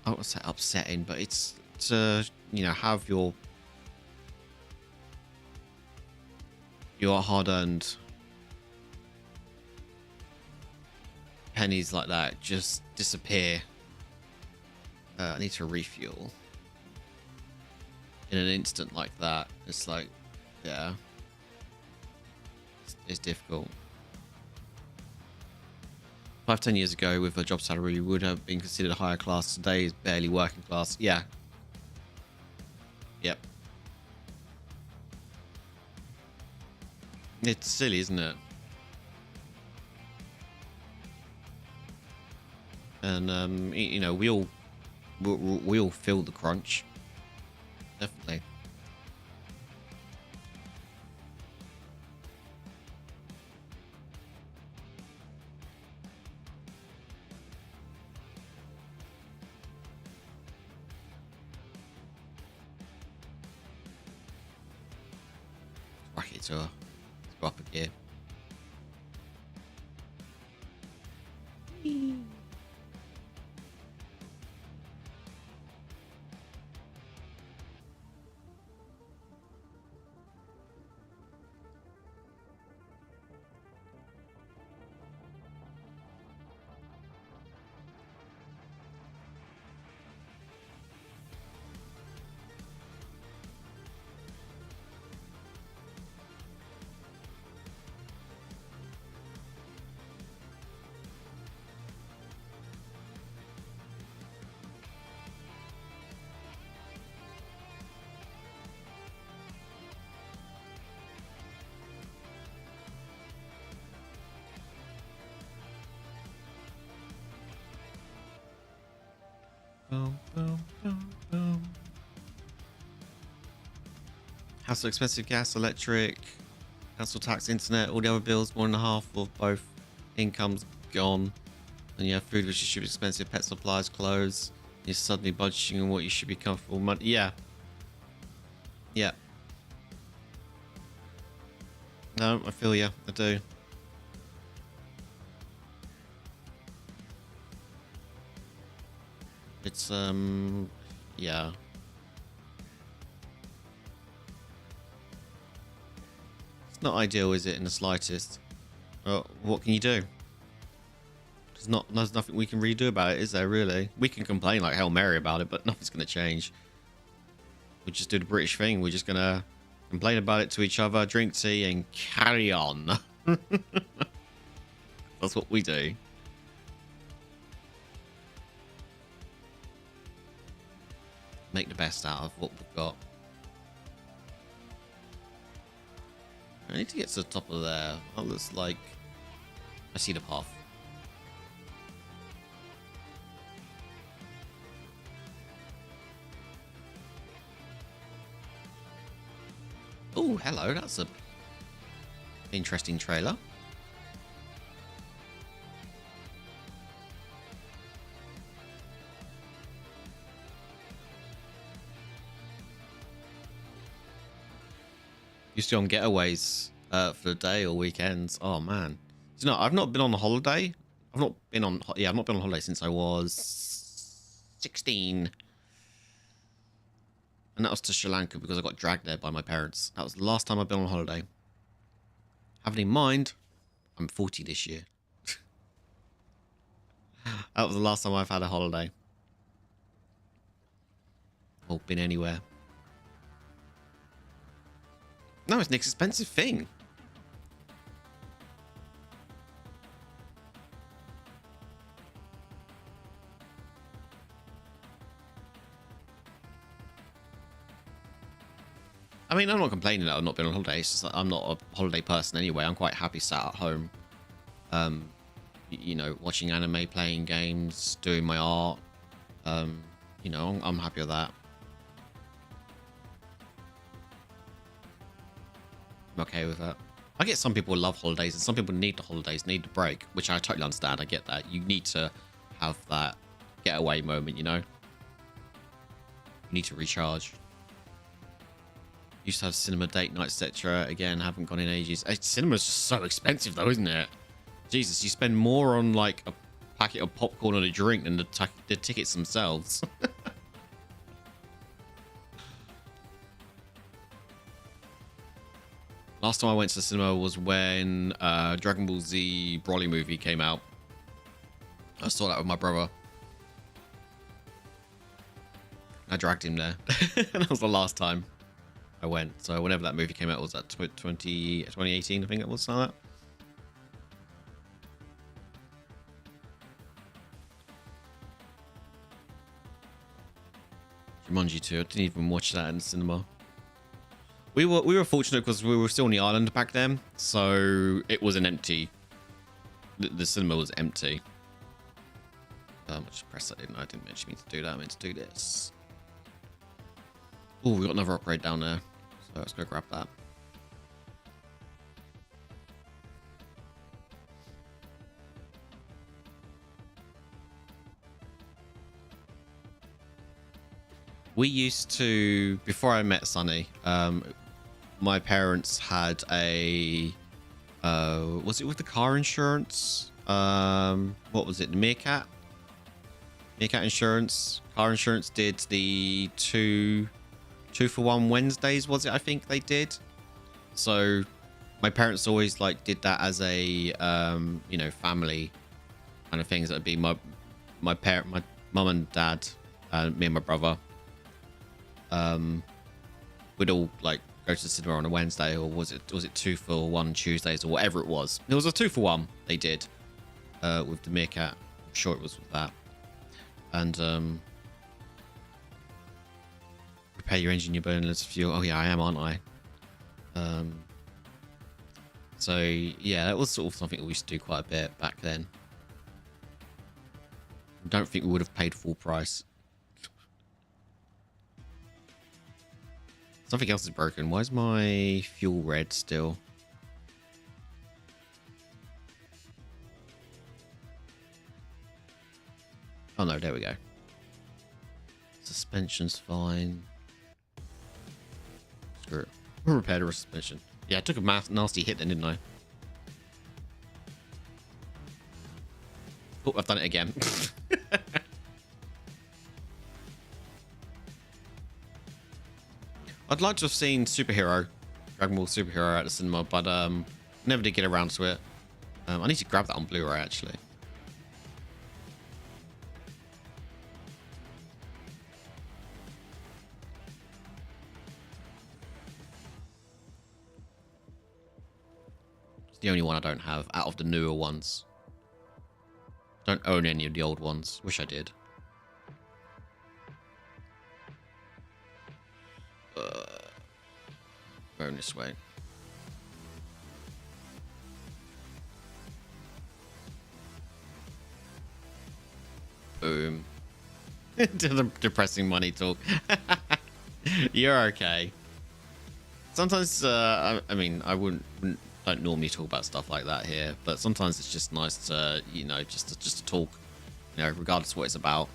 I won't say upsetting, but it's to, you know, have your hard-earned pennies like that just disappear. I need to refuel in an instant like that. It's like, yeah, it's difficult. 5-10 years ago, with a job salary, you would have been considered a higher class. Today is barely working class. Yeah. Yep. It's silly, isn't it? And you know, we all feel the crunch. Definitely. Bracket to go up a gear. Boom, boom, boom, boom. Household expensive, gas, electric, council tax, internet, all the other bills, more than half of both incomes gone. And you have food which is super expensive, pet supplies, clothes. You're suddenly budgeting on what you should be comfortable money. Yeah. Yeah. No, I feel you. I do. It's yeah. It's not ideal, is it, in the slightest? What can you do? There's nothing we can really do about it, is there, really? We can complain like Hail Mary about it, but nothing's going to change. We just do the British thing. We're just going to complain about it to each other, drink tea, and carry on. That's what we do. Make the best out of what we've got. I need to get to the top of there. Oh, looks like I see the path. Oh, hello. That's a interesting trailer. You still on getaways for the day or weekends? Oh man, you know, I've not been on a holiday. I've not been on holiday since I was 16. And that was to Sri Lanka because I got dragged there by my parents. That was the last time I've been on holiday. Having in mind, I'm 40 this year. That was the last time I've had a holiday. Or been anywhere. No, it's an expensive thing. I mean, I'm not complaining that I've not been on holiday. It's just that I'm not a holiday person anyway. I'm quite happy sat at home. You know, watching anime, playing games, doing my art. You know, I'm happy with that. I'm okay with that. I get some people love holidays and some people need the holidays, need the break, which I totally understand. I get that. You need to have that getaway moment, you know? You need to recharge. Used to have cinema date nights, etc. Again, haven't gone in ages. Cinema's just so expensive though, isn't it? Jesus, you spend more on like a packet of popcorn and a drink than the tickets themselves. Last time I went to the cinema was when Dragon Ball Z Broly movie came out. I saw that with my brother. I dragged him there. And that was the last time I went. So whenever that movie came out, was that 2018, I think it was, something like that. Jumanji 2, I didn't even watch that in the cinema. We were fortunate because we were still on the island back then, so it was an empty. The cinema was empty. I just pressed that in. I didn't mean to do that. I meant to do this. Oh, we got another upgrade down there, so let's go grab that. We used to, before I met Sunny, my parents had a, was it with the car insurance? What was it? The Meerkat insurance. Car insurance did the two for one Wednesdays, was it? I think they did. So my parents always like did that as a, you know, family kind of things. That'd be my mum and dad, me and my brother. We'd all like go to the cinema on a Wednesday, or was it 2 for 1 Tuesdays, or whatever it was. It was a 2 for 1 they did with the Meerkat. I'm sure it was with that. And repair your engine, your burnerless fuel. Oh yeah, I am, aren't I? So yeah, that was sort of something we used to do quite a bit back then. I don't think we would have paid full price. Something else is broken. Why is my fuel red still? Oh no, there we go. Suspension's fine. Screw it. Repair the suspension. Yeah, I took a nasty hit then, didn't I? Oh, I've done it again. I'd like to have seen Dragon Ball Superhero at the cinema, but never did get around to it. I need to grab that on Blu-ray actually. It's the only one I don't have out of the newer ones. Don't own any of the old ones. Wish I did. Going this way. Boom. To the depressing money talk. You're okay. Sometimes, I mean, don't normally talk about stuff like that here, but sometimes it's just nice to, you know, just to talk, you know, regardless of what it's about.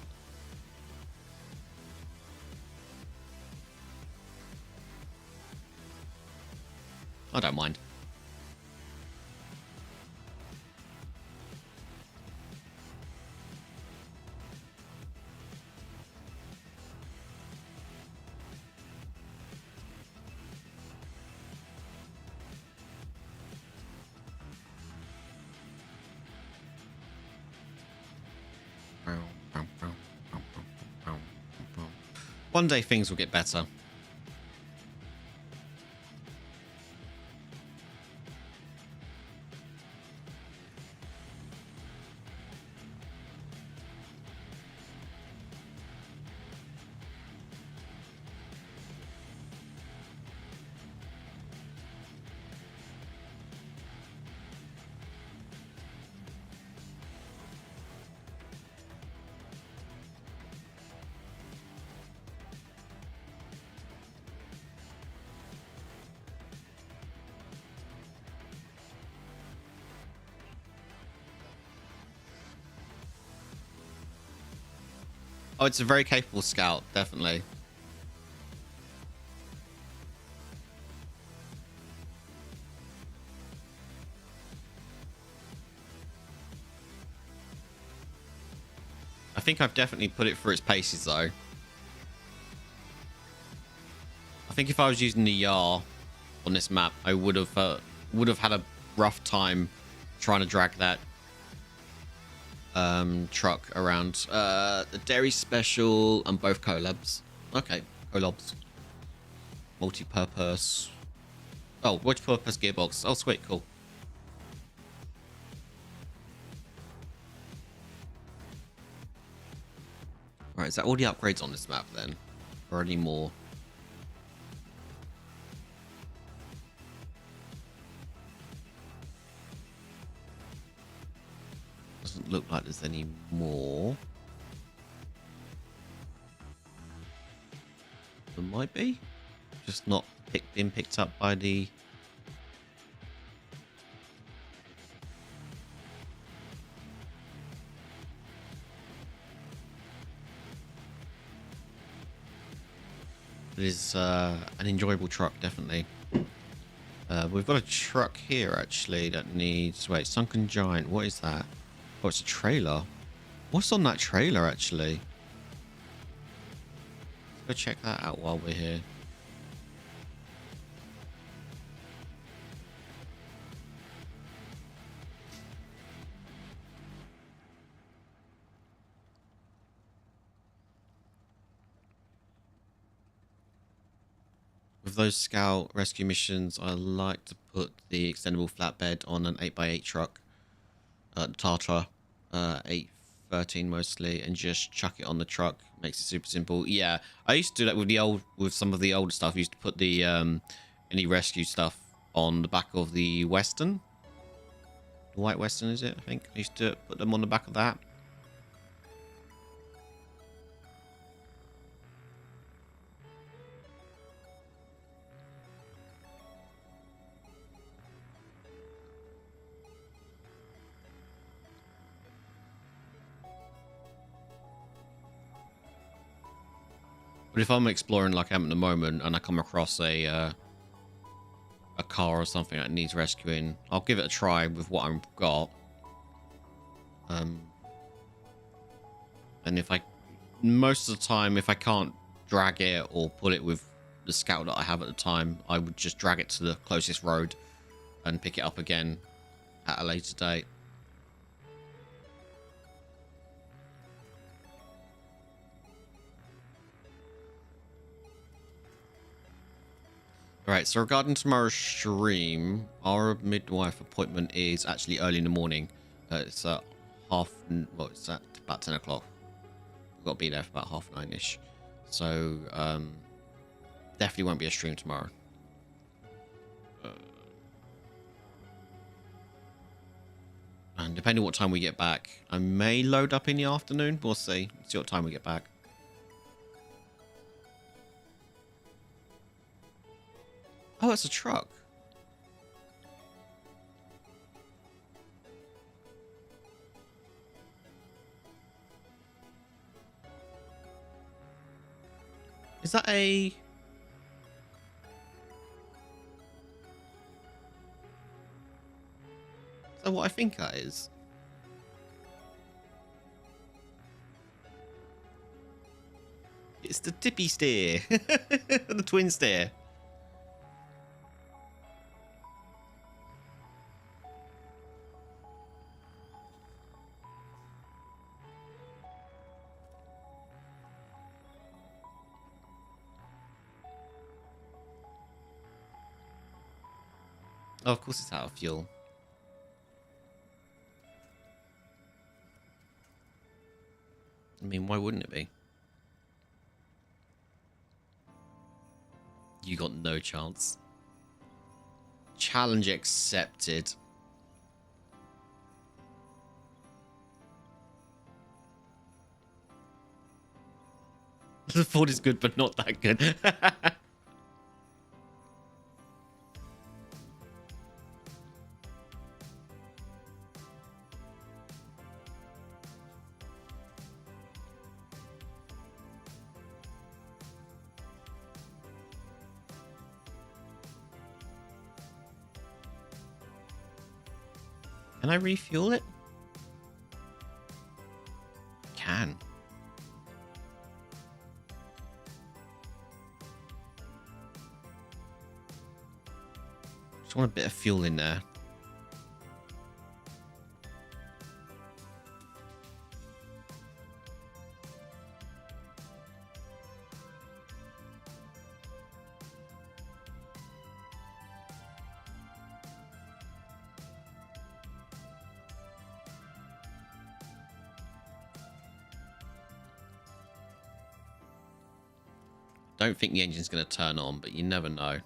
I don't mind. One day things will get better. Oh, it's a very capable scout, definitely. I think I've definitely put it through its paces, though. I think if I was using the Yar on this map, I would have had a rough time trying to drag that truck around. The Dairy Special and both collabs. Okay, collabs. Multi-purpose. Oh, multi-purpose gearbox. Oh, sweet, cool. Right, is that all the upgrades on this map then? Or any more? Doesn't look like there's any more. There might be. Just not being picked up by the... It is an enjoyable truck, definitely. We've got a truck here, actually, that needs... Wait, Sunken Giant. What is that? Oh, it's a trailer. What's on that trailer, actually? Let's go check that out while we're here. With those scout rescue missions, I like to put the extendable flatbed on an 8x8 truck, Tata, 813 mostly, and just chuck it on the truck. Makes it super simple. Yeah, I used to do that with some of the older stuff. I used to put the any rescue stuff on the back of the Western. The White Western, is it? I think I used to put them on the back of that. But if I'm exploring like I am at the moment and I come across a car or something that needs rescuing, I'll give it a try with what I've got. And if most of the time, if I can't drag it or pull it with the scout that I have at the time, I would just drag it to the closest road and pick it up again at a later date. Alright, so regarding tomorrow's stream, our midwife appointment is actually early in the morning. It's at it's at about 10 o'clock. We've got to be there for about 9:30ish. So, definitely won't be a stream tomorrow. And depending on what time we get back, I may load up in the afternoon. We'll see. See what time we get back. Oh, it's a truck. Is that a... Is that what I think that is? It's the tippy steer. The twin steer. Oh, of course it's out of fuel. I mean, why wouldn't it be? You got no chance. Challenge accepted. The Ford is good, but not that good. Can I refuel it? Can. Just want a bit of fuel in there. Don't think the engine's going to turn on, but you never know.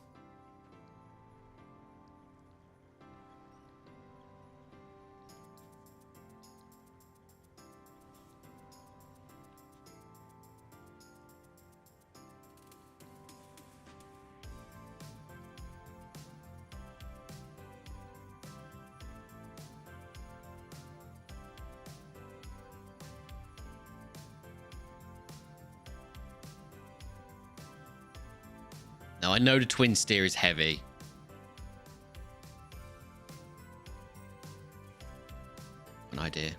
Now, I know the twin steer is heavy. An idea.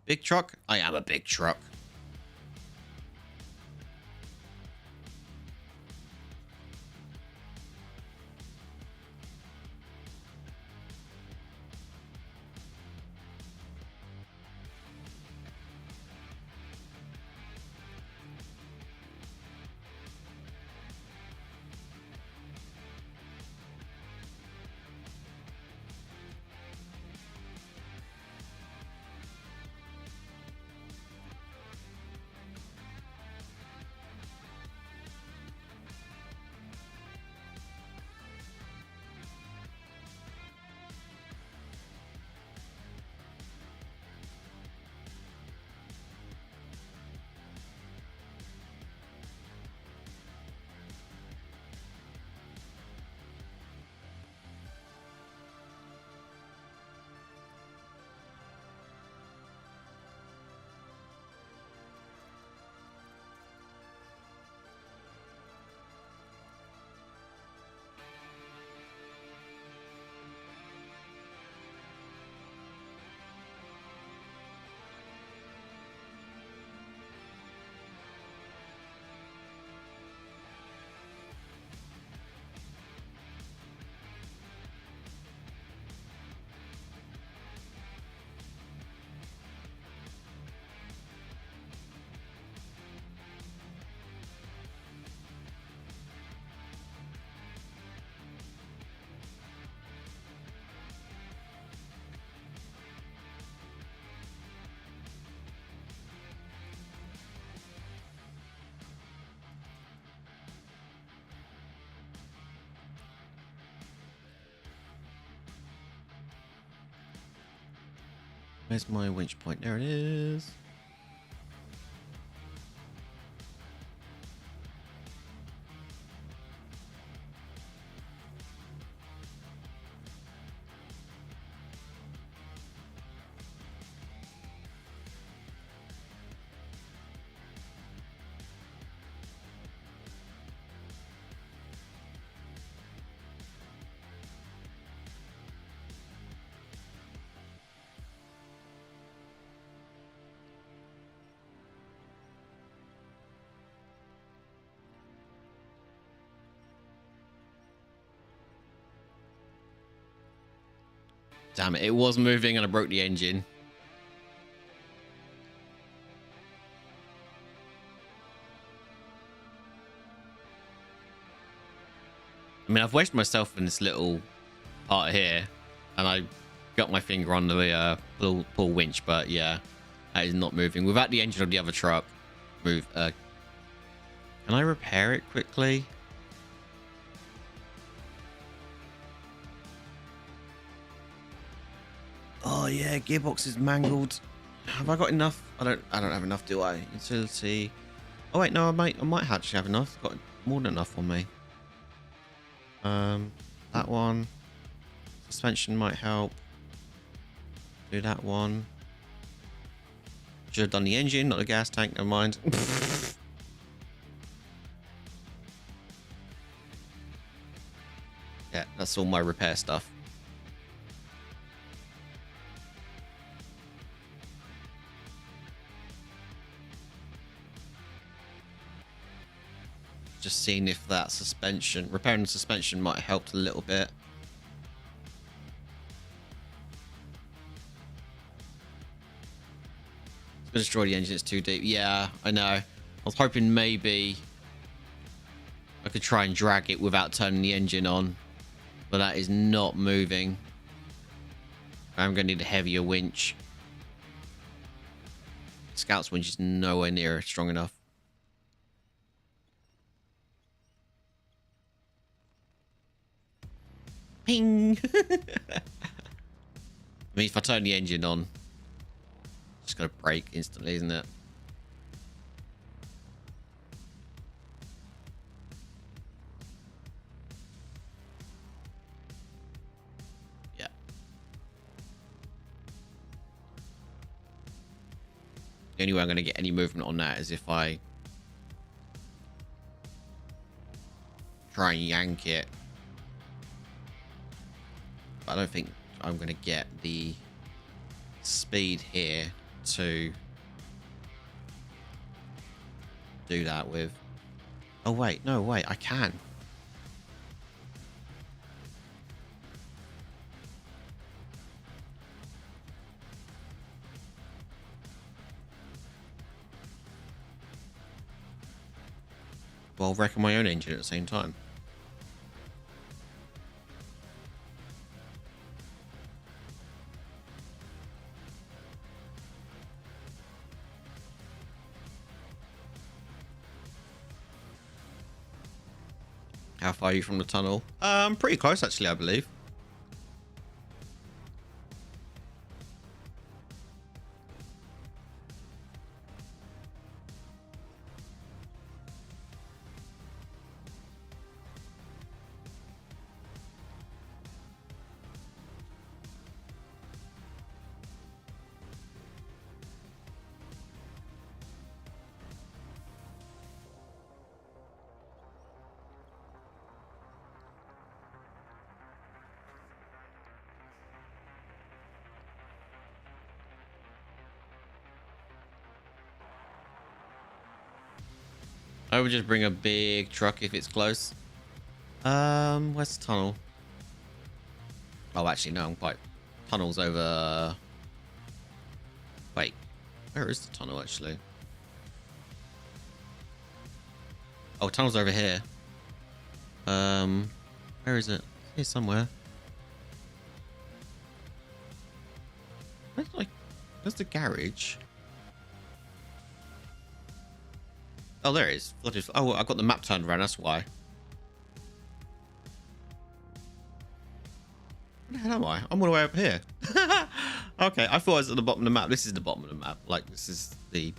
Big truck? I am a big truck. Where's my winch point? There it is. Damn it. It was moving and I broke the engine. I mean, I've wedged myself in this little part here, and I got my finger on the pull winch, but yeah, that is not moving. Without the engine of the other truck, move. Can I repair it quickly? Oh yeah, gearbox is mangled. Have I got enough? I don't have enough, do I? Utility. Oh wait, no, I might actually have enough. Got more than enough on me. That one. Suspension might help. Do that one. Should have done the engine, not the gas tank. Never mind. Yeah, that's all my repair stuff. Just seeing if that suspension, repairing the suspension might have helped a little bit. It's gonna destroy the engine, it's too deep. Yeah, I know. I was hoping maybe I could try and drag it without turning the engine on, but that is not moving. I'm gonna need a heavier winch. Scout's winch is nowhere near strong enough. Ping! I mean, if I turn the engine on, it's just gonna break instantly, isn't it? Yeah. The only way I'm gonna get any movement on that is if I try and yank it. I don't think I'm going to get the speed here to do that with. Oh, wait. No, wait. I can. Well, wrecking my own engine at the same time. How far are you from the tunnel? Pretty close, actually, I believe. I would just bring a big truck if it's close. Where's the tunnel? Oh, actually, no, I'm quite... Tunnel's over... Wait, where is the tunnel, actually? Oh, tunnel's over here. Where is it? Here somewhere. Where's the garage? Oh, there it is. Oh, I got the map turned around, that's why. Where the hell am I? I'm all the way up here. Okay, I thought I was at the bottom of the map. This is the bottom of the map. Like, this is the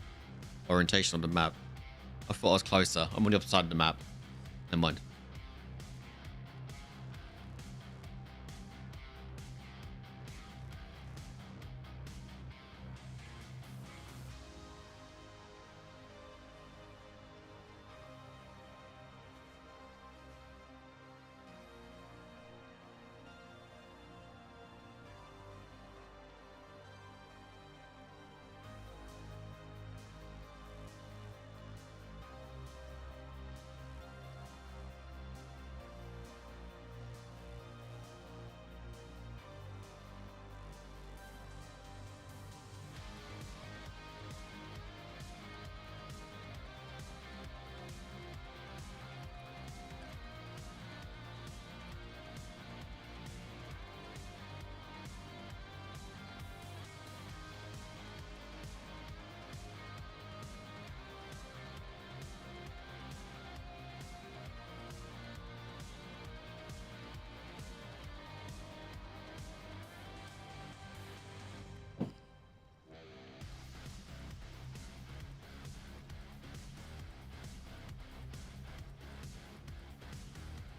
orientation of the map. I thought I was closer. I'm on the other side of the map. Never mind.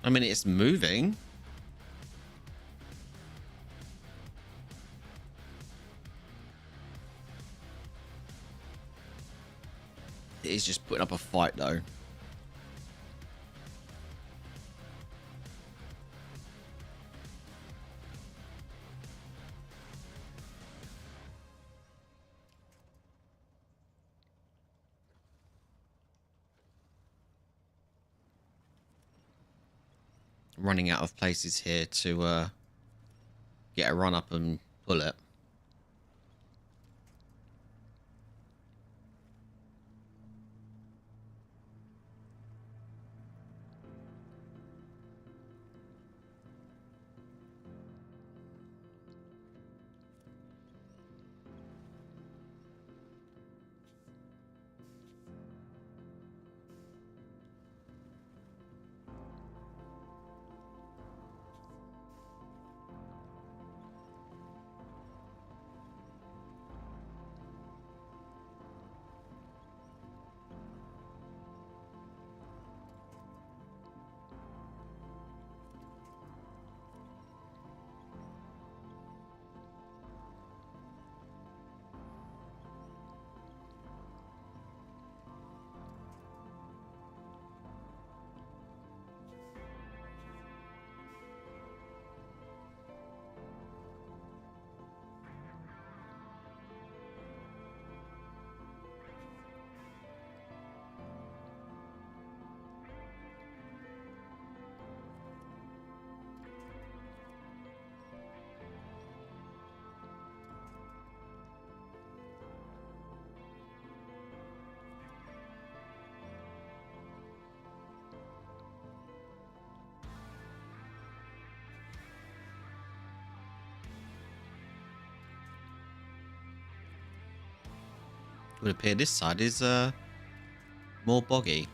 I mean, it's moving. It is just putting up a fight, though. Running out of places here to get a run up and pull it. It would appear this side is more boggy.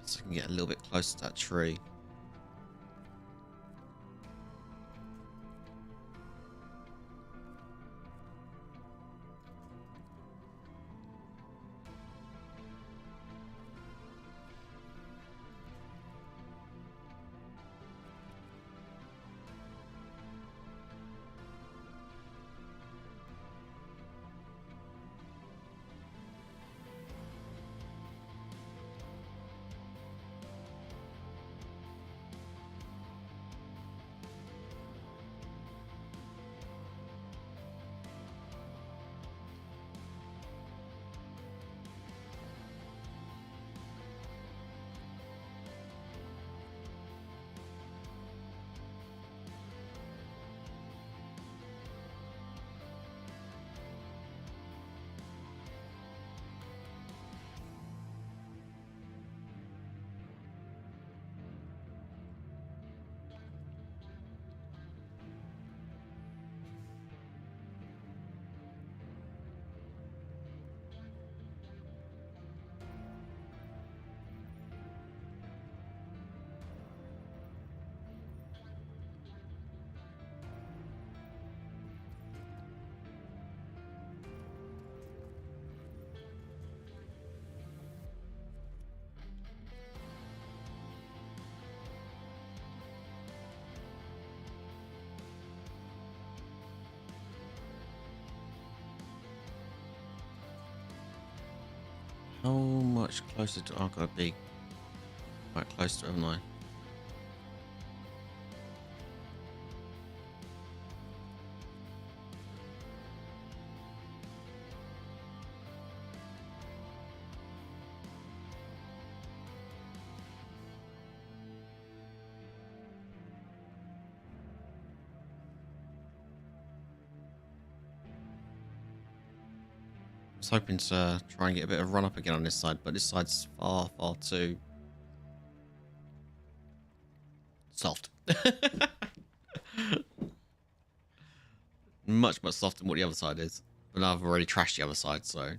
So I can get a little bit closer to that tree. How much closer to... I've got to be quite close to it, haven't I? I was hoping to try and get a bit of run up again on this side, but this side's far, far too soft. Much, much softer than what the other side is. But I've already trashed the other side, so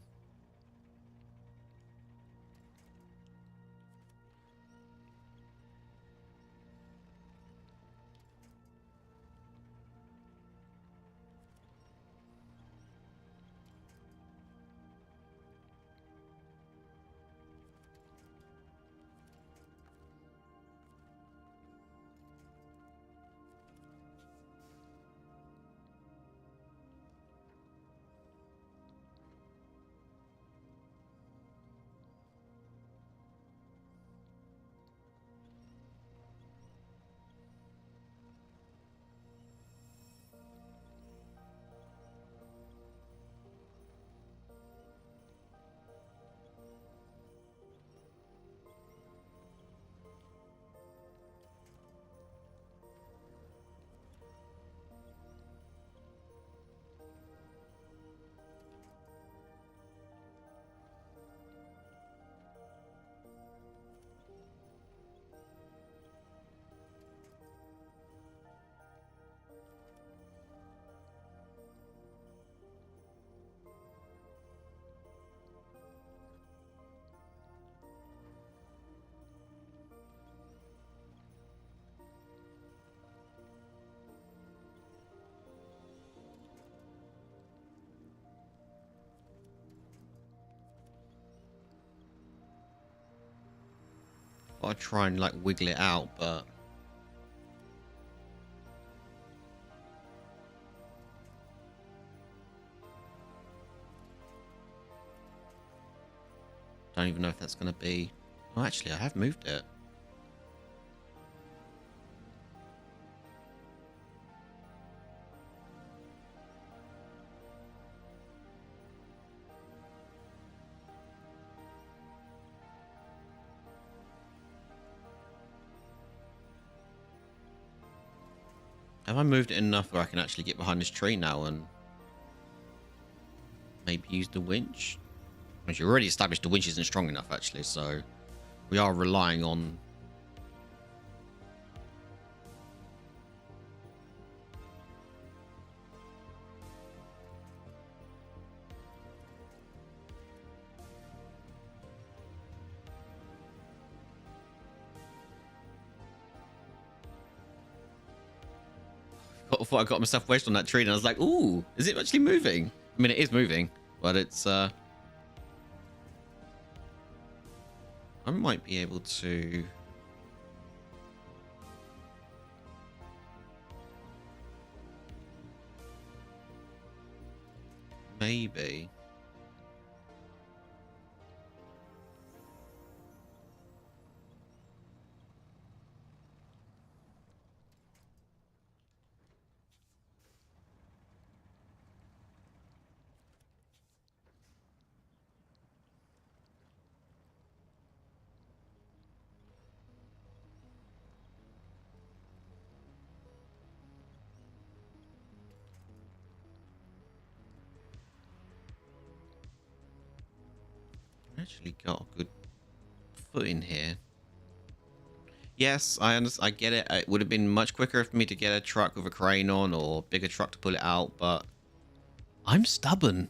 I'll try and like wiggle it out, but don't even know if that's going to be. Oh, actually, I have moved it. Have I moved it enough where I can actually get behind this tree now and maybe use the winch? Which you already established the winch isn't strong enough, actually, so we are relying on... I thought I got myself wedged on that tree and I was like, ooh, is it actually moving? I mean, it is moving, but it's... I might be able to... Maybe. Actually got a good foot in here. Yes, I understand. I get it. It would have been much quicker for me to get a truck with a crane on or a bigger truck to pull it out, but I'm stubborn.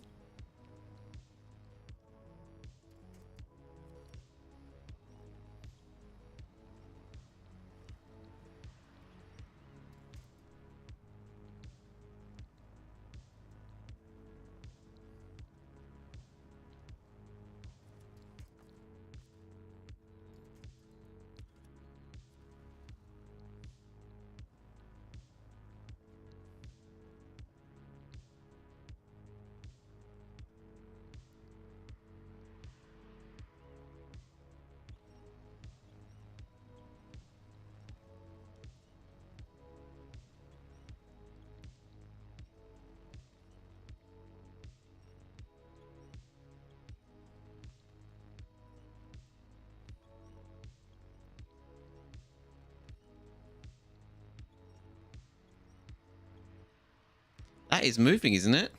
That is moving, isn't it?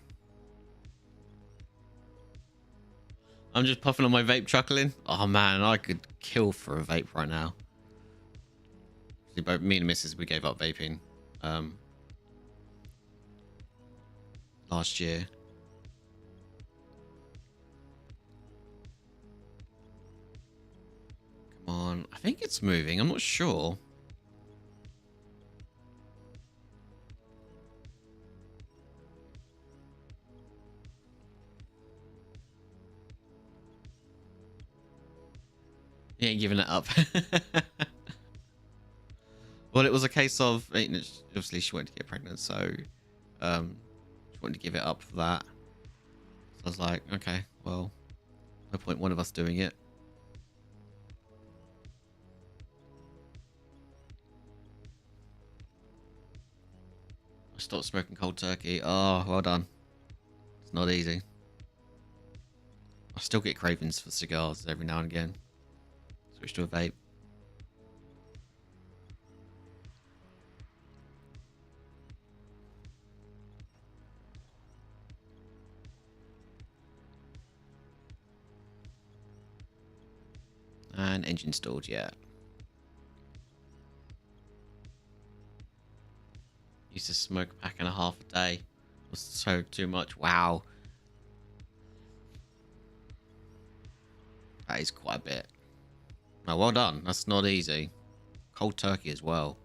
I'm just puffing on my vape, chuckling. Oh man, I could kill for a vape right now. Both me and Mrs. we gave up vaping last year. Come on, I think it's moving. I'm not sure. Yeah, giving it up. Well, it was a case of obviously she wanted to get pregnant, so she wanted to give it up for that. So I was like, okay, well, no point one of us doing it. I stopped smoking cold turkey. Oh, well done. It's not easy. I still get cravings for cigars every now and again. Switch to a vape. And engine stalled, yeah. Used to smoke a pack and a half a day. It was so too much. Wow. That is quite a bit. Oh, well done. That's not easy. Cold turkey as well.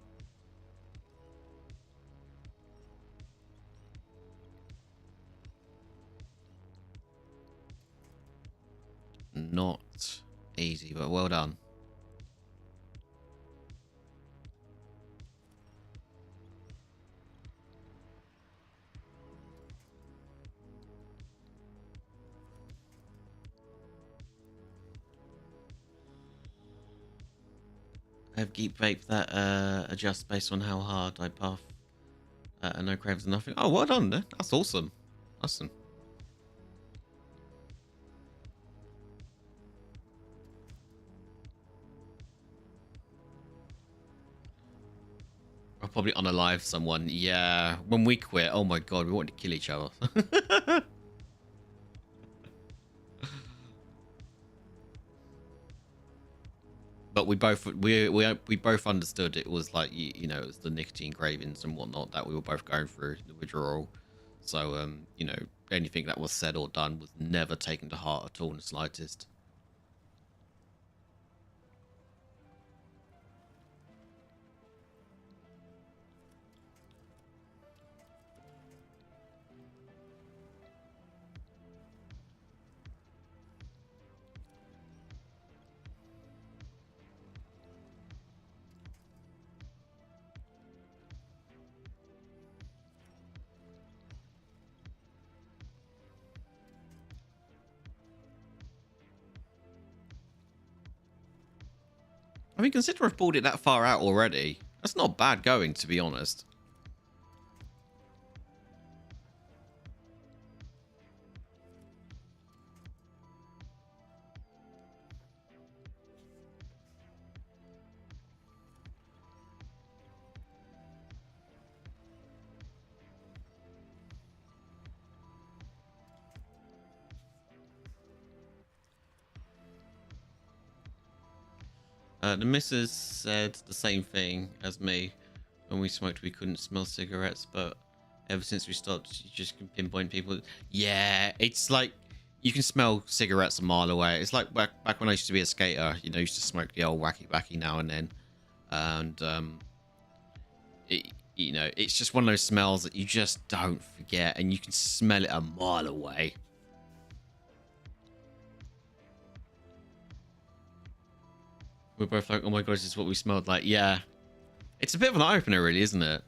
Not easy, but well done. I have Geek Vape that adjusts based on how hard I puff. And no cravings, nothing. Oh, well done. That's awesome. Awesome. I'll probably unalive someone. Yeah, when we quit, oh my god, we wanted to kill each other. But we both understood it was like you know, it was the nicotine cravings and whatnot that we were both going through the withdrawal. So you know, anything that was said or done was never taken to heart at all in the slightest. I mean, consider I've pulled it that far out already. That's not bad going, to be honest. The missus said the same thing as me. When we smoked, we couldn't smell cigarettes, but ever since we stopped, you just can pinpoint people. Yeah, it's like you can smell cigarettes a mile away. It's like back when I used to be a skater. You know, I used to smoke the old wacky now and then, and you know, it's just one of those smells that you just don't forget, and you can smell it a mile away. We're both like, oh my gosh, this is what we smelled like. Yeah, it's a bit of an eye opener, really, isn't it?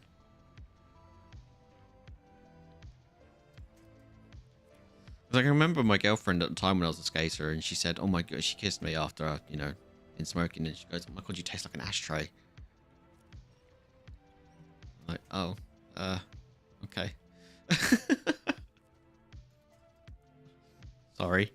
Like, I remember my girlfriend at the time when I was a skater, and she said, "Oh my god," she kissed me after you know, been smoking, and she goes, "Oh my god, you taste like an ashtray." I'm like, oh, okay, sorry.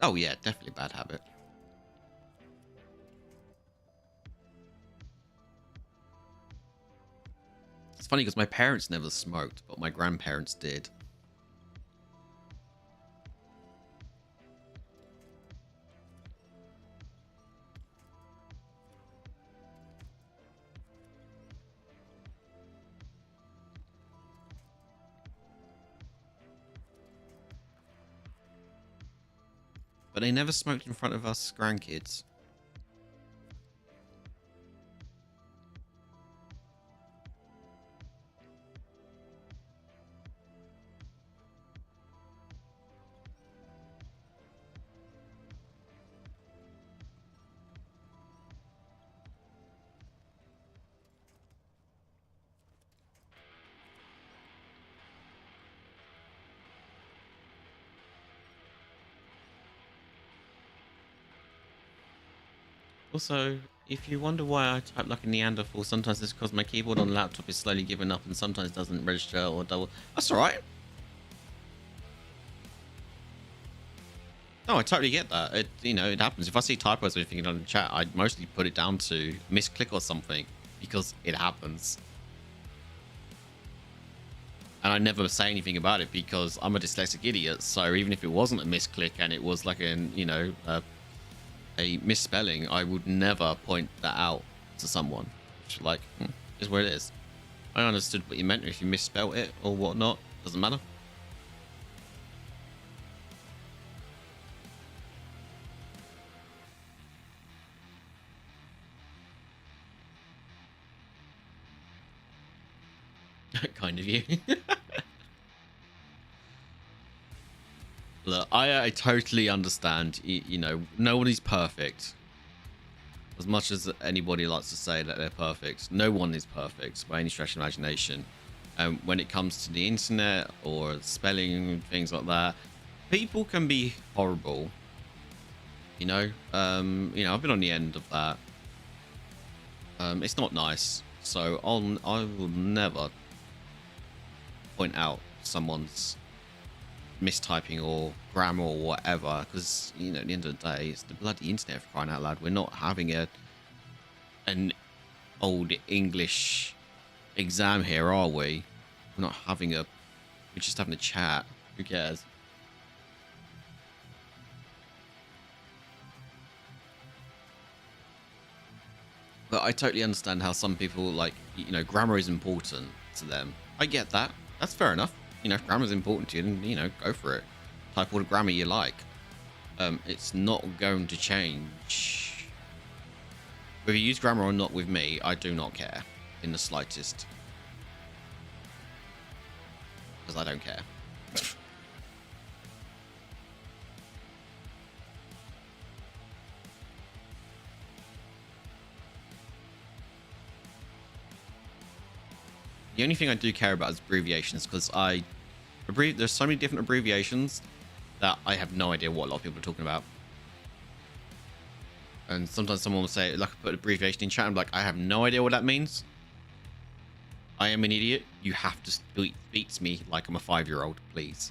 Oh yeah, definitely bad habit. It's funny because my parents never smoked, but my grandparents did. But they never smoked in front of us grandkids. Also, if you wonder why I type like a Neanderthal, sometimes it's because my keyboard on the laptop is slowly giving up and sometimes doesn't register or double. That's alright. No, I totally get that. It, you know, it happens. If I see typos or anything on the chat, I mostly put it down to misclick or something because it happens. And I never say anything about it because I'm a dyslexic idiot. So even if it wasn't a misclick and it was like an, you know, a misspelling, I would never point that out to someone. It's like, is where it is. I understood what you meant. If you misspelled it or whatnot, doesn't matter. Kind of you. Look, I totally understand. You know, nobody's perfect. As much as anybody likes to say that they're perfect, no one is perfect by any stretch of imagination. When it comes to the internet or spelling things like that, people can be horrible. You know, I've been on the end of that. It's not nice. So I will never point out someone's mistyping or grammar or whatever, because at the end of the day, it's the bloody internet, for crying out loud. We're not having an old English exam here, are we? We're not having we're just having a chat. Who cares? But I totally understand how some people, like, grammar is important to them. I get that. That's fair enough. If grammar is important to you, then, go for it. Type all the grammar you like. It's not going to change. Whether you use grammar or not with me, I do not care in the slightest. Because I don't care. The only thing I do care about is abbreviations, because there's so many different abbreviations that I have no idea what a lot of people are talking about. And sometimes someone will say, like, put abbreviation in chat, and I'm like, I have no idea what that means. I am an idiot. You have to speak to me like I'm a 5-year-old, please.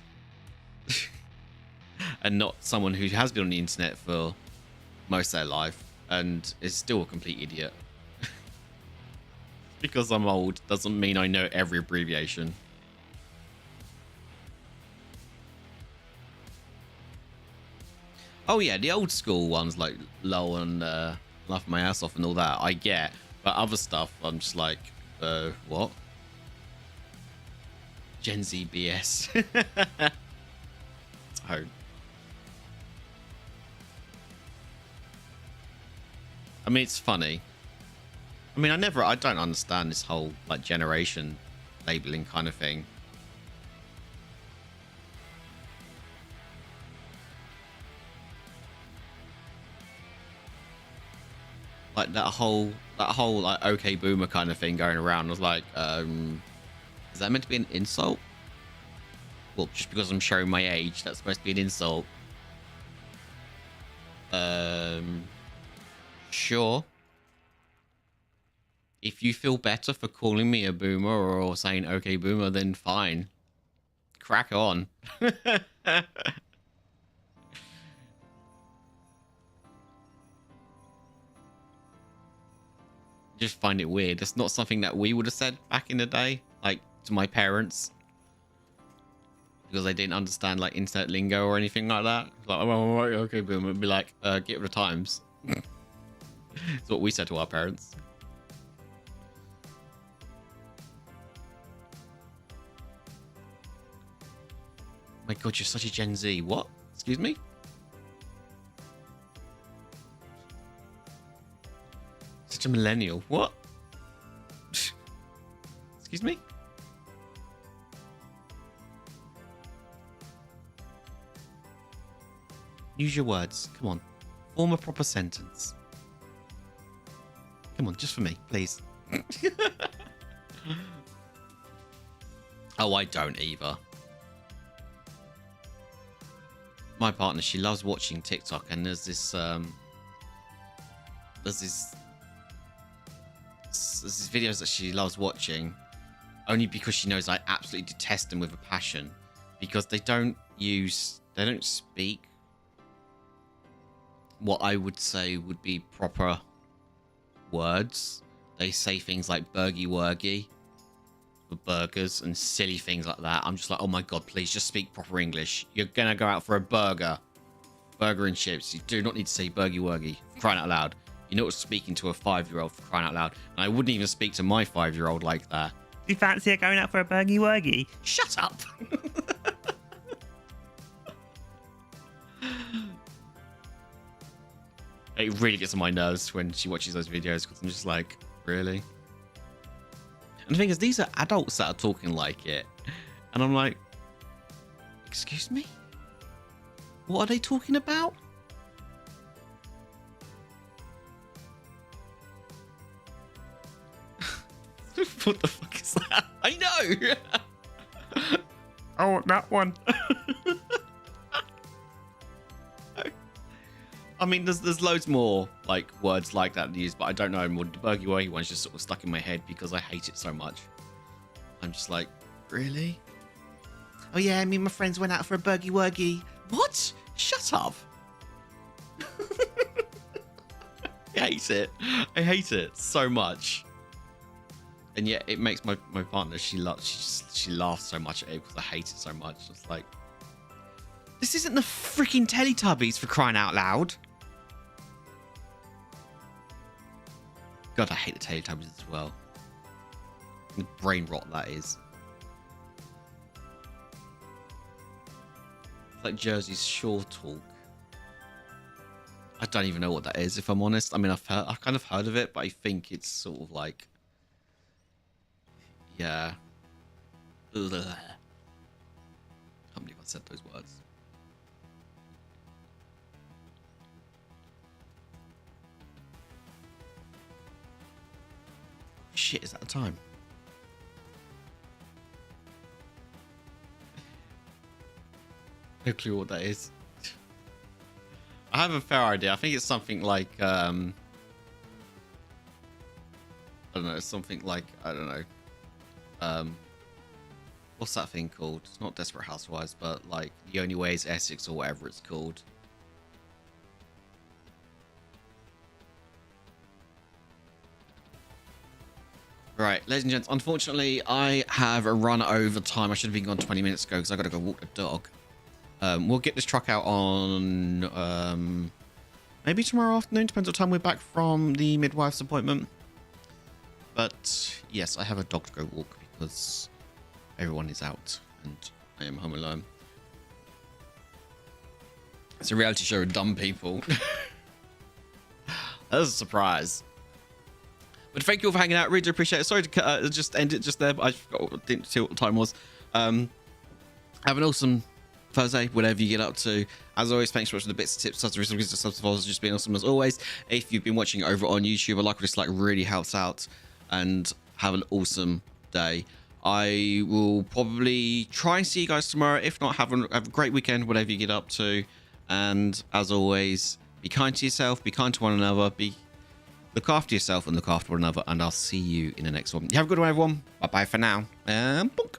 And not someone who has been on the internet for most of their life and is still a complete idiot. Because I'm old doesn't mean I know every abbreviation. Oh yeah, the old school ones like LOL and laugh my ass off and all that, I get. But other stuff, I'm just like, what? Gen Z BS. Oh. I mean, it's funny. I mean, I don't understand this whole, like, generation labeling kind of thing. Like, that whole, like, okay, boomer kind of thing going around. I was like, is that meant to be an insult? Well, just because I'm showing my age, that's supposed to be an insult. Sure. If you feel better for calling me a boomer or saying okay boomer, then fine. Crack on. Just find it weird. It's not something that we would have said back in the day, like to my parents, because they didn't understand like internet lingo or anything like that. It's like, oh, okay boomer. It'd be like, get with the times. That's what we said to our parents. My God, you're such a Gen Z. What? Excuse me? Such a millennial. What? Excuse me? Use your words. Come on. Form a proper sentence. Come on, just for me, please. Oh, I don't either. My partner, she loves watching TikTok, and there's this videos that she loves watching, only because she knows I absolutely detest them with a passion, because they don't speak what I would say would be proper words. They say things like burgy wurgy for burgers and silly things like that. I'm just like, oh my God, please just speak proper English. You're gonna go out for a burger and chips. You do not need to say burgy wurgy, crying out loud. You're not speaking to a 5-year-old, for crying out loud. And I wouldn't even speak to my 5-year-old like that. Do you fancy going out for a burgy wurgy? Shut up. It really gets on my nerves when she watches those videos, because I'm just like, really? And the thing is, these are adults that are talking like it. And I'm like, excuse me? What are they talking about? What the fuck is that? I know! Oh, that one. I mean, there's loads more like words like that to use, but I don't know. More the Buggy Wuggy one's just sort of stuck in my head because I hate it so much. I'm just like, really? Oh yeah, me and my friends went out for a Buggy Wuggy. What? Shut up! I hate it. I hate it so much. And yet it makes my partner, she laughs so much at it because I hate it so much. It's like, this isn't the freaking Teletubbies, for crying out loud. God, I hate the Teletubbies as well. The brain rot that is. It's like Jersey's Shore Talk. I don't even know what that is, if I'm honest. I mean, I've kind of heard of it, but I think it's sort of like, yeah. Ugh. I can't believe I said those words. Shit, is that the time? No clue what that is. I have a fair idea. I think it's something like, I don't know, something like, I don't know. What's that thing called? It's not Desperate Housewives, but like The Only Way is Essex or whatever it's called. Right, ladies and gents, unfortunately, I have a run over time. I should have been gone 20 minutes ago because I got to go walk the dog. We'll get this truck out on maybe tomorrow afternoon. Depends what time we're back from the midwife's appointment. But yes, I have a dog to go walk because everyone is out and I am home alone. It's a reality show of dumb people. That was a surprise. But thank you all for hanging out. Really do appreciate it. Sorry to just end it just there, but didn't see what the time was. Have an awesome Thursday, whatever you get up to. As always, thanks for watching the bits, tips, subs, just being awesome as always. If you've been watching over on YouTube, a like or dislike really helps out. And have an awesome day. I will probably try and see you guys tomorrow. If not, have a great weekend, whatever you get up to. And as always, be kind to yourself, be kind to one another, look after yourself and look after one another. And I'll see you in the next one. You have a good one, everyone. Bye bye for now. And bonk.